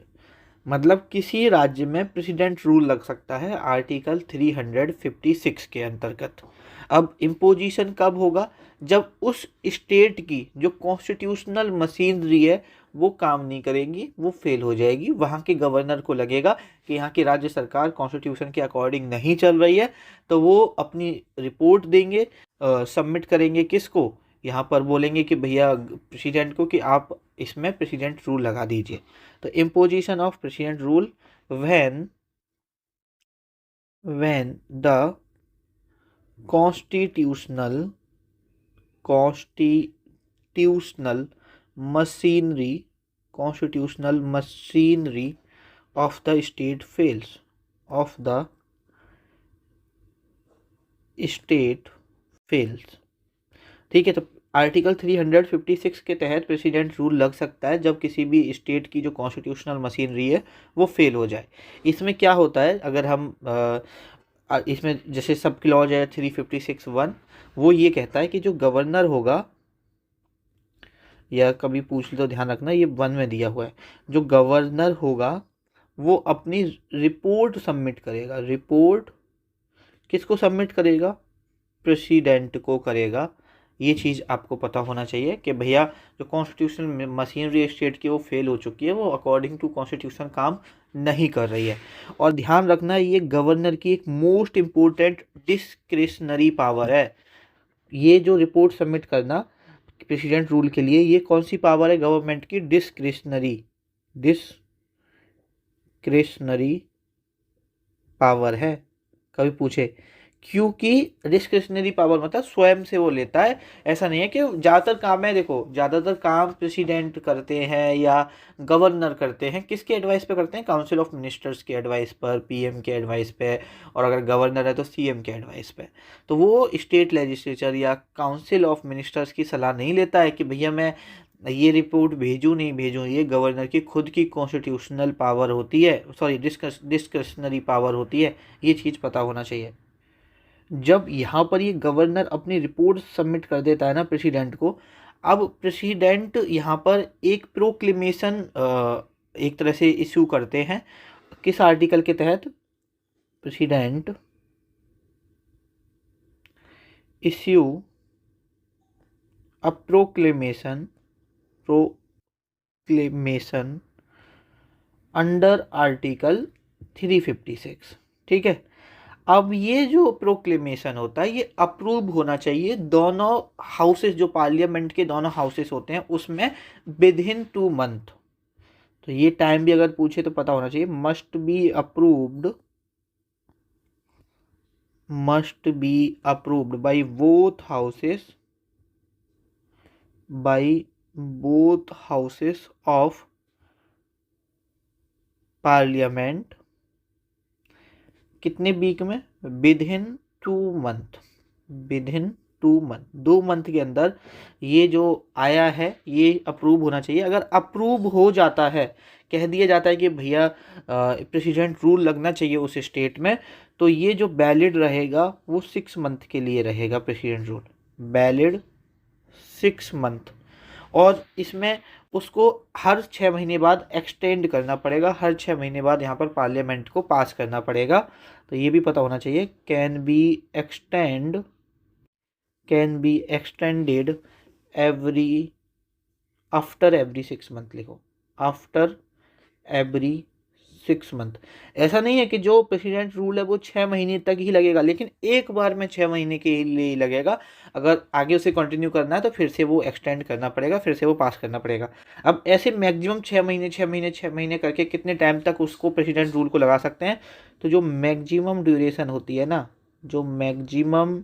मतलब किसी राज्य में प्रेसिडेंट रूल लग सकता है आर्टिकल 356 के अंतर्गत। अब इम्पोजिशन कब होगा, जब उस स्टेट की जो कॉन्स्टिट्यूशनल मशीनरी है वो काम नहीं करेगी, वो फेल हो जाएगी, वहाँ के गवर्नर को लगेगा कि यहाँ की राज्य सरकार कॉन्स्टिट्यूशन के अकॉर्डिंग नहीं चल रही है, तो वो अपनी रिपोर्ट देंगे, सबमिट करेंगे किसको, यहाँ पर बोलेंगे कि भैया प्रेसिडेंट को कि आप इसमें प्रेसिडेंट रूल लगा दीजिए। तो imposition of president rule when the constitutional machinery of the state fails, ठीक है। तो आर्टिकल 356 के तहत प्रेसिडेंट रूल लग सकता है जब किसी भी स्टेट की जो कॉन्स्टिट्यूशनल मशीनरी है वो फेल हो जाए। इसमें क्या होता है, अगर हम इसमें जैसे सब क्लॉज है 356(1), वो ये कहता है कि जो गवर्नर होगा, या कभी पूछ लो तो ध्यान रखना ये 1 में दिया हुआ है, जो गवर्नर होगा वो अपनी रिपोर्ट सबमिट करेगा। रिपोर्ट किसको सबमिट करेगा? प्रेसिडेंट को करेगा। ये चीज़ आपको पता होना चाहिए कि भैया जो कॉन्स्टिट्यूशन मशीनरी स्टेट की वो फेल हो चुकी है, वो अकॉर्डिंग टू कॉन्स्टिट्यूशन काम नहीं कर रही है। और ध्यान रखना ये गवर्नर की एक मोस्ट इम्पोर्टेंट डिस्क्रिशनरी पावर है। ये जो रिपोर्ट सबमिट करना प्रेसिडेंट रूल के लिए, ये कौन सी पावर है गवर्नमेंट की? डिस्क्रिशनरी पावर है। कभी पूछे, क्योंकि डिस्क्रिशनरी पावर मतलब स्वयं से वो लेता है। ऐसा नहीं है कि ज़्यादातर काम है, देखो ज़्यादातर काम प्रेसिडेंट करते हैं या गवर्नर करते हैं, किसके एडवाइस पे करते हैं? काउंसिल ऑफ मिनिस्टर्स के एडवाइस पर, पीएम के एडवाइस पे, और अगर गवर्नर है तो सीएम के एडवाइस पे। तो वो स्टेट लेजिस्लेचर या काउंसिल ऑफ मिनिस्टर्स की सलाह नहीं लेता है कि भैया मैं ये रिपोर्ट भेजूँ नहीं भेजूँ। ये गवर्नर की खुद की कॉन्स्टिट्यूशनल पावर होती है, सॉरी डिस्क्रिशनरी पावर होती है। ये चीज़ पता होना चाहिए। जब यहाँ पर ये गवर्नर अपनी रिपोर्ट सबमिट कर देता है ना प्रेसिडेंट को, अब प्रेसिडेंट यहाँ पर एक प्रोक्लेमेशन एक तरह से इशू करते हैं। किस आर्टिकल के तहत? प्रेसिडेंट इश्यू अ प्रोक्लेमेशन अंडर आर्टिकल 356। ठीक है। अब ये जो प्रोक्लेमेशन होता है ये अप्रूव होना चाहिए दोनों हाउसेस, जो पार्लियामेंट के दोनों हाउसेस होते हैं उसमें, विद इन 2 मंथ। तो ये टाइम भी अगर पूछे तो पता होना चाहिए। Must be approved by both houses of parliament. कितने वीक में? With in 2 month. 2 मंथ के अंदर ये जो आया है ये अप्रूव होना चाहिए। अगर अप्रूव हो जाता है, कह दिया जाता है कि भैया प्रेसिडेंट रूल लगना चाहिए उस स्टेट में, तो ये जो वैलिड रहेगा वो 6 मंथ के लिए रहेगा। प्रेसिडेंट रूल वैलिड 6 मंथ, और इसमें उसको हर 6 महीने बाद एक्सटेंड करना पड़ेगा। हर 6 महीने बाद यहाँ पर पार्लियामेंट को पास करना पड़ेगा। तो ये भी पता होना चाहिए। Can be extended after every 6 month. लिखो आफ्टर एवरी 6 मंथ। ऐसा नहीं है कि जो प्रेसिडेंट रूल है वो 6 महीने तक ही लगेगा, लेकिन एक बार में 6 महीने के लिए लगेगा। अगर आगे उसे कंटिन्यू करना है तो फिर से वो एक्सटेंड करना पड़ेगा, फिर से वो पास करना पड़ेगा। अब ऐसे मैक्सिमम 6 महीने करके कितने टाइम तक उसको प्रेसिडेंट रूल को लगा सकते हैं? तो जो मैक्सिमम ड्यूरेशन होती है ना, जो मैक्सिमम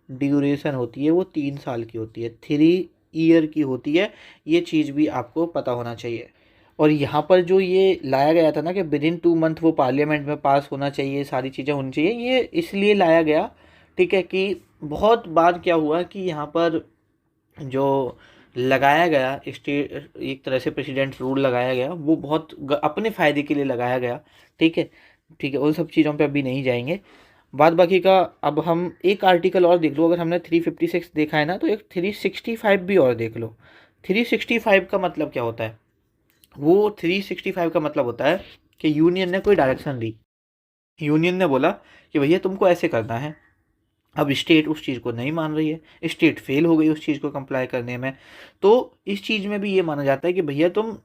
ड्यूरेशन होती है वो 3 साल की होती है, 3 ईयर की होती है। ये चीज़ भी आपको पता होना चाहिए। और यहाँ पर जो ये लाया गया था ना कि विद इन 2 मंथ वो पार्लियामेंट में पास होना चाहिए, सारी चीज़ें होनी चाहिए, ये इसलिए लाया गया, ठीक है, कि बहुत बार क्या हुआ कि यहाँ पर जो लगाया गया स्टेट, एक तरह से प्रेसिडेंट रूल लगाया गया, वो बहुत अपने फ़ायदे के लिए लगाया गया। ठीक है, ठीक है, उन सब चीज़ों पे अभी नहीं जाएंगे। बाद बाकी का अब हम एक आर्टिकल और देख लो। अगर हमने 356 देखा है ना, तो एक 365 भी और देख लो। 365 का मतलब क्या होता है? वो 365 का मतलब होता है कि यूनियन ने कोई डायरेक्शन दी, यूनियन ने बोला कि भैया तुमको ऐसे करना है। अब स्टेट उस चीज़ को नहीं मान रही है, स्टेट फेल हो गई उस चीज़ को कंप्लाई करने में। तो इस चीज़ में भी ये माना जाता है कि भैया तुम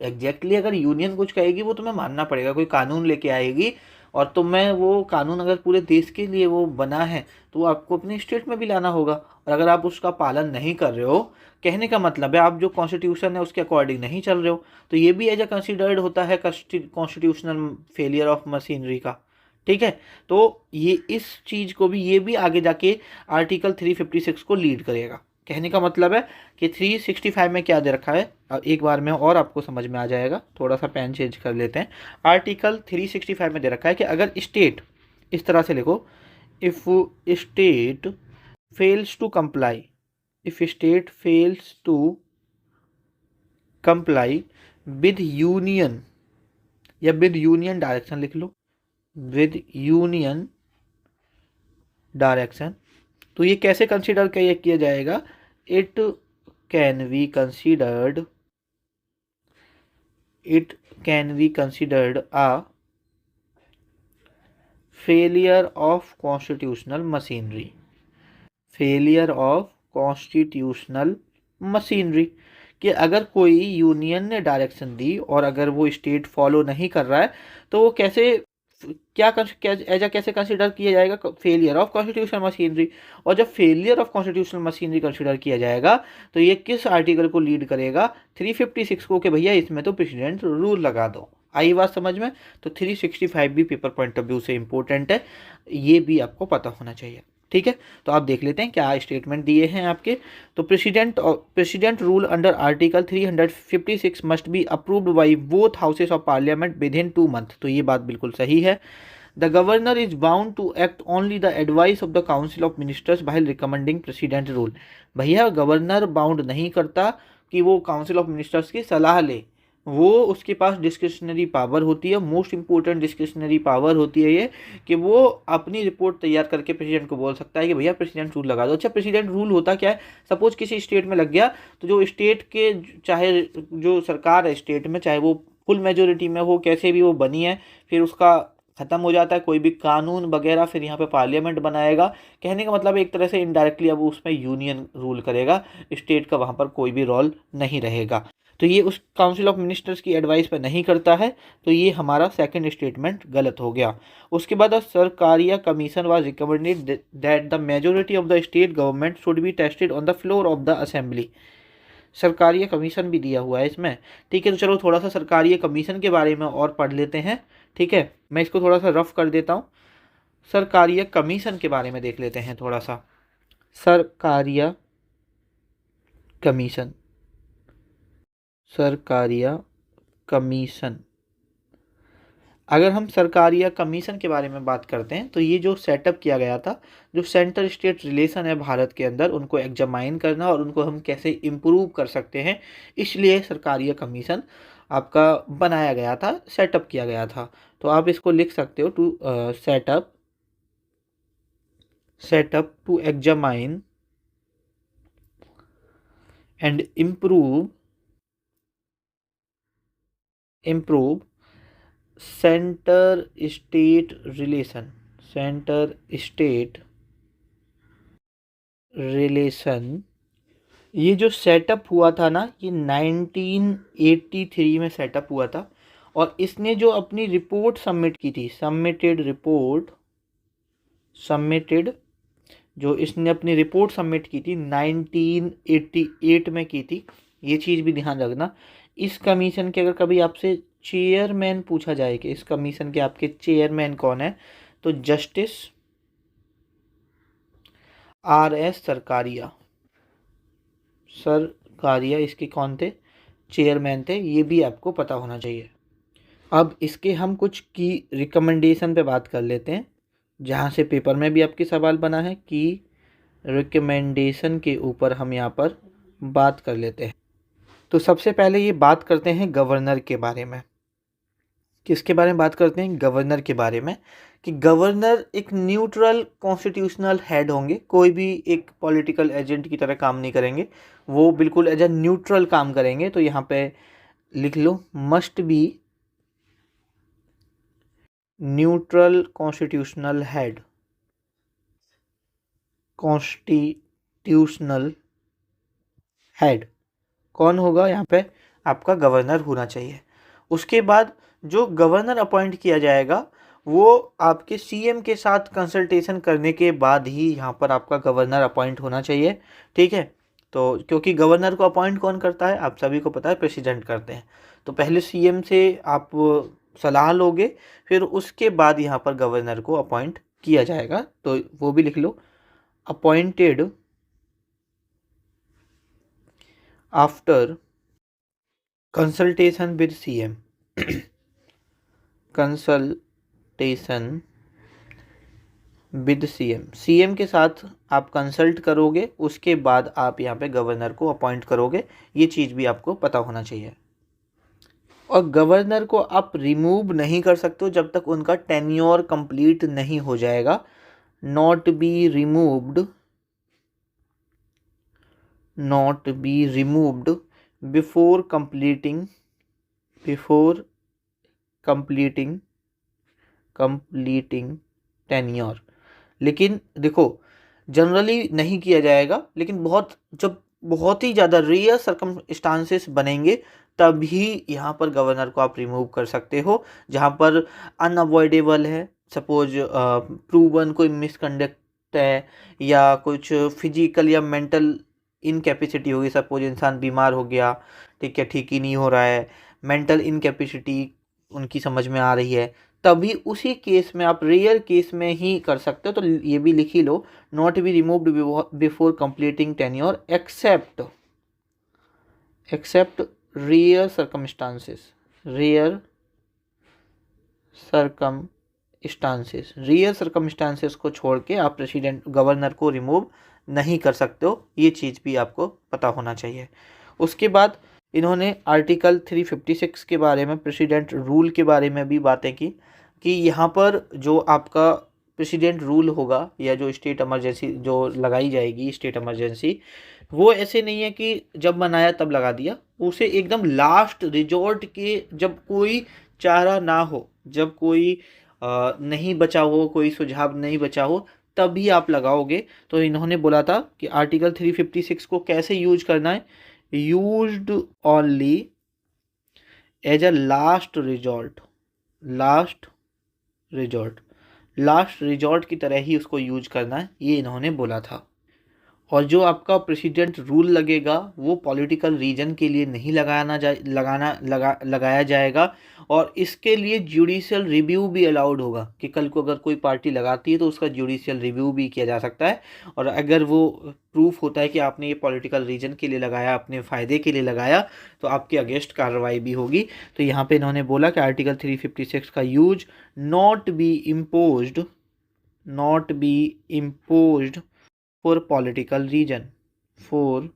एग्जैक्टली अगर यूनियन कुछ कहेगी वो तुम्हें मानना पड़ेगा। कोई कानून लेके आएगी और तुम्हें वो कानून अगर पूरे देश के लिए वो बना है तो वो आपको अपने स्टेट में भी लाना होगा। और अगर आप उसका पालन नहीं कर रहे हो, कहने का मतलब है आप जो कॉन्स्टिट्यूशन है उसके अकॉर्डिंग नहीं चल रहे हो, तो ये भी एज ए कंसिडर्ड होता है कॉन्स्टिट्यूशनल फेलियर ऑफ मशीनरी का। ठीक है, तो ये इस चीज़ को भी, ये भी आगे जाके आर्टिकल 356 को लीड करेगा। कहने का मतलब है कि 365 में क्या दे रखा है, एक बार में और आपको समझ में आ जाएगा। थोड़ा सा पेन चेंज कर लेते हैं। आर्टिकल 365 में दे रखा है कि अगर स्टेट, इस तरह से लिखो, if state fails to comply if state fails to comply with union, या विद यूनियन डायरेक्शन लिख लो, विद यूनियन डायरेक्शन, तो ये कैसे कंसीडर किया जाएगा? It can be considered, it can be considered a failure of constitutional machinery, failure of constitutional machinery, कि अगर कोई यूनियन ने डायरेक्शन दी और अगर वो स्टेट फॉलो नहीं कर रहा है तो वो कैसे, क्या एजा कैसे कंसिडर किया जाएगा? Failure of constitutional machinery. और जब failure of constitutional machinery consider किया जाएगा तो ये किस आर्टिकल को लीड करेगा? 356 को, कि भैया इसमें तो प्रेसिडेंट रूल लगा दो। आई बात समझ में? तो 365 भी पेपर पॉइंट ऑफ व्यू से इंपॉर्टेंट है, ये भी आपको पता होना चाहिए। ठीक है, तो आप देख लेते हैं क्या स्टेटमेंट दिए हैं आपके। तो president rule under article 356 must be approved by both houses of parliament within 2 month. तो ये बात बिल्कुल सही है। The governor is bound to act only the advice of the council of ministers while recommending president rule. भैया governor bound नहीं करता कि वो काउंसिल ऑफ मिनिस्टर्स की सलाह ले, वो उसके पास डिस्क्रिशनरी पावर होती है। मोस्ट इंपॉर्टेंट डिस्क्रिशनरी पावर होती है ये, कि वो अपनी रिपोर्ट तैयार करके प्रेसिडेंट को बोल सकता है कि भैया प्रेसिडेंट रूल लगा दो। अच्छा, प्रेसिडेंट रूल होता क्या है? सपोज किसी स्टेट में लग गया तो जो स्टेट के, चाहे जो सरकार है स्टेट में, चाहे वो फुल मेजोरिटी में हो, कैसे भी वो बनी है, फिर उसका खत्म हो जाता है कोई भी कानून वगैरह, फिर यहाँ पे पार्लियामेंट बनाएगा। कहने का मतलब एक तरह से इनडायरेक्टली अब उसमें यूनियन रूल करेगा, स्टेट का वहाँ पर कोई भी रोल नहीं रहेगा। तो ये उस काउंसिल ऑफ मिनिस्टर्स की एडवाइस पर नहीं करता है, तो ये हमारा सेकंड स्टेटमेंट गलत हो गया। उसके बाद Sarkaria commission was recommended that the majority of the state government should be tested on the floor of the assembly. Sarkaria commission भी दिया हुआ है इसमें। ठीक है, तो चलो थोड़ा सा सरकारिया कमीशन के बारे में और पढ़ लेते हैं। ठीक है, मैं इसको थोड़ा सा रफ कर देता हूँ। सरकारिया कमीशन के बारे में देख लेते हैं थोड़ा सा। सरकारिया कमीशन, सरकारिया कमीशन, अगर हम सरकारिया कमीशन के बारे में बात करते हैं तो ये जो सेटअप किया गया था, जो सेंटर स्टेट रिलेशन है भारत के अंदर, उनको एग्जामाइन करना और उनको हम कैसे इम्प्रूव कर सकते हैं, इसलिए सरकारिया कमीशन आपका बनाया गया था, सेटअप किया गया था। तो आप इसको लिख सकते हो, to set up to examine and improve centre state relation, centre state relation. ये जो सेटअप हुआ था ना, ये 1983 में सेटअप हुआ था। और इसने जो अपनी रिपोर्ट सबमिट की थी, सबमिटेड जो इसने अपनी रिपोर्ट सबमिट की थी 1988 में की थी। ये चीज़ भी ध्यान रखना। इस कमीशन के अगर कभी आपसे चेयरमैन पूछा जाए कि इस कमीशन के आपके चेयरमैन कौन है, तो जस्टिस RS सरकारिया, सरकारिया इसके कौन थे? चेयरमैन थे। ये भी आपको पता होना चाहिए। अब इसके हम कुछ की रिकमेंडेशन पे बात कर लेते हैं, जहाँ से पेपर में भी आपके सवाल बना है कि रिकमेंडेशन के ऊपर हम यहाँ पर बात कर लेते हैं। तो सबसे पहले ये बात करते हैं गवर्नर के बारे में। किसके बारे में बात करते हैं? गवर्नर के बारे में, कि गवर्नर एक न्यूट्रल कॉन्स्टिट्यूशनल हेड होंगे, कोई भी एक पॉलिटिकल एजेंट की तरह काम नहीं करेंगे, वो बिल्कुल एज ए न्यूट्रल काम करेंगे। तो यहाँ पे लिख लो, must be neutral constitutional head, constitutional head कौन होगा? यहाँ पे आपका गवर्नर होना चाहिए। उसके बाद जो गवर्नर अपॉइंट किया जाएगा वो आपके CM के साथ कंसल्टेशन करने के बाद ही यहाँ पर आपका गवर्नर अपॉइंट होना चाहिए। ठीक है, तो क्योंकि गवर्नर को अपॉइंट कौन करता है? आप सभी को पता है, प्रेसिडेंट करते हैं। तो पहले CM से आप सलाह लोगे, फिर उसके बाद यहाँ पर गवर्नर को अपॉइंट किया जाएगा। तो वो भी लिख लो, appointed after consultation with CM, consultation with CM, CM के साथ आप कंसल्ट करोगे, उसके बाद आप यहाँ पे गवर्नर को अपॉइंट करोगे, ये चीज़ भी आपको पता होना चाहिए। और गवर्नर को आप रिमूव नहीं कर सकते हो जब तक उनका टेन्योर कंप्लीट नहीं हो जाएगा। Not be removed, not be removed before completing, before completing, completing tenure. लेकिन देखो जनरली नहीं किया जाएगा, लेकिन जब बहुत ही ज़्यादा रेयर सर्कमस्टांसेस बनेंगे तभी यहाँ पर गवर्नर को आप रिमूव कर सकते हो, जहाँ पर अनअवॉइडेबल है, सपोज प्रूवन कोई मिसकंडक्ट है या कुछ फिजिकल या मेंटल इनकैपेसिटी होगी, सपोज इंसान बीमार हो गया, ठीक है, ठीक ही नहीं हो रहा है, मेंटल इनकैपेसिटी उनकी समझ में आ रही है, तभी उसी केस में आप रेयर केस में ही कर सकते हो। तो ये भी लिख ही लो, not be removed before completing tenure except, except rare circumstances, rare circumstances, rare circumstances को छोड़ के आप प्रेसिडेंट गवर्नर को रिमूव नहीं कर सकते हो, ये चीज़ भी आपको पता होना चाहिए। उसके बाद इन्होंने आर्टिकल 356 के बारे में, प्रेसिडेंट रूल के बारे में भी बातें की कि यहाँ पर जो आपका प्रेसिडेंट रूल होगा या जो स्टेट इमरजेंसी जो लगाई जाएगी, स्टेट इमरजेंसी, वो ऐसे नहीं है कि जब बनाया तब लगा दिया, उसे एकदम लास्ट रिजॉर्ट के, जब कोई चारा ना हो, जब कोई नहीं बचा हो, कोई सुझाव नहीं बचा हो, तभी आप लगाओगे। तो इन्होंने बोला था कि आर्टिकल 356 को कैसे यूज करना है, used only as a last resort, last resort, last resort की तरह ही उसको यूज करना है, ये इन्होंने बोला था। और जो आपका प्रेसिडेंट रूल लगेगा वो पॉलिटिकल रीजन के लिए नहीं लगाया जाएगा, और इसके लिए जुडिशियल रिव्यू भी अलाउड होगा कि कल को अगर कोई पार्टी लगाती है तो उसका जुडिशियल रिव्यू भी किया जा सकता है, और अगर वो प्रूफ होता है कि आपने ये पॉलिटिकल रीजन के लिए लगाया, अपने फ़ायदे के लिए लगाया, तो आपके अगेंस्ट कार्रवाई भी होगी। तो यहाँ पे इन्होंने बोला कि आर्टिकल 356 का use not be imposed, not be imposed for political reason, for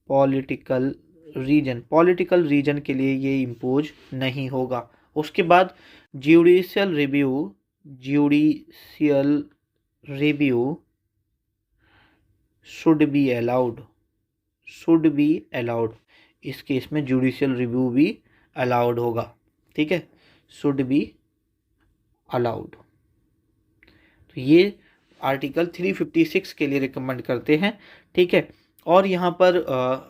political reason, political reason के लिए ये इम्पोज नहीं होगा। उसके बाद judicial review, judicial review should be allowed, should be allowed, इस केस में जुडिशियल रिव्यू भी अलाउड होगा, ठीक है, शुड बी अलाउड। तो ये आर्टिकल 356 के लिए रिकमेंड करते हैं, ठीक है। और यहाँ पर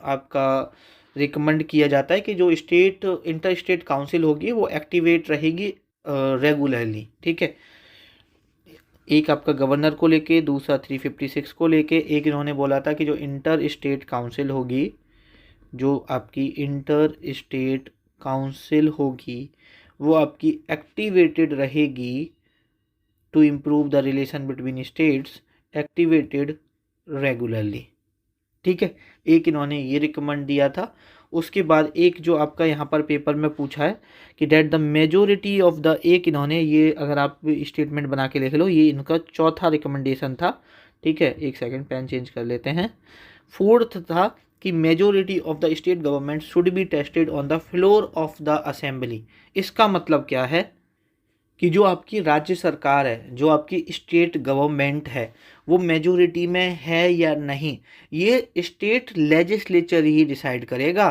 आपका रिकमेंड किया जाता है कि जो स्टेट इंटर स्टेट काउंसिल होगी वो एक्टिवेट रहेगी रेगुलरली, ठीक है। एक आपका गवर्नर को लेके, दूसरा 356 को लेके, एक इन्होंने बोला था कि जो इंटर स्टेट काउंसिल होगी, जो आपकी इंटर स्टेट काउंसिल होगी वो आपकी एक्टिवेटेड रहेगी to improve the relation between states, activated regularly, ठीक है। एक इन्होंने ये रिकमेंड दिया था। उसके बाद एक जो आपका यहाँ पर पेपर में पूछा है कि that the majority of the, एक इन्होंने ये, अगर आप स्टेटमेंट बना के लिख लो, ये इनका चौथा रिकमेंडेशन था, ठीक है। एक सेकंड, पेन चेंज कर लेते हैं। फोर्थ था कि majority of the state government should be tested on the floor of the assembly. इसका मतलब क्या है कि जो आपकी राज्य सरकार है, जो आपकी स्टेट गवर्नमेंट है, वो मेजोरिटी में है या नहीं, ये स्टेट लेजिस्लेचर ही डिसाइड करेगा।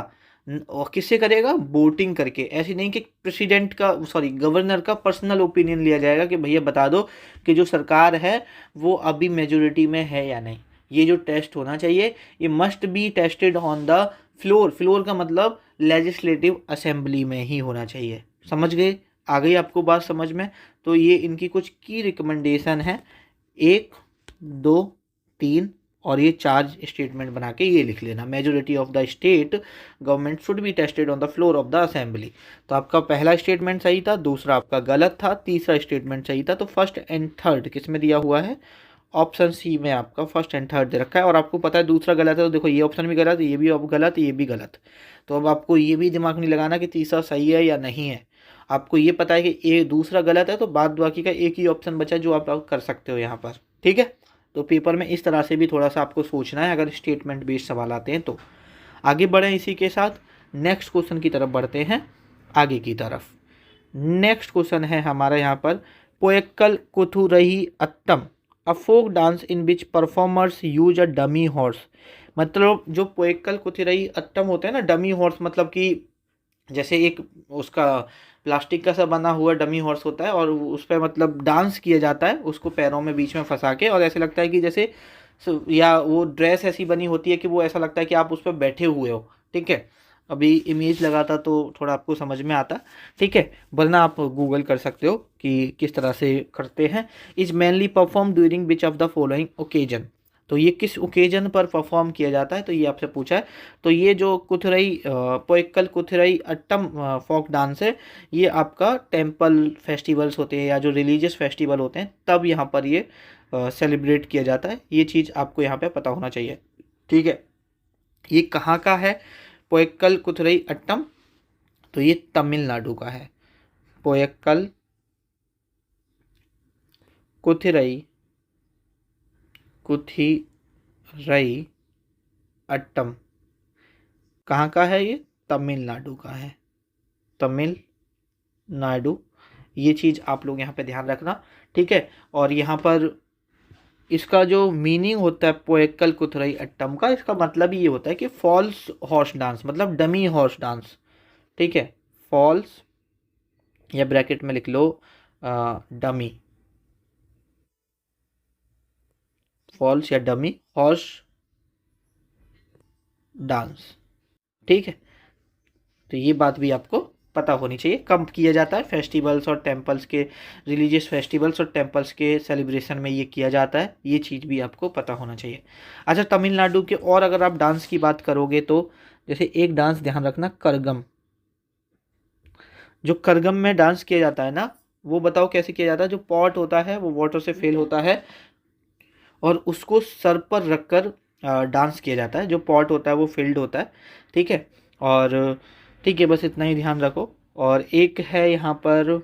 और किससे करेगा? वोटिंग करके। ऐसी नहीं कि प्रेसिडेंट का, सॉरी, गवर्नर का पर्सनल ओपिनियन लिया जाएगा कि भैया बता दो कि जो सरकार है वो अभी मेजोरिटी में है या नहीं। ये जो टेस्ट होना चाहिए, ये must be tested on the floor. Floor का मतलब लेजिस्लेटिव असेंबली में ही होना चाहिए। समझ गए? आ गई आपको बात समझ में? तो ये इनकी कुछ की रिकमेंडेशन है, 1, 2, 3 और ये 4 स्टेटमेंट बना के ये लिख लेना। Majority of the state government should be tested on the floor of the assembly. तो आपका पहला स्टेटमेंट सही था, दूसरा आपका गलत था, तीसरा स्टेटमेंट सही था। तो फर्स्ट एंड थर्ड किस में दिया हुआ है? ऑप्शन सी में आपका फर्स्ट एंड थर्ड दे रखा है। और आपको पता है दूसरा गलत है, तो देखो ये ऑप्शन भी गलत, ये भी गलत, ये भी गलत। तो अब आपको ये भी दिमाग नहीं लगाना कि तीसरा सही है या नहीं है, आपको ये पता है कि ये दूसरा गलत है, तो बाद बाकी का एक ही ऑप्शन बचा जो आप कर सकते हो यहाँ पर, ठीक है। तो पेपर में इस तरह से भी थोड़ा सा आपको सोचना है अगर स्टेटमेंट बेस्ड सवाल आते हैं तो। आगे बढ़ें इसी के साथ, नेक्स्ट क्वेश्चन की तरफ बढ़ते हैं आगे की तरफ। नेक्स्ट क्वेश्चन है हमारा यहाँ पर, Poikkal Kuthirai Aattam, a folk dance in which performers use a dummy horse. मतलब जो पोयक्कल कुथिरही अट्टम होते हैं ना, डमी हॉर्स मतलब कि जैसे एक उसका प्लास्टिक का सा बना हुआ डमी हॉर्स होता है और उस पर मतलब डांस किया जाता है उसको पैरों में बीच में फंसा के, और ऐसे लगता है कि जैसे या वो ड्रेस ऐसी बनी होती है कि वो ऐसा लगता है कि आप उस पर बैठे हुए हो, ठीक है। अभी इमेज लगाता तो थोड़ा आपको समझ में आता, ठीक है, वरना आप गूगल कर सकते हो कि किस तरह से करते हैं। Is mainly perform during which of the following occasion, तो ये किस ओकेजन पर परफॉर्म किया जाता है, तो ये आपसे पूछा है। तो ये जो कुथरई पोयक्कल कुथरई अट्टम फोक डांस है, ये आपका टेम्पल फेस्टिवल्स होते हैं या जो रिलीजियस फेस्टिवल होते हैं तब यहाँ पर ये सेलिब्रेट किया जाता है। ये चीज़ आपको यहाँ पे पता होना चाहिए, ठीक है। ये कहाँ का है पोयक्कल कुथरई अट्टम, तो ये तमिलनाडु का है। पोयक्कल कुथिरई कुथिरई अट्टम कहाँ का है, ये तमिलनाडु का है, तमिलनाडु। ये चीज़ आप लोग यहाँ पे ध्यान रखना, ठीक है। और यहाँ पर इसका जो मीनिंग होता है पोयक्कल कुथरई अट्टम का, इसका मतलब ही ये होता है कि फॉल्स हॉर्स डांस, मतलब डमी हॉर्स डांस, ठीक है। फॉल्स या ब्रैकेट में लिख लो डमी, फॉल्स या डमी हॉर्स डांस, ठीक है। तो ये बात भी आपको पता होनी चाहिए। कब किया जाता है, फेस्टिवल्स और टेम्पल्स के, रिलीजियस फेस्टिवल्स और टेम्पल्स के सेलिब्रेशन में ये किया जाता है, ये चीज़ भी आपको पता होना चाहिए। अच्छा, तमिलनाडु के और अगर आप डांस की बात करोगे तो जैसे एक डांस ध्यान रखना, करगम। जो करगम में डांस किया जाता है ना, वो बताओ कैसे किया जाता है। जो पॉट होता है वो वाटर से फिल होता है और उसको सर पर रखकर डांस किया जाता है। जो पॉट होता है वो फिल्ड होता है, ठीक है। और ठीक है, बस इतना ही ध्यान रखो। और एक है यहाँ पर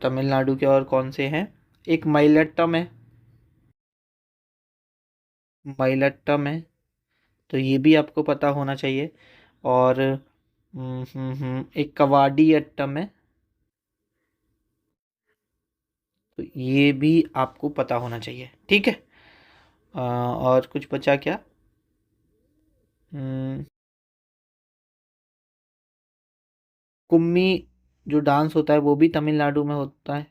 तमिलनाडु के और कौन से हैं, एक मयलट्टम है, मयलट्टम है, तो ये भी आपको पता होना चाहिए। और एक कवाडी अट्टम है, तो ये भी आपको पता होना चाहिए, ठीक है। और कुछ बचा क्या, कुम्मी जो डांस होता है वो भी तमिलनाडु में होता है,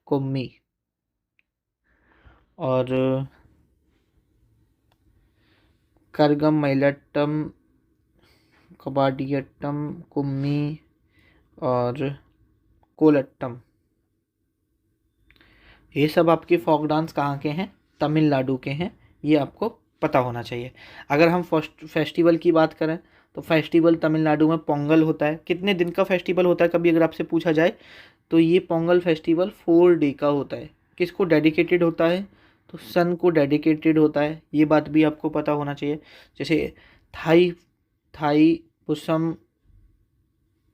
कुम्मी। और करगम, मयलट्टम, कबाडियट्टम, कुम्मी और कोलट्टम, ये सब आपके फोक डांस कहाँ के हैं, तमिलनाडु के हैं। ये आपको पता होना चाहिए। अगर हम फर्स्ट फेस्टिवल की बात करें तो फेस्टिवल तमिलनाडु में पोंगल होता है। कितने दिन का फेस्टिवल होता है कभी अगर आपसे पूछा जाए, तो ये पोंगल फेस्टिवल 4 डे का होता है। किसको डेडिकेटेड होता है, तो सन को डेडिकेटेड होता है। ये बात भी आपको पता होना चाहिए। जैसे थाई थाई पुसम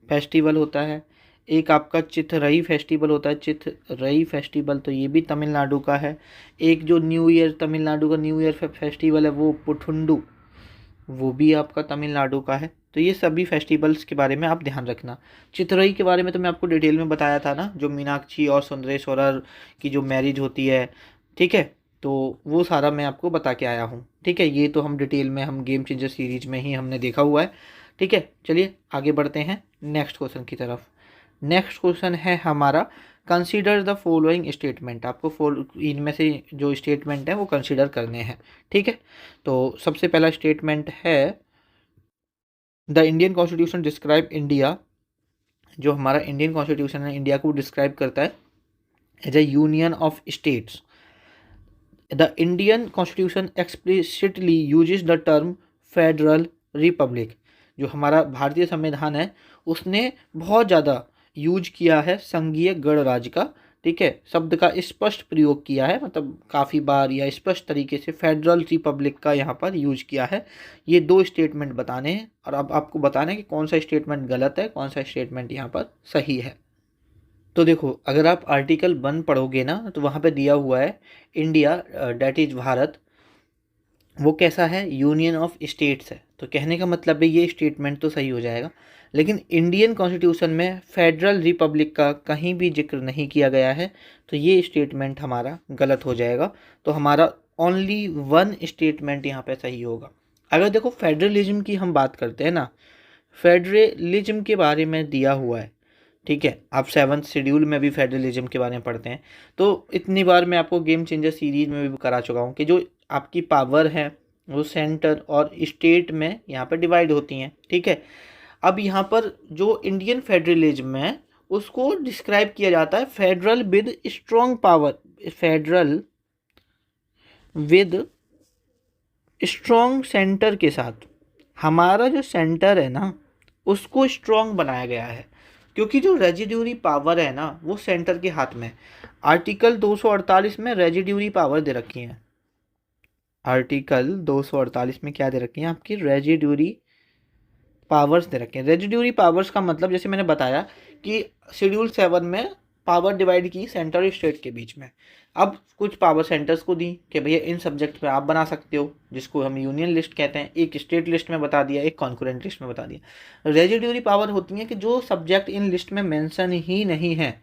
फेस्टिवल होता है, एक आपका चिथरई फेस्टिवल होता है, चिथरई फेस्टिवल, तो ये भी तमिलनाडु का है। एक जो न्यू ईयर, तमिलनाडु का न्यू ईयर फेस्टिवल है वो पुथुंडू, वो भी आपका तमिलनाडु का है। तो ये सभी फेस्टिवल्स के बारे में आप ध्यान रखना। चिथरई के बारे में तो मैं आपको डिटेल में बताया था ना, जो मीनाक्षी और सुंदरेश्वरर की जो मैरिज होती है, ठीक है, तो वो सारा मैं आपको बता के आया हूँ, ठीक है। ये तो हम डिटेल में हम गेम चेंजर सीरीज में ही हमने देखा हुआ है, ठीक है। चलिए आगे बढ़ते हैं नेक्स्ट क्वेश्चन की तरफ। नेक्स्ट क्वेश्चन है हमारा, कंसीडर द फॉलोइंग स्टेटमेंट। आपको इनमें से जो स्टेटमेंट है वो कंसीडर करने हैं, ठीक है। तो सबसे पहला स्टेटमेंट है, the Indian constitution describe India, जो हमारा इंडियन कॉन्स्टिट्यूशन है इंडिया को डिस्क्राइब करता है as a union of states. The Indian constitution explicitly uses the term federal republic. जो हमारा भारतीय संविधान है उसने बहुत ज़्यादा यूज किया है संघीय गणराज्य का ठीक है, शब्द का स्पष्ट प्रयोग किया है, मतलब काफ़ी बार या स्पष्ट तरीके से फेडरल रिपब्लिक का यहाँ पर यूज किया है। ये दो स्टेटमेंट बताने हैं और अब आपको बताना है कि कौन सा स्टेटमेंट गलत है, कौन सा स्टेटमेंट यहाँ पर सही है। तो देखो, अगर आप आर्टिकल 1 पढ़ोगे ना तो वहाँ पे दिया हुआ है इंडिया डेट इज़ भारत, वो कैसा है, यूनियन ऑफ स्टेट्स है। तो कहने का मतलब है ये स्टेटमेंट तो सही हो जाएगा, लेकिन इंडियन कॉन्स्टिट्यूशन में फेडरल रिपब्लिक का कहीं भी जिक्र नहीं किया गया है, तो ये स्टेटमेंट हमारा गलत हो जाएगा। तो हमारा ओनली वन स्टेटमेंट यहाँ पे सही होगा। अगर देखो फेडरलिज्म की हम बात करते हैं ना, फेडरलिज्म के बारे में दिया हुआ है, ठीक है, आप 7th शेड्यूल में भी फेडरलिज्म के बारे में पढ़ते हैं। तो इतनी बार मैं आपको गेम चेंजर सीरीज में भी करा चुका हूँ कि जो आपकी पावर है वो सेंटर और स्टेट में यहाँ पर डिवाइड होती हैं, ठीक है। अब यहाँ पर जो इंडियन फेडरलिज्म है उसको डिस्क्राइब किया जाता है federal with strong power, federal with strong centre के साथ। हमारा जो सेंटर है ना उसको स्ट्रॉन्ग बनाया गया है, क्योंकि जो रेजिड्यूरी पावर है ना वो सेंटर के हाथ में। आर्टिकल 248 में रेजिड्यूरी पावर दे रखी है, आर्टिकल 248 में क्या दे रखी है आपकी, रेजिड्यूरी पावर्स दे रखे हैं। रेजिड्यूरी पावर्स का मतलब जैसे मैंने बताया कि शेड्यूल 7 में पावर डिवाइड की सेंटर और स्टेट के बीच में। अब कुछ पावर सेंटर्स को दी कि भैया इन सब्जेक्ट पे आप बना सकते हो, जिसको हम यूनियन लिस्ट कहते हैं, एक स्टेट लिस्ट में बता दिया, एक कॉन्करेंट लिस्ट में बता दिया। रेजिड्यूरी पावर होती है कि जो सब्जेक्ट इन लिस्ट में मेंशन ही नहीं है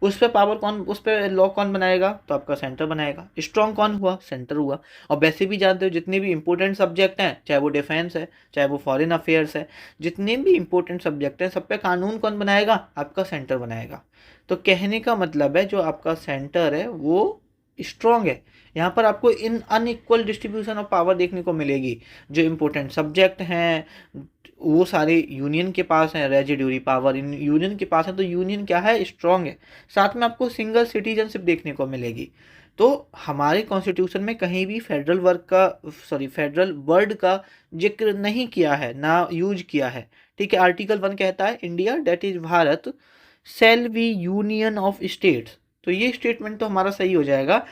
उस पर पावर कौन, उस पर लॉ कौन बनाएगा, तो आपका सेंटर बनाएगा। स्ट्रॉन्ग कौन हुआ, सेंटर हुआ। और वैसे भी जानते हो जितने भी इंपॉर्टेंट सब्जेक्ट हैं, चाहे वो डिफेंस है चाहे वो फॉरेन अफेयर्स है, जितने भी इंपॉर्टेंट सब्जेक्ट हैं सब पे कानून कौन बनाएगा, आपका सेंटर बनाएगा। तो कहने का मतलब है जो आपका सेंटर है वो स्ट्रॉन्ग है। यहाँ पर आपको इन अनइक्वल डिस्ट्रीब्यूशन ऑफ पावर देखने को मिलेगी। जो इम्पोर्टेंट सब्जेक्ट हैं वो सारे यूनियन के पास हैं, रेजिड्यूरी पावर इन यूनियन के पास है, तो यूनियन क्या है, स्ट्रॉन्ग है। साथ में आपको सिंगल सिटीजनशिप देखने को मिलेगी। तो हमारे कॉन्स्टिट्यूशन में कहीं भी फेडरल वर्ड का जिक्र नहीं किया है, ना यूज किया है, ठीक है। आर्टिकल 1 कहता है India that is Bharat shall be union of states, तो ये स्टेटमेंट तो हमारा सही हो जाएगा।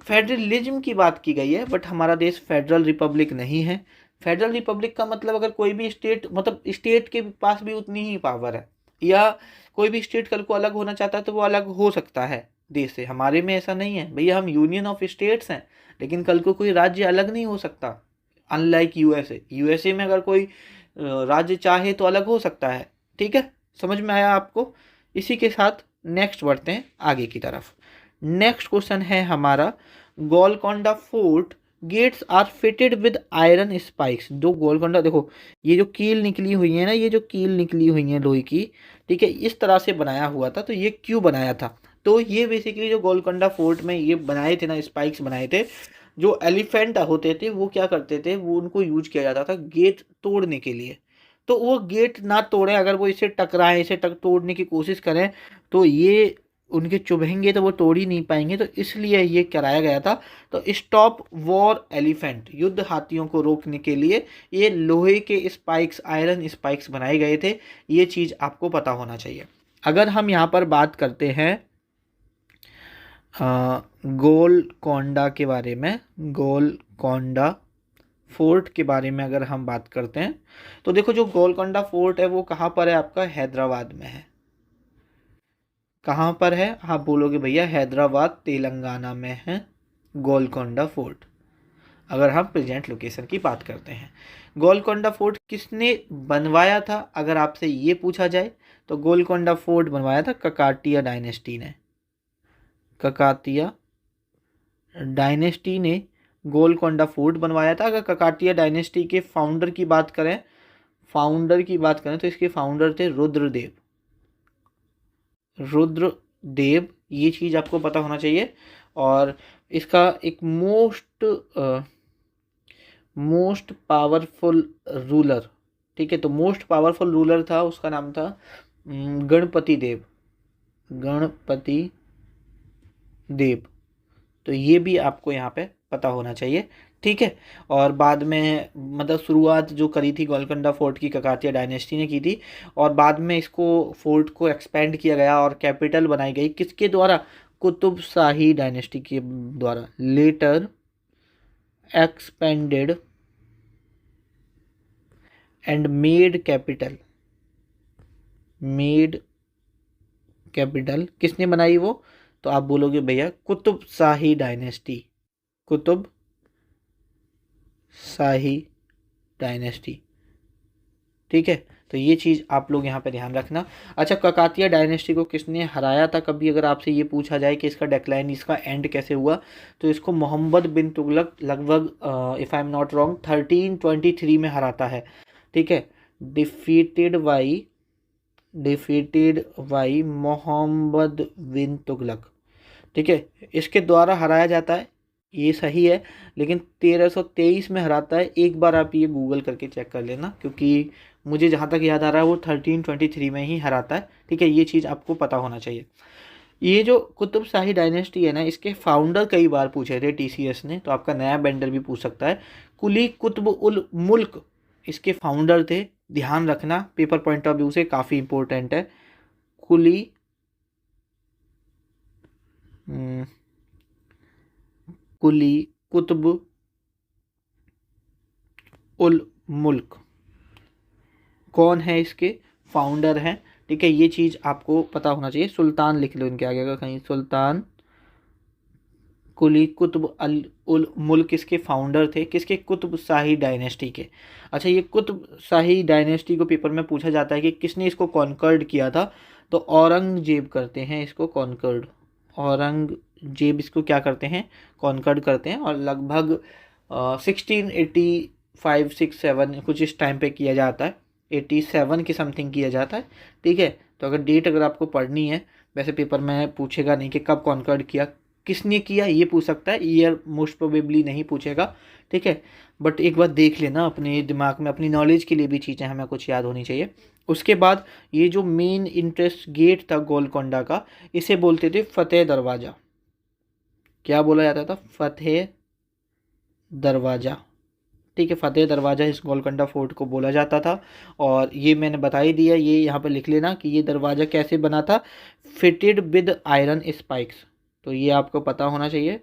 फेडरलिज्म की बात की गई है, बट हमारा देश फेडरल रिपब्लिक नहीं है। फेडरल रिपब्लिक का मतलब अगर कोई भी स्टेट, मतलब स्टेट के पास भी उतनी ही पावर है, या कोई भी स्टेट कल को अलग होना चाहता है तो वो अलग हो सकता है देश से। हमारे में ऐसा नहीं है भैया, हम यूनियन ऑफ स्टेट्स हैं, लेकिन कल को कोई राज्य अलग नहीं हो सकता। अनलाइक यूएसए में अगर कोई राज्य चाहे तो अलग हो सकता है, ठीक है। समझ में आया आपको। इसी के साथ नेक्स्ट बढ़ते हैं आगे की तरफ। नेक्स्ट क्वेश्चन है हमारा, Golconda fort gates are fitted with iron spikes. जो गोलकोंडा, देखो ये जो कील निकली हुई है ना, ये जो कील निकली हुई है लोहे की, ठीक है, इस तरह से बनाया हुआ था। तो ये क्यों बनाया था, तो ये बेसिकली जो गोलकोंडा फोर्ट में ये बनाए थे ना, स्पाइक्स बनाए थे, जो एलिफेंट होते थे वो क्या करते थे, वो उनको यूज किया जाता था गेट तोड़ने के लिए। तो वो गेट ना तोड़ें, अगर वो इसे टकराएं, इसे तोड़ने की कोशिश करें तो ये उनके चुभेंगे तो वो तोड़ ही नहीं पाएंगे, तो इसलिए ये कराया गया था। तो स्टॉप वॉर एलिफेंट, युद्ध हाथियों को रोकने के लिए ये लोहे के स्पाइक्स, आयरन स्पाइक्स बनाए गए थे। ये चीज़ आपको पता होना चाहिए। अगर हम यहाँ पर बात करते हैं गोलकोंडा के बारे में, गोलकोंडा फोर्ट के बारे में अगर हम बात करते हैं, तो देखो जो गोलकोंडा फोर्ट है वो कहाँ पर है, आपका हैदराबाद में है। कहाँ पर है, आप बोलोगे भैया हैदराबाद तेलंगाना में है गोलकोंडा फोर्ट, अगर हम प्रेजेंट लोकेशन की बात करते हैं। गोलकोंडा फोर्ट किसने बनवाया था अगर आपसे ये पूछा जाए, तो गोलकोंडा फोर्ट बनवाया था ककाटिया डायनेस्टी ने। ककातिया डायनेस्टी ने गोलकोंडा फोर्ट बनवाया था। अगर ककाटिया डायनेस्टी के फाउंडर की बात करें, तो इसके फाउंडर थे रुद्रदेव। ये चीज़ आपको पता होना चाहिए। और इसका एक मोस्ट पावरफुल रूलर, ठीक है, तो मोस्ट पावरफुल रूलर था, उसका नाम था गणपति देव। तो ये भी आपको यहाँ पे पता होना चाहिए, ठीक है। और बाद में मतलब शुरुआत जो करी थी गोलकोंडा फोर्ट की ककातिया डायनेस्टी ने की थी, और बाद में इसको फोर्ट को एक्सपेंड किया गया और कैपिटल बनाई गई किसके द्वारा, कुतुब शाही डायनेस्टी के द्वारा, later expanded and made capital किसने बनाई वो? तो आप बोलोगे भैया कुतुब शाही डायनेस्टी, कुतुब शाही डायनेस्टी। ठीक है, तो ये चीज़ आप लोग यहाँ पे ध्यान रखना। अच्छा, ककातिया डायनेस्टी को किसने हराया था? कभी अगर आपसे ये पूछा जाए कि इसका डेक्लाइन, इसका एंड कैसे हुआ, तो इसको मोहम्मद बिन तुगलक लगभग if I am not wrong 1323 में हराता है। ठीक है, डिफीटेड बाई मोहम्मद बिन तुगलक। ठीक है, इसके द्वारा हराया जाता है, ये सही है, लेकिन 1323 में हराता है। एक बार आप ये गूगल करके चेक कर लेना, क्योंकि मुझे जहाँ तक याद आ रहा है वो 1323 में ही हराता है। ठीक है, ये चीज़ आपको पता होना चाहिए। ये जो कुतुब शाही डायनेस्टी है ना, इसके फाउंडर कई बार पूछे थे टीसीएस ने, तो आपका नया बेंडर भी पूछ सकता है। कुली कुतुब उल मुल्क इसके फाउंडर थे, ध्यान रखना, पेपर पॉइंट ऑफ व्यू से काफ़ी इंपॉर्टेंट है। कुली कुतुब उल मुल्क कौन है, इसके फाउंडर हैं। ठीक है, ये चीज़ आपको पता होना चाहिए। सुल्तान लिख लो इनके आगे का कहीं, सुल्तान कुली कुतुब अल उल मुल्क इसके फाउंडर थे, किसके? कुतुब शाही डायनेस्टी के। अच्छा, ये कुतुब शाही डायनेस्टी को पेपर में पूछा जाता है कि किसने इसको कॉन्कर्ड किया था, तो औरंगजेब करते हैं इसको कॉन्कर्ड। औरंगजेब इसको क्या करते हैं? कॉन्कर्ड करते हैं, और लगभग 1685-6-7 कुछ इस टाइम पे किया जाता है, 87 के समथिंग किया जाता है। ठीक है, तो अगर डेट अगर आपको पढ़नी है, वैसे पेपर में पूछेगा नहीं कि कब कॉन्कर्ड किया, किसने किया ये पूछ सकता है, ईयर मोस्ट प्रोबेबली नहीं पूछेगा। ठीक है, बट एक बार देख लेना अपने दिमाग में, अपनी नॉलेज के लिए भी चीज़ें हमें कुछ याद होनी चाहिए। उसके बाद ये जो मेन इंट्रेंस गेट था गोलकोंडा का, इसे बोलते थे फतेह दरवाज़ा। क्या बोला जाता था? फतेह दरवाज़ा। ठीक है, फतेह दरवाज़ा इस गोलकोंडा फोर्ट को बोला जाता था। और ये मैंने बता ही दिया, ये यहाँ पर लिख लेना कि ये दरवाज़ा कैसे बना था, फिटेड विद आयरन स्पाइक्स, तो ये आपको पता होना चाहिए।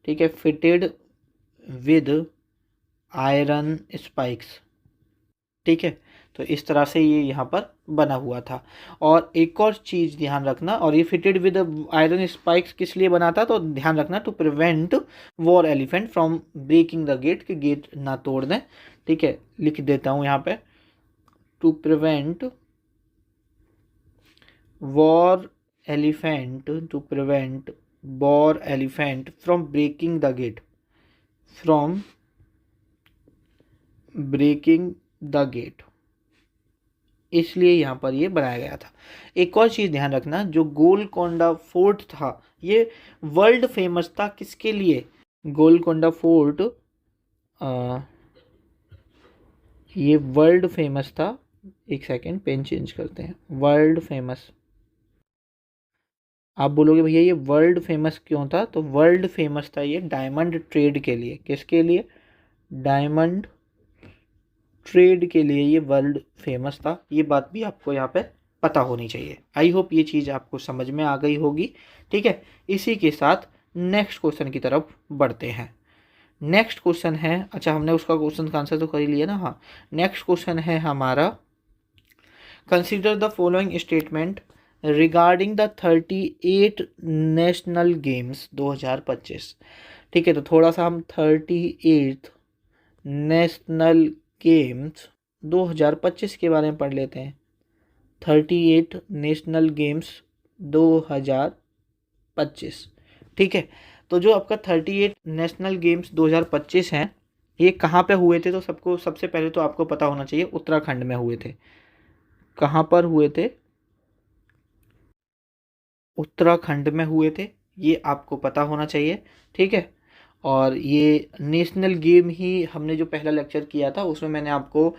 ठीक है, फिटेड विद आयरन स्पाइक्स। ठीक है, तो इस तरह से ये यहाँ पर बना हुआ था। और एक और चीज़ ध्यान रखना, और ये फिटेड विद आयरन स्पाइक्स किस लिए बना था, तो ध्यान रखना, to prevent war elephant from breaking the gate, कि गेट ना तोड़ दें। ठीक है, लिख देता हूँ यहाँ पे, to prevent war elephant from breaking the gate, इसलिए यहाँ पर ये बनाया गया था। एक और चीज़ ध्यान रखना, जो गोलकोंडा फोर्ट था ये वर्ल्ड फेमस था, किसके लिए? गोलकोंडा फोर्ट ये वर्ल्ड फेमस था। एक सेकेंड, पेन चेंज करते हैं। वर्ल्ड फेमस, आप बोलोगे भैया ये वर्ल्ड फेमस क्यों था, तो वर्ल्ड फेमस था ये डायमंड ट्रेड के लिए। किसके लिए? डायमंड ट्रेड के लिए ये वर्ल्ड फेमस था। ये बात भी आपको यहाँ पे पता होनी चाहिए। आई होप ये चीज़ आपको समझ में आ गई होगी। ठीक है, इसी के साथ नेक्स्ट क्वेश्चन की तरफ बढ़ते हैं। नेक्स्ट क्वेश्चन है, अच्छा हमने उसका क्वेश्चन का आंसर तो कर ही लिया ना। हाँ, नेक्स्ट क्वेश्चन है हमारा, consider the following statement regarding the 38 national games 2025। ठीक है, तो थोड़ा सा हम 38 नेशनल गेम्स 2025 के बारे में पढ़ लेते हैं। 38 नेशनल गेम्स 2025। ठीक है, तो जो आपका 38 नेशनल गेम्स 2025 हैं, ये कहाँ पे हुए थे? तो सबको सबसे पहले तो आपको पता होना चाहिए, उत्तराखंड में हुए थे। कहाँ पर हुए थे? उत्तराखंड में हुए थे, ये आपको पता होना चाहिए। ठीक है, और ये नेशनल गेम ही हमने जो पहला लेक्चर किया था उसमें मैंने आपको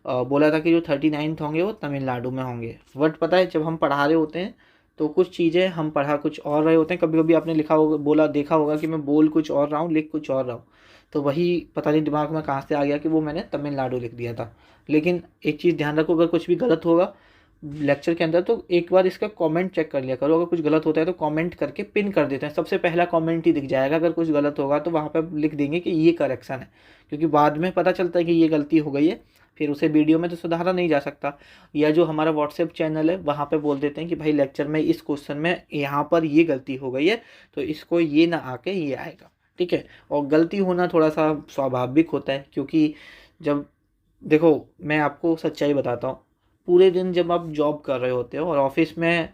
बोला था कि जो 39 होंगे वो तमिलनाडु में होंगे। बट पता है, जब हम पढ़ा रहे होते हैं तो कुछ चीज़ें हम पढ़ा कुछ और रहे होते हैं। कभी कभी आपने लिखा होगा, देखा होगा कि मैं बोल कुछ और रहा हूँ, लिख कुछ और रहा हूँ, तो वही पता नहीं दिमाग में कहाँ से आ गया कि वो मैंने तमिलनाडु लिख दिया था। लेकिन एक चीज़ ध्यान रखो, अगर कुछ भी गलत होगा लेक्चर के अंदर, तो एक बार इसका कमेंट चेक कर लिया करो। अगर कुछ गलत होता है तो कमेंट करके पिन कर देते हैं, सबसे पहला कमेंट ही दिख जाएगा। अगर कुछ गलत होगा तो वहाँ पे लिख देंगे कि ये करेक्शन है, क्योंकि बाद में पता चलता है कि ये गलती हो गई है, फिर उसे वीडियो में तो सुधारा नहीं जा सकता। या जो हमारा व्हाट्सएप चैनल है वहाँ पे बोल देते हैं कि भाई लेक्चर में इस क्वेश्चन में यहाँ पर ये गलती हो गई है, तो इसको ये ना आके ये आएगा, ठीक है। और गलती होना थोड़ा सा स्वाभाविक होता है, क्योंकि जब देखो मैं आपको सच्चाई बताता हूँ, पूरे दिन जब आप जॉब कर रहे होते हो और ऑफिस में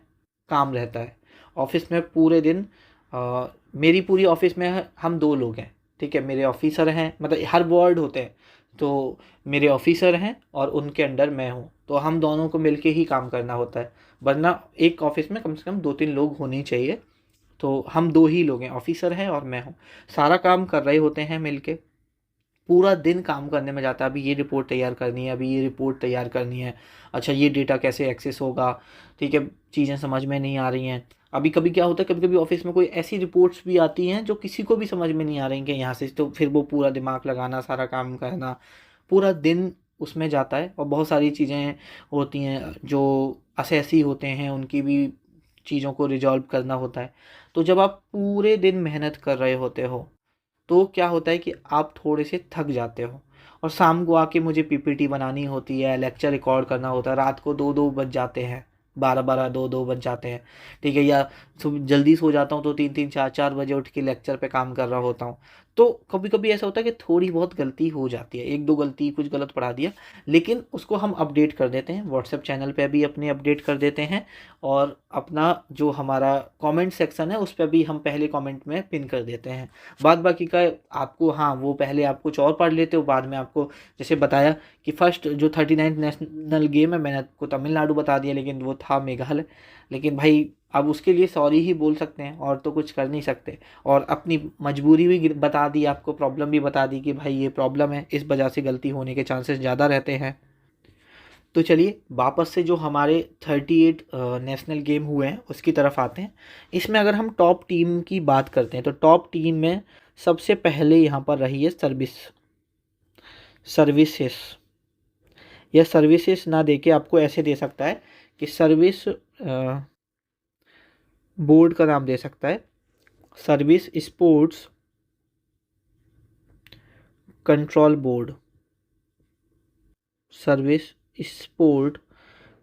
काम रहता है, ऑफिस में पूरे दिन मेरी पूरी ऑफिस में हम 2 लोग हैं, ठीक है। मेरे ऑफिसर हैं, मतलब हर वार्ड होते हैं, तो मेरे ऑफिसर हैं और उनके अंडर मैं हूँ, तो हम दोनों को मिलके ही काम करना होता है। वरना एक ऑफिस में कम से कम 2-3 लोग होने चाहिए, तो हम 2 ही लोग हैं, ऑफिसर हैं और मैं हूँ। सारा काम कर रहे होते हैं मिलके, पूरा दिन काम करने में जाता है। अभी ये रिपोर्ट तैयार करनी है, अभी ये रिपोर्ट तैयार करनी है, अच्छा ये डेटा कैसे एक्सेस होगा, ठीक है, चीज़ें समझ में नहीं आ रही हैं। अभी कभी क्या होता है, कभी कभी ऑफिस में कोई ऐसी रिपोर्ट्स भी आती हैं जो किसी को भी समझ में नहीं आ रही कि यहाँ से, तो फिर वो पूरा दिमाग लगाना, सारा काम करना, पूरा दिन उसमें जाता है। और बहुत सारी चीज़ें होती हैं जो असेसी होते हैं, उनकी भी चीज़ों को रिजॉल्व करना होता है। तो जब आप पूरे दिन मेहनत कर रहे होते हो तो क्या होता है कि आप थोड़े से थक जाते हो, और शाम को आके मुझे पीपीटी बनानी होती है, लेक्चर रिकॉर्ड करना होता है, रात को 2-2 बज जाते हैं, 12-12 2-2 बज जाते हैं, ठीक है। या सुबह जल्दी सो जाता हूँ तो 3-3 4-4 बजे उठ के लेक्चर पे काम कर रहा होता हूँ। तो कभी कभी ऐसा होता है कि थोड़ी बहुत गलती हो जाती है, 1-2 गलती, कुछ गलत पढ़ा दिया, लेकिन उसको हम अपडेट कर देते हैं व्हाट्सएप चैनल पे भी, अपने अपडेट कर देते हैं। और अपना जो हमारा कमेंट सेक्शन है उस पर भी हम पहले कमेंट में पिन कर देते हैं। बाद बाकी का आपको, हाँ वो पहले आप कुछ और पढ़ लेते हो, बाद में आपको जैसे बताया कि फर्स्ट जो 39 नेशनल गेम है, मैंने आपको तमिलनाडु बता दिया, लेकिन वो था मेघालय। लेकिन भाई अब उसके लिए सॉरी ही बोल सकते हैं, और तो कुछ कर नहीं सकते। और अपनी मजबूरी भी बता दी आपको, प्रॉब्लम भी बता दी कि भाई ये प्रॉब्लम है, इस वजह से गलती होने के चांसेस ज़्यादा रहते हैं। तो चलिए वापस से जो हमारे 38 नेशनल गेम हुए हैं उसकी तरफ आते हैं। इसमें अगर हम टॉप टीम की बात करते हैं तो टॉप टीम में सबसे पहले यहाँ पर रही है सर्विसेस। यह सर्विसेज ना देके आपको ऐसे दे सकता है कि सर्विस बोर्ड का नाम दे सकता है, service sports control board, service sport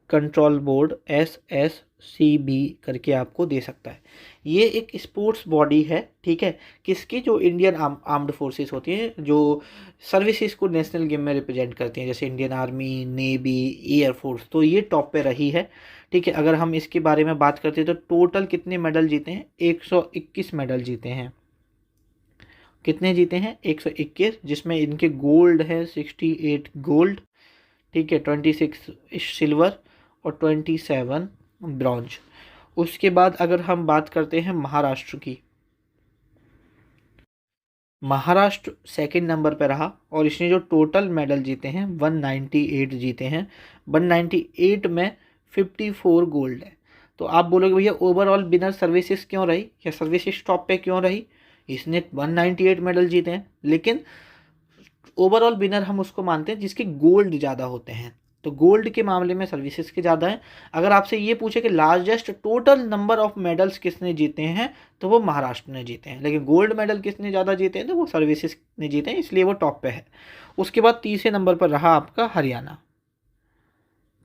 control board, SSCB करके आपको दे सकता है। ये एक स्पोर्ट्स बॉडी है, ठीक है, किसकी, जो इंडियन आर्म्ड फोर्सेस होती हैं, जो सर्विसेज को नेशनल गेम में रिप्रेजेंट करती हैं, जैसे इंडियन आर्मी, नेवी, एयरफोर्स, तो ये टॉप पे रही है, ठीक है। अगर हम इसके बारे में बात करते हैं तो टोटल कितने मेडल जीते हैं, 121 मेडल जीते हैं। कितने जीते हैं, 121, जिसमें इनके गोल्ड है 68 गोल्ड, ठीक है, 26 सिल्वर और 27 ब्रॉन्ज। उसके बाद अगर हम बात करते हैं महाराष्ट्र की, महाराष्ट्र सेकंड नंबर पर रहा, और इसने जो टोटल मेडल जीते हैं 198 जीते हैं। 198 में 54 गोल्ड है। तो आप बोलोगे भैया ओवरऑल विनर सर्विसेज क्यों रही, या सर्विसेज टॉप पे क्यों रही, इसने 198 मेडल जीते हैं, लेकिन ओवरऑल विनर हम उसको मानते हैं जिसके गोल्ड ज़्यादा होते हैं। तो गोल्ड के मामले में सर्विसेज के ज़्यादा हैं। अगर आपसे ये पूछे कि largest total number of medals किसने जीते हैं, तो वो महाराष्ट्र ने जीते हैं, लेकिन गोल्ड मेडल किसने ज़्यादा जीते हैं, तो वो सर्विसेज ने जीते हैं, इसलिए वो टॉप पे है। उसके बाद तीसरे नंबर पर रहा आपका हरियाणा।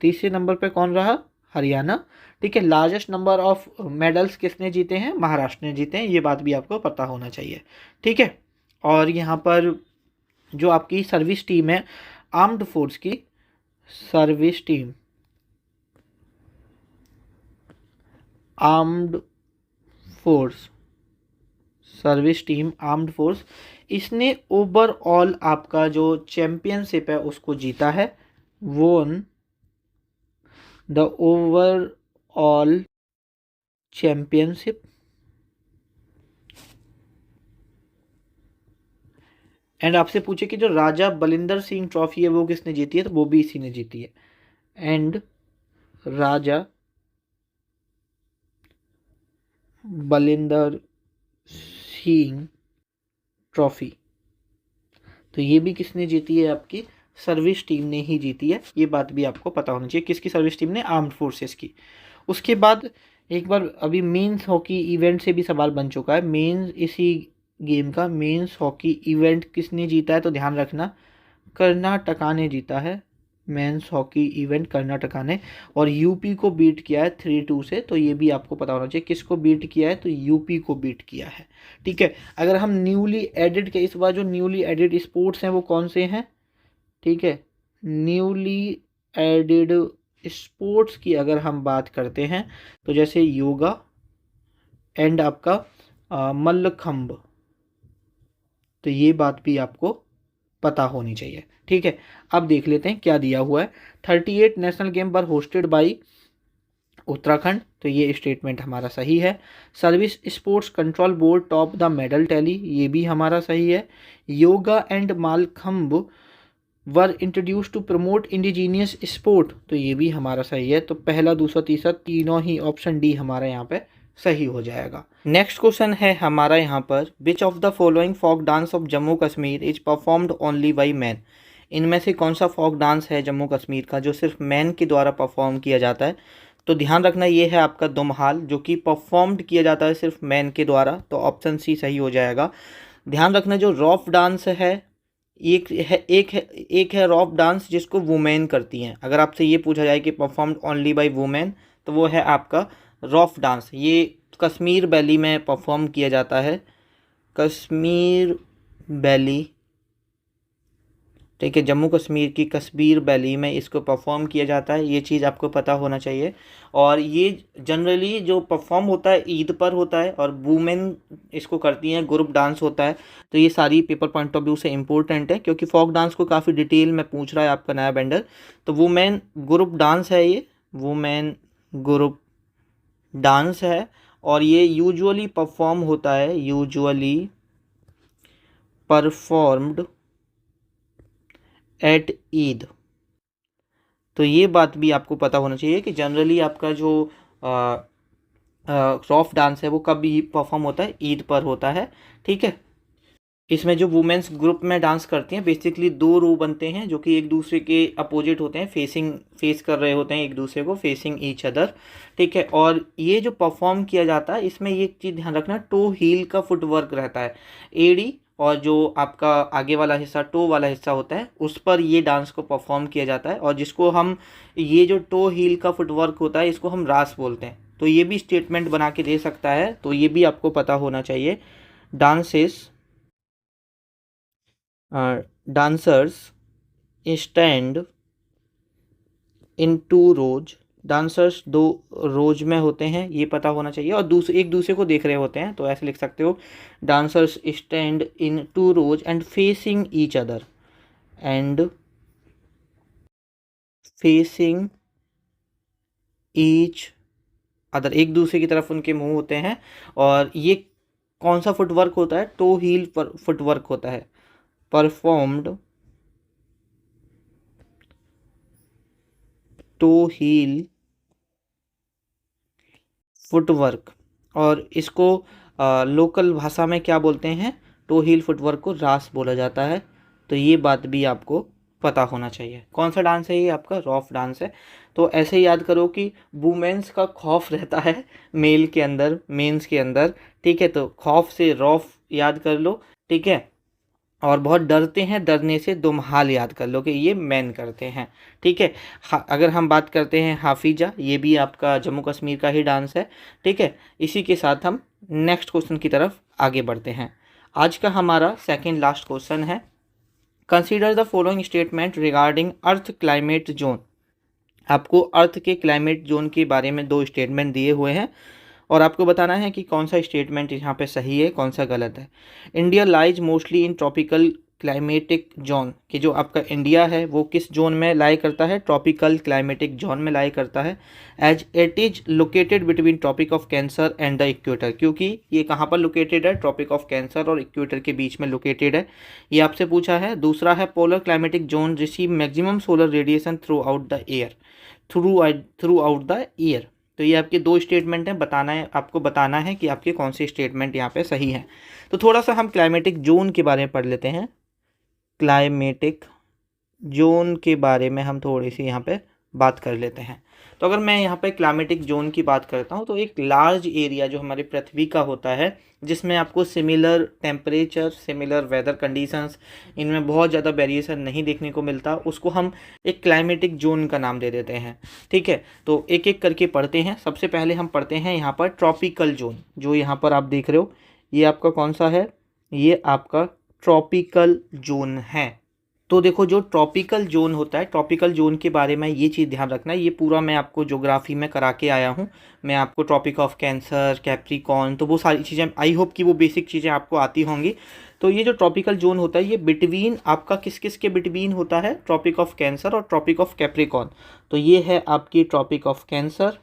तीसरे नंबर पर कौन रहा, हरियाणा, ठीक है। लार्जेस्ट नंबर ऑफ मेडल्स किसने जीते हैं, महाराष्ट्र ने जीते हैं, ये बात भी आपको पता होना चाहिए, ठीक है। और यहाँ पर जो आपकी सर्विस टीम है आर्म्ड फोर्स की, service team armed force, service team armed force, इसने ओवरऑल आपका जो चैंपियनशिप है उसको जीता है, won the overall championship. And आपसे पूछे कि जो राजा बलिंदर सिंह ट्रॉफी है वो किसने जीती है, तो वो भी इसी ने जीती है। And Raja Balinder Singh trophy, तो ये भी किसने जीती है, आपकी सर्विस टीम ने ही जीती है, ये बात भी आपको पता होना चाहिए। किसकी सर्विस टीम ने? आर्म्ड फोर्सेस की। उसके बाद एक बार अभी मेंस हॉकी इवेंट से भी सवाल बन चुका है, मेंस इसी गेम का मेंस हॉकी इवेंट किसने जीता है? तो ध्यान रखना कर्नाटका ने जीता है मेंस हॉकी इवेंट, कर्नाटका ने, और यूपी को बीट किया है 3-2 से। तो ये भी आपको पता होना चाहिए किसको बीट किया है, तो यूपी को बीट किया है। ठीक है, अगर हम न्यूली एडिड के इस बार जो न्यूली एडिड स्पोर्ट्स हैं वो कौन से हैं? ठीक है, न्यूली एडिड स्पोर्ट्स की अगर हम बात करते हैं तो जैसे योगा एंड आपका मल्लखंब, तो ये बात भी आपको पता होनी चाहिए। ठीक है, अब देख लेते हैं क्या दिया हुआ है। 38 national game were hosted by Uttarakhand, तो ये स्टेटमेंट हमारा सही है। Service sports control board top the medal tally, ये भी हमारा सही है। Yoga and Mallakhamb were introduce to promote indigenous sport, तो ये भी हमारा सही है। तो पहला, दूसरा, तीसरा तीनों ही ऑप्शन डी हमारा यहाँ पे सही हो जाएगा। नेक्स्ट क्वेश्चन है हमारा यहाँ पर, which of the following folk dance of Jammu Kashmir is performed only by man, इनमें से कौन सा फोक डांस है जम्मू कश्मीर का जो सिर्फ मैन के द्वारा परफॉर्म किया जाता है? तो ध्यान रखना ये है आपका दुम्हाल, जो कि परफॉर्म्ड किया जाता है सिर्फ मैन के द्वारा, तो ऑप्शन सी सही हो जाएगा। ध्यान रखना जो रॉफ डांस है एक है रॉफ डांस जिसको वुमेन करती हैं। अगर आपसे ये पूछा जाए कि परफॉर्म्ड ओनली बाय वुमेन, तो वो है आपका रॉफ डांस। ये कश्मीर वैली में परफॉर्म किया जाता है, कश्मीर वैली, ठीक है, जम्मू कश्मीर की कश्मीर वैली में इसको परफॉर्म किया जाता है, ये चीज़ आपको पता होना चाहिए। और ये जनरली जो परफॉर्म होता है ईद पर होता है, और वुमेन इसको करती हैं, ग्रुप डांस होता है। तो ये सारी पेपर पॉइंट ऑफ व्यू से इम्पोर्टेंट है, क्योंकि फोक डांस को काफ़ी डिटेल में पूछ रहा है आपका नया वेंडर। तो वुमेन ग्रुप डांस है, ये वुमेन ग्रुप डांस है, और ये यूजुअली परफॉर्म होता है, यूजुअली परफॉर्म्ड एट ईद। तो ये बात भी आपको पता होना चाहिए कि जनरली आपका जो रॉफ डांस है वो कब परफॉर्म होता है? ईद पर होता है। ठीक है, इसमें जो वुमेन्स ग्रुप में डांस करती हैं, बेसिकली दो रो बनते हैं जो कि एक दूसरे के अपोजिट होते हैं, फेस कर रहे होते हैं एक दूसरे को, फेसिंग ईच अदर। ठीक है, और ये जो परफॉर्म किया जाता है इसमें ये चीज़ ध्यान रखना, टो हील का फुटवर्क रहता है, एड़ी और जो आपका आगे वाला हिस्सा टो वाला हिस्सा होता है उस पर ये डांस को परफॉर्म किया जाता है। और जिसको हम, ये जो टो हील का फुटवर्क होता है इसको हम रास बोलते हैं। तो ये भी स्टेटमेंट बना के दे सकता है, तो ये भी आपको पता होना चाहिए। Dancers stand in two rows, dancers दो रोज में होते हैं, ये पता होना चाहिए। और एक दूसरे को देख रहे होते हैं, तो ऐसे लिख सकते हो, dancers stand in two rows and facing each other, and facing each other, एक दूसरे की तरफ उनके मुंह होते हैं। और ये कौन सा फुटवर्क होता है? टो हील फुटवर्क होता है, परफॉर्म्ड टो हील फुटवर्क। और इसको लोकल भाषा में क्या बोलते हैं? टो हील फुटवर्क को रास बोला जाता है। तो ये बात भी आपको पता होना चाहिए। कौन सा डांस है ये? आपका रॉफ डांस है। तो ऐसे याद करो कि वुमेन्स का खौफ रहता है मेल के अंदर, मेंस के अंदर। ठीक है, तो खौफ से रॉफ याद कर लो। ठीक है, और बहुत डरते हैं, डरने से दुम्हाल याद कर लो कि ये मैन करते हैं। ठीक है, अगर हम बात करते हैं हाफिजा, ये भी आपका जम्मू कश्मीर का ही डांस है। ठीक है, इसी के साथ हम नेक्स्ट क्वेश्चन की तरफ आगे बढ़ते हैं। आज का हमारा सेकंड लास्ट क्वेश्चन है, consider the following statement regarding earth climate zone. आपको अर्थ के क्लाइमेट जोन के बारे में दो स्टेटमेंट दिए हुए हैं और आपको बताना है कि कौन सा स्टेटमेंट यहाँ पे सही है, कौन सा गलत है। India lies mostly in tropical climatic zone, कि जो आपका इंडिया है वो किस जोन में लाई करता है? ट्रॉपिकल क्लाइमेटिक जोन में लाई करता है। As it is located between tropic of cancer and the equator, क्योंकि ये कहाँ पर लोकेटेड है? ट्रॉपिक ऑफ कैंसर और इक्वेटर के बीच में लोकेटेड है, ये आपसे पूछा है। दूसरा है polar climatic zone receive maximum solar radiation through out the year. तो ये आपके दो स्टेटमेंट हैं, बताना है आपको, बताना है कि आपके कौन से स्टेटमेंट यहाँ पे सही हैं। तो थोड़ा सा हम क्लाइमेटिक जोन के बारे में पढ़ लेते हैं। क्लाइमेटिक जोन के बारे में हम थोड़ी सी यहाँ पे बात कर लेते हैं। तो अगर मैं यहाँ पे क्लाइमेटिक जोन की बात करता हूँ तो एक लार्ज एरिया जो हमारी पृथ्वी का होता है, जिसमें आपको similar temperature, similar weather conditions, इनमें बहुत ज़्यादा वेरिएशन नहीं देखने को मिलता, उसको हम एक क्लाइमेटिक जोन का नाम दे देते हैं। ठीक है, तो एक एक करके पढ़ते हैं। सबसे पहले हम पढ़ते हैं यहाँ पर ट्रॉपिकल जोन। जो यहाँ पर आप देख रहे हो ये आपका कौन सा है, ये आपका ट्रॉपिकल जोन है। तो देखो जो ट्रॉपिकल जोन होता है, ट्रॉपिकल जोन के बारे में ये चीज़ ध्यान रखना है, ये पूरा मैं आपको ज्योग्राफी में करा के आया हूँ। मैं आपको ट्रॉपिक ऑफ कैंसर, कैप्रिकॉर्न, तो वो सारी चीज़ें आई होप कि वो बेसिक चीज़ें आपको आती होंगी। तो ये जो ट्रॉपिकल जोन होता है ये बिटवीन आपका किस किस के बिटवीन होता है, ट्रॉपिक ऑफ कैंसर और ट्रॉपिक ऑफ कैप्रिकॉर्न। तो ये है आपकी ट्रॉपिक ऑफ कैंसर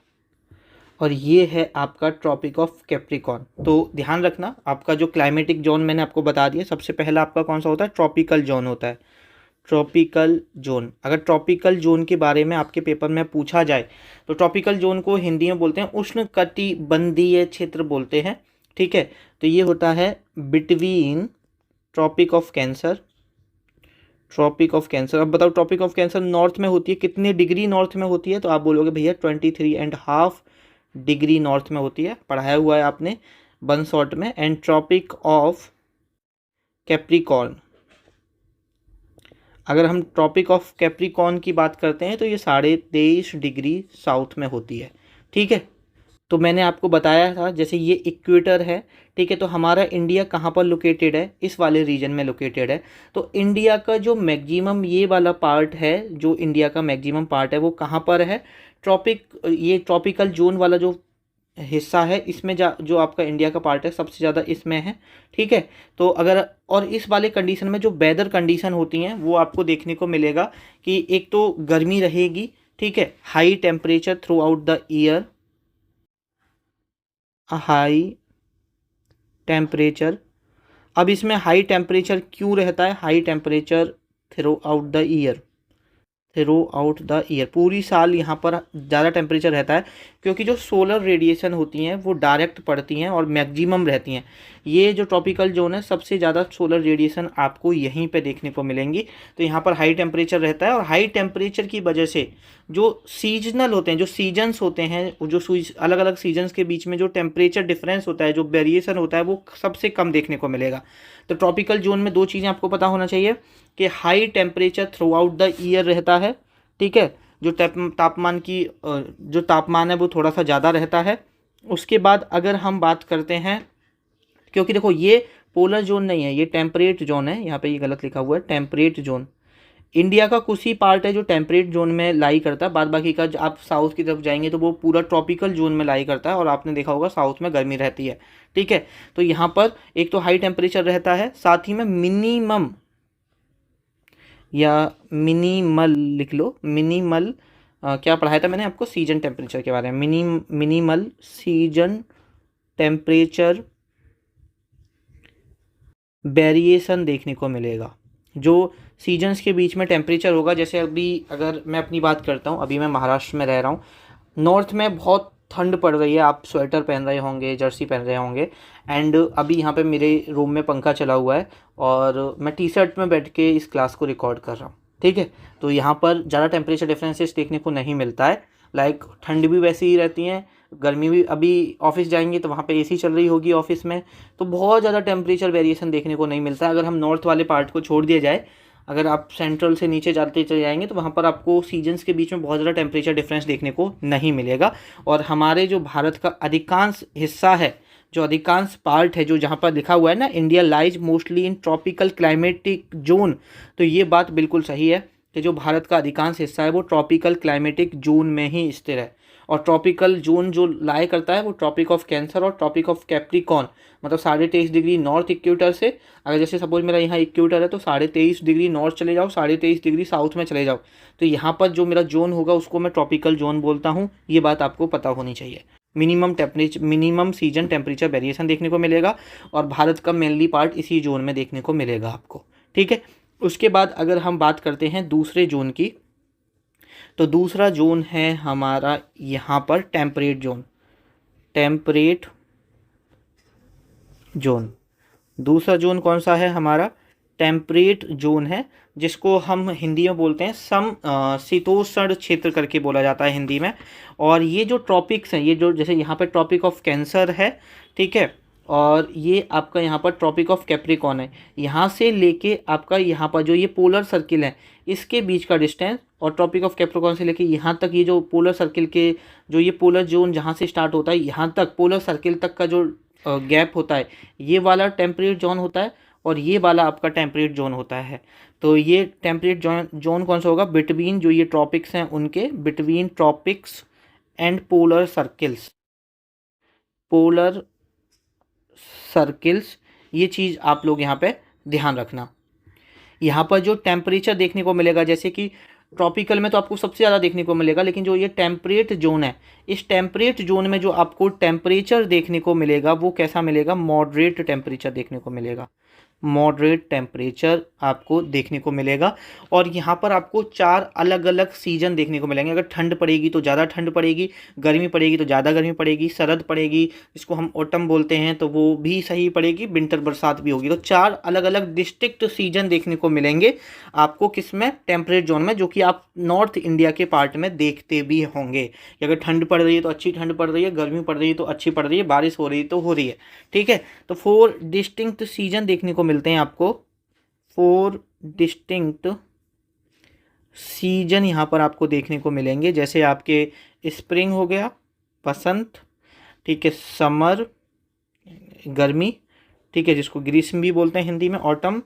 और ये है आपका ट्रॉपिक ऑफ कैप्रिकॉर्न। तो ध्यान रखना, आपका जो क्लाइमेटिक जोन मैंने आपको बता दिया, सबसे पहला आपका कौन सा होता है, ट्रॉपिकल जोन होता है। ट्रॉपिकल जोन, अगर ट्रॉपिकल जोन के बारे में आपके पेपर में पूछा जाए तो ट्रॉपिकल जोन को हिंदी में बोलते हैं उष्णकटिबंधीय क्षेत्र बोलते हैं। ठीक है, तो ये होता है between tropic of cancer, tropic of cancer. अब बताओ ट्रॉपिक ऑफ कैंसर नॉर्थ में होती है, कितने डिग्री नॉर्थ में होती है, तो आप बोलोगे भैया 23.5 डिग्री नॉर्थ में होती है, पढ़ाया हुआ है आपने वन शॉट में। एंड ट्रॉपिक ऑफ कैप्रिकॉर्न, अगर हम ट्रॉपिक ऑफ कैप्रिकॉर्न की बात करते हैं तो ये 23.5 डिग्री साउथ में होती है। ठीक है, तो मैंने आपको बताया था जैसे ये इक्वेटर है। ठीक है, तो हमारा इंडिया कहाँ पर लोकेटेड है, इस वाले रीजन में लोकेटेड है। तो इंडिया का जो मैक्सिमम ये वाला पार्ट है, जो इंडिया का मैक्सिमम पार्ट है वो कहाँ पर है, ये ट्रॉपिकल जोन वाला जो हिस्सा है इसमें जो आपका इंडिया का पार्ट है सबसे ज़्यादा इसमें है। ठीक है, तो अगर और इस वाले कंडीशन में जो वेदर कंडीशन होती हैं वो आपको देखने को मिलेगा कि एक तो गर्मी रहेगी, ठीक है, high temperature through out the year, high temperature. अब इसमें हाई टेम्परेचर क्यों रहता है, high temperature through out the year, through out the year, पूरी साल यहाँ पर ज़्यादा टेम्परेचर रहता है क्योंकि जो सोलर रेडिएशन होती हैं वो डायरेक्ट पड़ती हैं और मैक्सिमम रहती हैं। ये जो ट्रॉपिकल जोन है सबसे ज़्यादा सोलर रेडिएशन आपको यहीं पे देखने को मिलेंगी। तो यहाँ पर हाई टेम्परेचर रहता है और हाई टेम्परेचर की वजह से जो सीजनल होते हैं, जो सीजन्स होते हैं, जो अलग अलग सीजन्स के बीच में जो टेम्परेचर डिफरेंस होता है, जो वेरिएशन होता है वो सबसे कम देखने को मिलेगा। तो ट्रॉपिकल जोन में दो चीज़ें आपको पता होना चाहिए कि high temperature through out the year रहता है। ठीक है, जो जो तापमान है वो थोड़ा सा ज़्यादा रहता है। उसके बाद अगर हम बात करते हैं, क्योंकि देखो ये पोलर जोन नहीं है, ये टेम्परेट जोन है, यहाँ पे ये गलत लिखा हुआ है, टेम्परेट जोन। इंडिया का कुछ ही पार्ट है जो टेम्परेट जोन में लाई करता है, बाद बाकी का आप साउथ की तरफ जाएंगे तो वो पूरा ट्रॉपिकल जोन में लाई करता है और आपने देखा होगा साउथ में गर्मी रहती है। ठीक है, तो यहाँ पर एक तो हाई टेम्परेचर रहता है, साथ ही में मिनिमम या मिनिमल लिख लो, मिनिमल क्या पढ़ाया था मैंने आपको, सीजन टेम्परेचर के बारे में, मिनिमल सीजन टेम्परेचर वेरिएशन देखने को मिलेगा। जो सीजन्स के बीच में टेम्परेचर होगा, जैसे अभी अगर मैं अपनी बात करता हूँ, अभी मैं महाराष्ट्र में रह रहा हूँ, नॉर्थ में बहुत ठंड पड़ रही है, आप स्वेटर पहन रहे होंगे, जर्सी पहन रहे होंगे, एंड अभी यहाँ पे मेरे रूम में पंखा चला हुआ है और मैं टी शर्ट में बैठ के इस क्लास को रिकॉर्ड कर रहा हूँ। ठीक है, तो यहाँ पर ज़्यादा टेम्परेचर डिफरेंसेस देखने को नहीं मिलता है। लाइक ठंड भी वैसी ही रहती है, गर्मी भी। अभी ऑफिस जाएंगे तो वहाँ पे एसी चल रही होगी ऑफिस में, तो बहुत ज़्यादा टेम्परेचर वेरिएशन देखने को नहीं मिलता है। अगर हम नॉर्थ वाले पार्ट को छोड़ दिया जाए, अगर आप सेंट्रल से नीचे जाते चले जाएंगे तो वहाँ पर आपको सीजन्स के बीच में बहुत ज़्यादा टेम्परेचर डिफरेंस देखने को नहीं मिलेगा। और हमारे जो भारत का अधिकांश हिस्सा है, जो अधिकांश पार्ट है, जो जहाँ पर लिखा हुआ है ना, India lies mostly in tropical climatic zone, तो ये बात बिल्कुल सही है कि जो भारत का अधिकांश हिस्सा है वो ट्रॉपिकल क्लाइमेटिक जोन में ही स्थिर है। और ट्रॉपिकल जोन जो लाई करता है वो ट्रॉपिक ऑफ कैंसर और ट्रॉपिक ऑफ कैप्रिकॉर्न, मतलब 23.5 डिग्री नॉर्थ इक्वेटर से, अगर जैसे सपोज मेरा यहाँ इक्वेटर है तो 23.5 डिग्री नॉर्थ चले जाओ, 23.5 डिग्री साउथ में चले जाओ, तो यहाँ पर जो मेरा जोन होगा उसको मैं ट्रॉपिकल जोन बोलता हूँ। ये बात आपको पता होनी चाहिए। मिनिमम सीजन टेम्परेचर वेरिएशन देखने को मिलेगा और भारत का मेनली पार्ट इसी जोन में देखने को मिलेगा आपको। ठीक है, उसके बाद अगर हम बात करते हैं दूसरे जोन की, तो दूसरा जोन है हमारा यहाँ पर टेम्परेट जोन। टेम्परेट जोन, दूसरा जोन कौन सा है हमारा, टेम्परेट जोन है, जिसको हम हिंदी में बोलते हैं शीतोष्ण क्षेत्र करके बोला जाता है हिंदी में। और ये जो ट्रॉपिक्स हैं, ये जो जैसे यहाँ पे ट्रॉपिक ऑफ कैंसर है, ठीक है, और ये आपका यहाँ पर ट्रॉपिक ऑफ कैप्रिकॉर्न है। यहाँ से लेके आपका यहाँ पर जो ये पोलर सर्किल है, इसके बीच का डिस्टेंस, और ट्रॉपिक ऑफ कैप्रिकॉर्न से लेके यहाँ तक ये जो पोलर सर्किल के जो ये पोलर जोन जहाँ से स्टार्ट होता है यहाँ तक पोलर सर्किल तक का जो गैप होता है, ये वाला टेम्परेट जोन होता है, और ये वाला आपका टेम्परेट जोन होता है। तो ये टेम्परेट जोन कौन सा होगा? बिटवीन जो ये ट्रॉपिक्स हैं उनके between tropics and polar circles. Polar circles, ये चीज़ आप लोग यहाँ पे ध्यान रखना। यहाँ पर जो टेम्परेचर देखने को मिलेगा, जैसे कि ट्रॉपिकल में तो आपको सबसे ज़्यादा देखने को मिलेगा, लेकिन जो ये टेम्परेट जोन है, इस टेम्परेट जोन में जो आपको टेम्परेचर देखने को मिलेगा वो कैसा मिलेगा? मॉडरेट टेम्परेचर देखने को मिलेगा। मॉडरेट टेम्परेचर आपको देखने को मिलेगा। और यहाँ पर आपको 4 अलग अलग सीजन देखने को मिलेंगे। अगर ठंड पड़ेगी तो ज़्यादा ठंड पड़ेगी, गर्मी पड़ेगी तो ज़्यादा गर्मी पड़ेगी, शरद पड़ेगी जिसको हम ऑटम बोलते हैं तो वो भी सही पड़ेगी, विंटर बरसात भी होगी। तो 4 अलग अलग डिस्ट्रिक्ट सीजन देखने को मिलेंगे आपको किसमें? टेम्परेट जोन में, जो कि आप नॉर्थ इंडिया के पार्ट में देखते भी होंगे कि अगर ठंड पड़ रही है तो अच्छी ठंड पड़ रही है, गर्मी पड़ रही है तो अच्छी पड़ रही है, बारिश हो रही है तो हो रही है, ठीक है। तो 4 डिस्टिंक्ट सीजन देखने को मिलते हैं आपको। 4 डिस्टिंक्ट सीजन यहाँ पर आपको देखने को मिलेंगे, जैसे आपके स्प्रिंग हो गया, बसंत, ठीक है, समर गर्मी, ठीक है, जिसको ग्रीष्म भी बोलते हैं हिंदी में, ऑटम,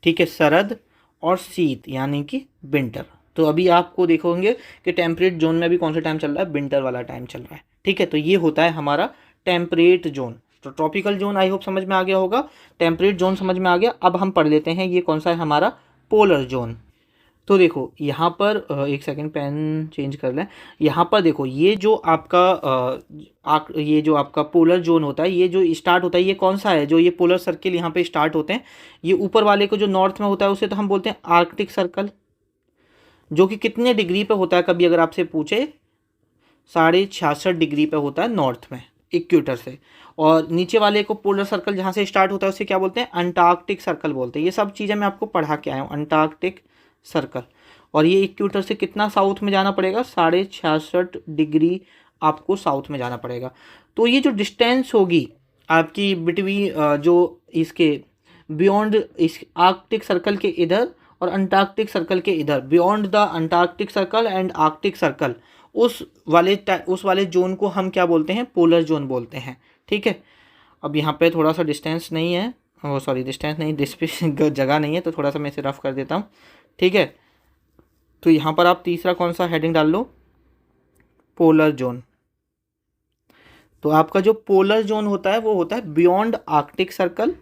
ठीक है, शरद, और शीत यानी कि विंटर। तो अभी आपको देखोगे कि टेम्परेट जोन में अभी कौन सा टाइम चल रहा है? विंटर वाला टाइम चल रहा है, ठीक है। तो ये होता है हमारा टेम्परेट जोन। तो ट्रॉपिकल जोन आई होप समझ में आ गया होगा, टेम्परेट जोन समझ में आ गया। अब हम पढ़ लेते हैं ये कौन सा है हमारा पोलर जोन। तो देखो यहाँ पर एक सेकंड पेन चेंज कर लें। यहाँ पर देखो ये जो आपका ये जो आपका पोलर जोन होता है, ये जो स्टार्ट होता है, ये कौन सा है? जो ये पोलर सर्किल यहाँ पे स्टार्ट होते हैं, ये ऊपर वाले को जो नॉर्थ में होता है उसे तो हम बोलते हैं आर्कटिक सर्कल, जो कि कितने डिग्री पे होता है? कभी अगर आपसे पूछे 66.5 डिग्री पे होता है नॉर्थ में, इक्वेटर से। और नीचे वाले को पोलर सर्कल जहाँ से स्टार्ट होता है उसे क्या बोलते हैं? अंटार्कटिक सर्कल बोलते हैं। ये सब चीज़ें मैं आपको पढ़ा के आया हूँ, अंटार्कटिक सर्कल। और ये इक्वेटर से कितना साउथ में जाना पड़ेगा? 66.5 डिग्री आपको साउथ में जाना पड़ेगा। तो ये जो डिस्टेंस होगी आपकी बिटवीन जो इसके बियॉन्ड इस आर्कटिक सर्कल के इधर और अंटार्कटिक सर्कल के इधर, beyond the Antarctic circle and Arctic circle, उस वाले जोन को हम क्या बोलते हैं? पोलर जोन बोलते हैं, ठीक है। अब यहाँ पे थोड़ा सा डिस्टेंस नहीं है, डिस्टेंस नहीं, जगह नहीं है, तो थोड़ा सा मैं इसे रफ कर देता हूँ, ठीक है। तो यहाँ पर आप तीसरा कौन सा हेडिंग डाल लो? Polar zone. तो आपका जो पोलर जोन होता है वो होता है beyond Arctic circle,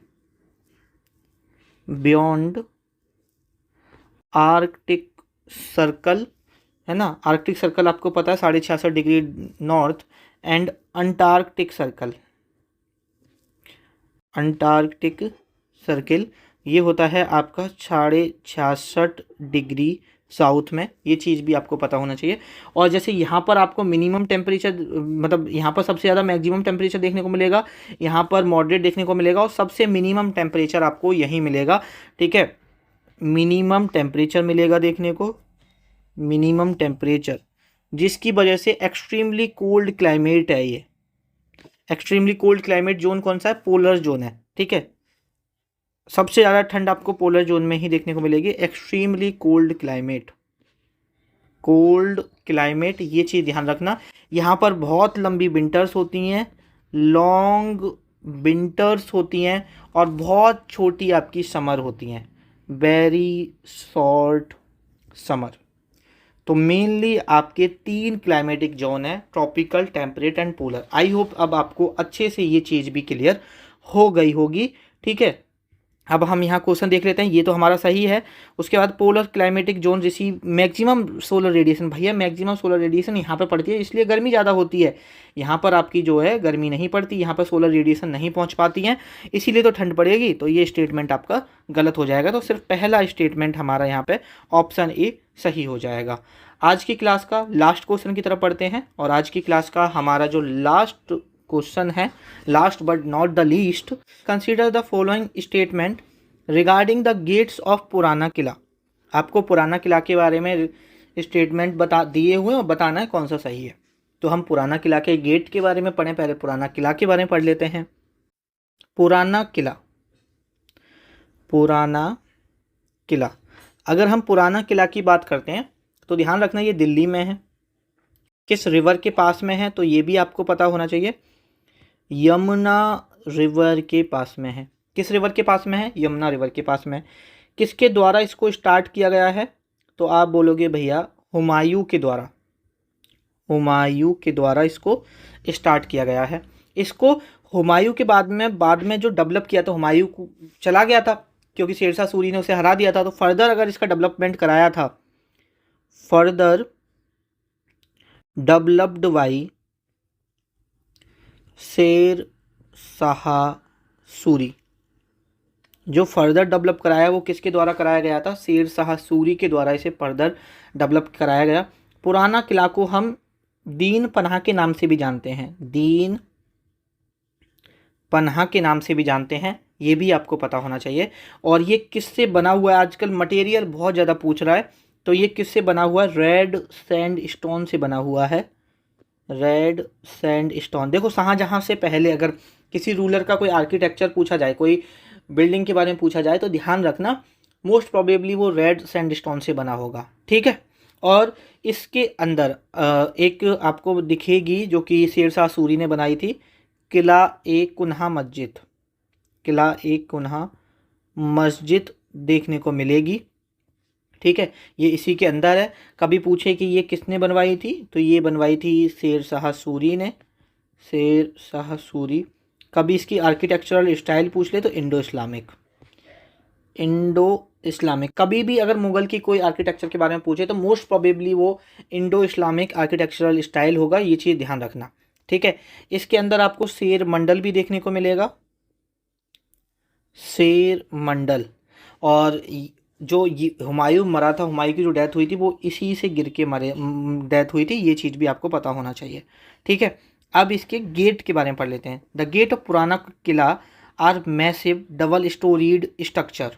beyond Arctic circle, है ना। आर्कटिक सर्कल आपको पता है 66.5 degree north, and Antarctic circle, Antarctic circle ये होता है आपका 66.5 डिग्री साउथ में। ये चीज़ भी आपको पता होना चाहिए। और जैसे यहाँ पर आपको मिनिमम टेम्परेचर, मतलब यहाँ पर सबसे ज़्यादा मैक्सिमम टेम्परेचर देखने को मिलेगा, यहाँ पर मॉडरेट देखने को मिलेगा, और सबसे मिनिमम टेम्परेचर आपको यहीं मिलेगा, ठीक है। मिनिमम टेम्परेचर मिलेगा देखने को, मिनिमम टेम्परेचर, जिसकी वजह से एक्सट्रीमली कोल्ड क्लाइमेट है। ये एक्सट्रीमली कोल्ड क्लाइमेट जोन कौन सा है? पोलर जोन है, ठीक है। सबसे ज़्यादा ठंड आपको पोलर जोन में ही देखने को मिलेगी, extremely cold climate, cold climate, ये चीज़ ध्यान रखना। यहाँ पर बहुत लंबी विंटर्स होती हैं, लॉन्ग विंटर्स होती हैं, और बहुत छोटी आपकी समर होती हैं, वेरी शॉर्ट समर। तो मेनली आपके 3 क्लाइमेटिक जोन है, tropical, temperate and polar. I hope अब आपको अच्छे से ये चीज़ भी क्लियर हो गई होगी, ठीक है। अब हम यहाँ क्वेश्चन देख लेते हैं, ये तो हमारा सही है। उसके बाद polar climatic zone receive maximum solar radiation. भैया मैक्सिमम सोलर रेडिएशन यहाँ पर पड़ती है, इसलिए गर्मी ज़्यादा होती है। यहाँ पर आपकी जो है गर्मी नहीं पड़ती, यहाँ पर सोलर रेडिएशन नहीं पहुँच पाती हैं, इसीलिए तो ठंड पड़ेगी। तो ये स्टेटमेंट आपका गलत हो जाएगा। तो सिर्फ पहला स्टेटमेंट हमारा यहाँ पर ऑप्शन ए सही हो जाएगा। आज की क्लास का लास्ट क्वेश्चन की तरफ पढ़ते हैं, और आज की क्लास का हमारा जो लास्ट क्वेश्चन है last but not the least, consider the following statement regarding the gates of Purana किला। आपको पुराना किला के बारे में स्टेटमेंट बता दिए हुए और बताना है कौन सा सही है। तो हम पुराना किला के गेट के बारे में पढ़ें, पहले पुराना किला के बारे में पढ़ लेते हैं। पुराना किला, पुराना किला, अगर हम पुराना किला की बात करते हैं तो ध्यान रखना ये दिल्ली में है। किस रिवर के पास में है तो ये भी आपको पता होना चाहिए, यमुना रिवर के पास में है। किस रिवर के पास में है? यमुना रिवर के पास में है। किसके द्वारा इसको स्टार्ट किया गया है तो आप बोलोगे भैया हुमायूं के द्वारा, हुमायूं के द्वारा इसको स्टार्ट किया गया है। इसको हुमायूं के बाद में जो डेवलप किया था, हुमायूं को चला गया था क्योंकि शेरशाह सूरी ने उसे हरा दिया था, तो फर्दर अगर इसका डेवलपमेंट कराया था, further developed by Sher Shah Suri. जो फर्दर डेवलप कराया वो किसके द्वारा कराया गया था? शेर शाह सूरी के द्वारा इसे फर्दर डेवलप कराया गया। पुराना किला को हम दीन पनाह के नाम से भी जानते हैं, दीन पनाह के नाम से भी जानते हैं, ये भी आपको पता होना चाहिए। और ये किससे बना हुआ है? आजकल मटेरियल बहुत ज़्यादा पूछ रहा है, तो ये किससे बना हुआ है? रेड सैंड स्टोन से बना हुआ है, रेड सैंड स्टोन। देखो शाहजहाँ से पहले अगर किसी रूलर का कोई आर्किटेक्चर पूछा जाए, कोई बिल्डिंग के बारे में पूछा जाए, तो ध्यान रखना मोस्ट प्रोबेबली वो रेड सैंड स्टोन से बना होगा, ठीक है। और इसके अंदर एक आपको दिखेगी जो कि शेरशाह सूरी ने बनाई थी, किला ए कुन्हा मस्जिद, किला ए कुन्हा मस्जिद देखने को मिलेगी, ठीक है। ये इसी के अंदर है। कभी पूछे कि ये किसने बनवाई थी तो ये बनवाई थी शेर शाह सूरी ने, शेर शाह सूरी। कभी इसकी आर्किटेक्चरल स्टाइल पूछ ले तो इंडो इस्लामिक, इंडो इस्लामिक। कभी भी अगर मुगल की कोई आर्किटेक्चर के बारे में पूछे तो मोस्ट प्रोबेबली वो इंडो इस्लामिक आर्किटेक्चरल स्टाइल होगा, ये चीज़ ध्यान रखना, ठीक है। इसके अंदर आपको शेर मंडल भी देखने को मिलेगा, शेर मंडल। और जो हुमायूं मरा था, हुमायूं की जो डेथ हुई थी वो इसी से गिर के मरे, डेथ हुई थी, ये चीज़ भी आपको पता होना चाहिए, ठीक है। अब इसके गेट के बारे में पढ़ लेते हैं। The gate of Purana Qila are massive double storied structure.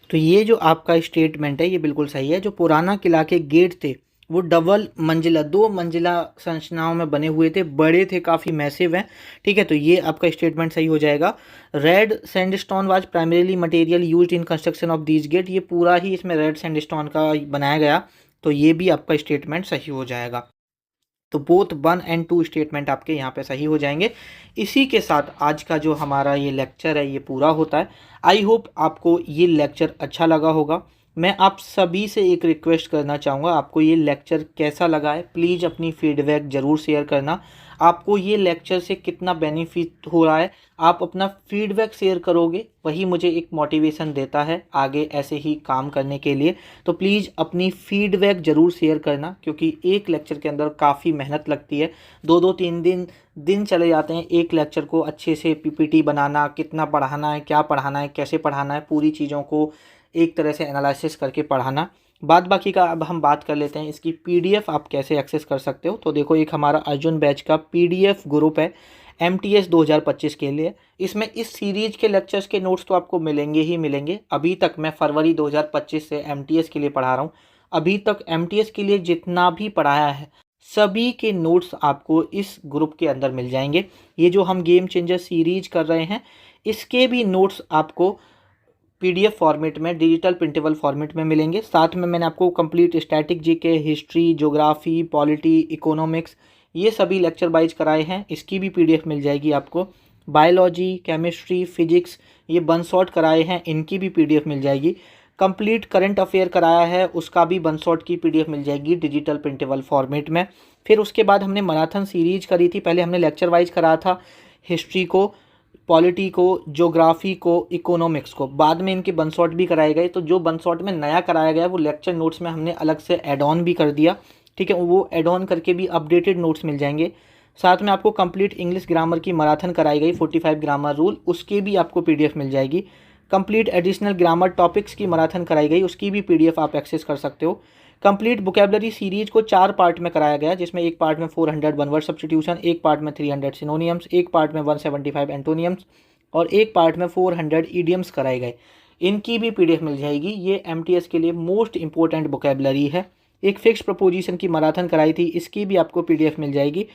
तो ये जो आपका स्टेटमेंट है ये बिल्कुल सही है। जो पुराना किला के गेट थे वो डबल मंजिला, 2 मंजिला संरचनाओं में बने हुए थे, बड़े थे, काफ़ी मैसिव हैं, ठीक है। तो ये आपका स्टेटमेंट सही हो जाएगा। Red sandstone was primarily material used in construction of these gate. ये पूरा ही इसमें रेड सैंडस्टोन का बनाया गया, तो ये भी आपका स्टेटमेंट सही हो जाएगा। तो बोथ 1 और 2 स्टेटमेंट आपके यहाँ पे सही हो जाएंगे। इसी के साथ आज का जो हमारा ये लेक्चर है ये पूरा होता है। आई होप आपको ये लेक्चर अच्छा लगा होगा। मैं आप सभी से एक रिक्वेस्ट करना चाहूँगा, आपको ये लेक्चर कैसा लगा है प्लीज़ अपनी फीडबैक ज़रूर शेयर करना। आपको ये लेक्चर से कितना बेनिफिट हो रहा है, आप अपना फीडबैक शेयर करोगे, वही मुझे एक मोटिवेशन देता है आगे ऐसे ही काम करने के लिए। तो प्लीज़ अपनी फीडबैक ज़रूर शेयर करना, क्योंकि एक लेक्चर के अंदर काफ़ी मेहनत लगती है, 2-2 3 दिन चले जाते हैं एक लेक्चर को अच्छे से पीपीटी बनाना, कितना पढ़ाना है, क्या पढ़ाना है, कैसे पढ़ाना है, पूरी चीज़ों को एक तरह से एनालिसिस करके पढ़ाना। बाद बाकी का अब हम बात कर लेते हैं इसकी पीडीएफ आप कैसे एक्सेस कर सकते हो। तो देखो एक हमारा अर्जुन बैच का पीडीएफ ग्रुप है MTS 2025 के लिए। इसमें इस सीरीज़ के लेक्चर्स के नोट्स तो आपको मिलेंगे ही मिलेंगे। अभी तक मैं फरवरी 2025 से MTS के लिए पढ़ा रहा हूँ। अभी तक MTS के लिए जितना भी पढ़ाया है सभी के नोट्स आपको इस ग्रुप के अंदर मिल जाएंगे। ये जो हम गेम चेंजर सीरीज कर रहे हैं इसके भी नोट्स आपको PDF फॉर्मेट में, डिजिटल प्रिंटेबल फॉर्मेट में मिलेंगे। साथ में मैंने आपको complete static GK, history, geography, polity, economics ये सभी लेक्चर वाइज कराए हैं, इसकी भी PDF मिल जाएगी आपको। बायोलॉजी, केमिस्ट्री, फिजिक्स ये वन शॉट कराए हैं, इनकी भी PDF मिल जाएगी। कंप्लीट करंट अफेयर कराया है, उसका भी वन शॉट की PDF मिल जाएगी डिजिटल प्रिंटेबल फॉर्मेट में। फिर उसके बाद हमने मैराथन सीरीज करी थी। पहले हमने लेक्चर वाइज कराया था हिस्ट्री को, पॉलिटी को, ज्योग्राफी को, इकोनॉमिक्स को, बाद में इनके वन शॉट भी कराए गए। तो जो वन शॉट में नया कराया गया वो लेक्चर नोट्स में हमने अलग से एड ऑन भी कर दिया, ठीक है। वो एड ऑन करके भी अपडेटेड नोट्स मिल जाएंगे। साथ में आपको कंप्लीट इंग्लिश ग्रामर की मैराथन कराई गई 45 ग्रामर रूल, उसके भी आपको PDF मिल जाएगी। कंप्लीट एडिशनल ग्रामर टॉपिक्स की मैराथन कराई गई, उसकी भी पीडीएफ आप एक्सेस कर सकते हो। कंप्लीट वोकैबुलरी सीरीज को 4 पार्ट में कराया गया, जिसमें एक पार्ट में 400 वन वर्ड सब्स्टिट्यूशन, एक पार्ट में 300 सिनोनियम्स, एक पार्ट में 175 एंटोनियम्स और एक पार्ट में 400 ईडियम्स कराए गए। इनकी भी पीडीएफ मिल जाएगी। ये एमटीएस के लिए मोस्ट इंपॉर्टेंट वोकैबुलरी है। एक फिक्स प्रपोजिशन की मैराथन कराई थी, इसकी भी आपको पीडीएफ मिल जाएगी।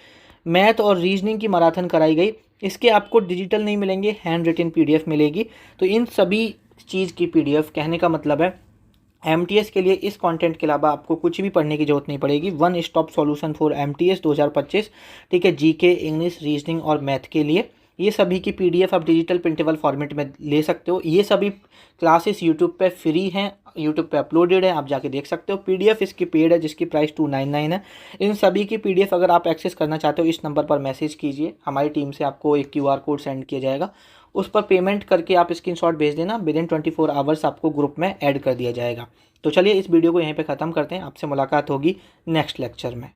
मैथ और रीजनिंग की मैराथन कराई गई, इसके आपको डिजिटल नहीं मिलेंगे, हैंड रिटन पीडीएफ मिलेगी। तो इन सभी चीज़ की पीडीएफ, कहने का मतलब है एमटीएस के लिए इस कंटेंट के अलावा आपको कुछ भी पढ़ने की जरूरत नहीं पड़ेगी। One stop solution for MTS 2025, ठीक है, जीके, इंग्लिश, रीजनिंग और मैथ के लिए। ये सभी की पीडीएफ आप डिजिटल प्रिंटेबल फॉर्मेट में ले सकते हो। ये सभी क्लासेस यूट्यूब पे फ्री हैं, यूट्यूब पे अपलोडेड है, आप जाके देख सकते हो। पीडीएफ इसकी पेड है, जिसकी प्राइस 299 है। इन सभी की पीडीएफ अगर आप एक्सेस करना चाहते हो, इस नंबर पर मैसेज कीजिए, हमारी टीम से आपको एक क्यूआर कोड सेंड किया जाएगा, उस पर पेमेंट करके आप स्क्रीनशॉट भेज देना। विदिन 24 आवर्स आपको ग्रुप में ऐड कर दिया जाएगा। तो चलिए इस वीडियो को यहीं पे ख़त्म करते हैं, आपसे मुलाकात होगी नेक्स्ट लेक्चर में।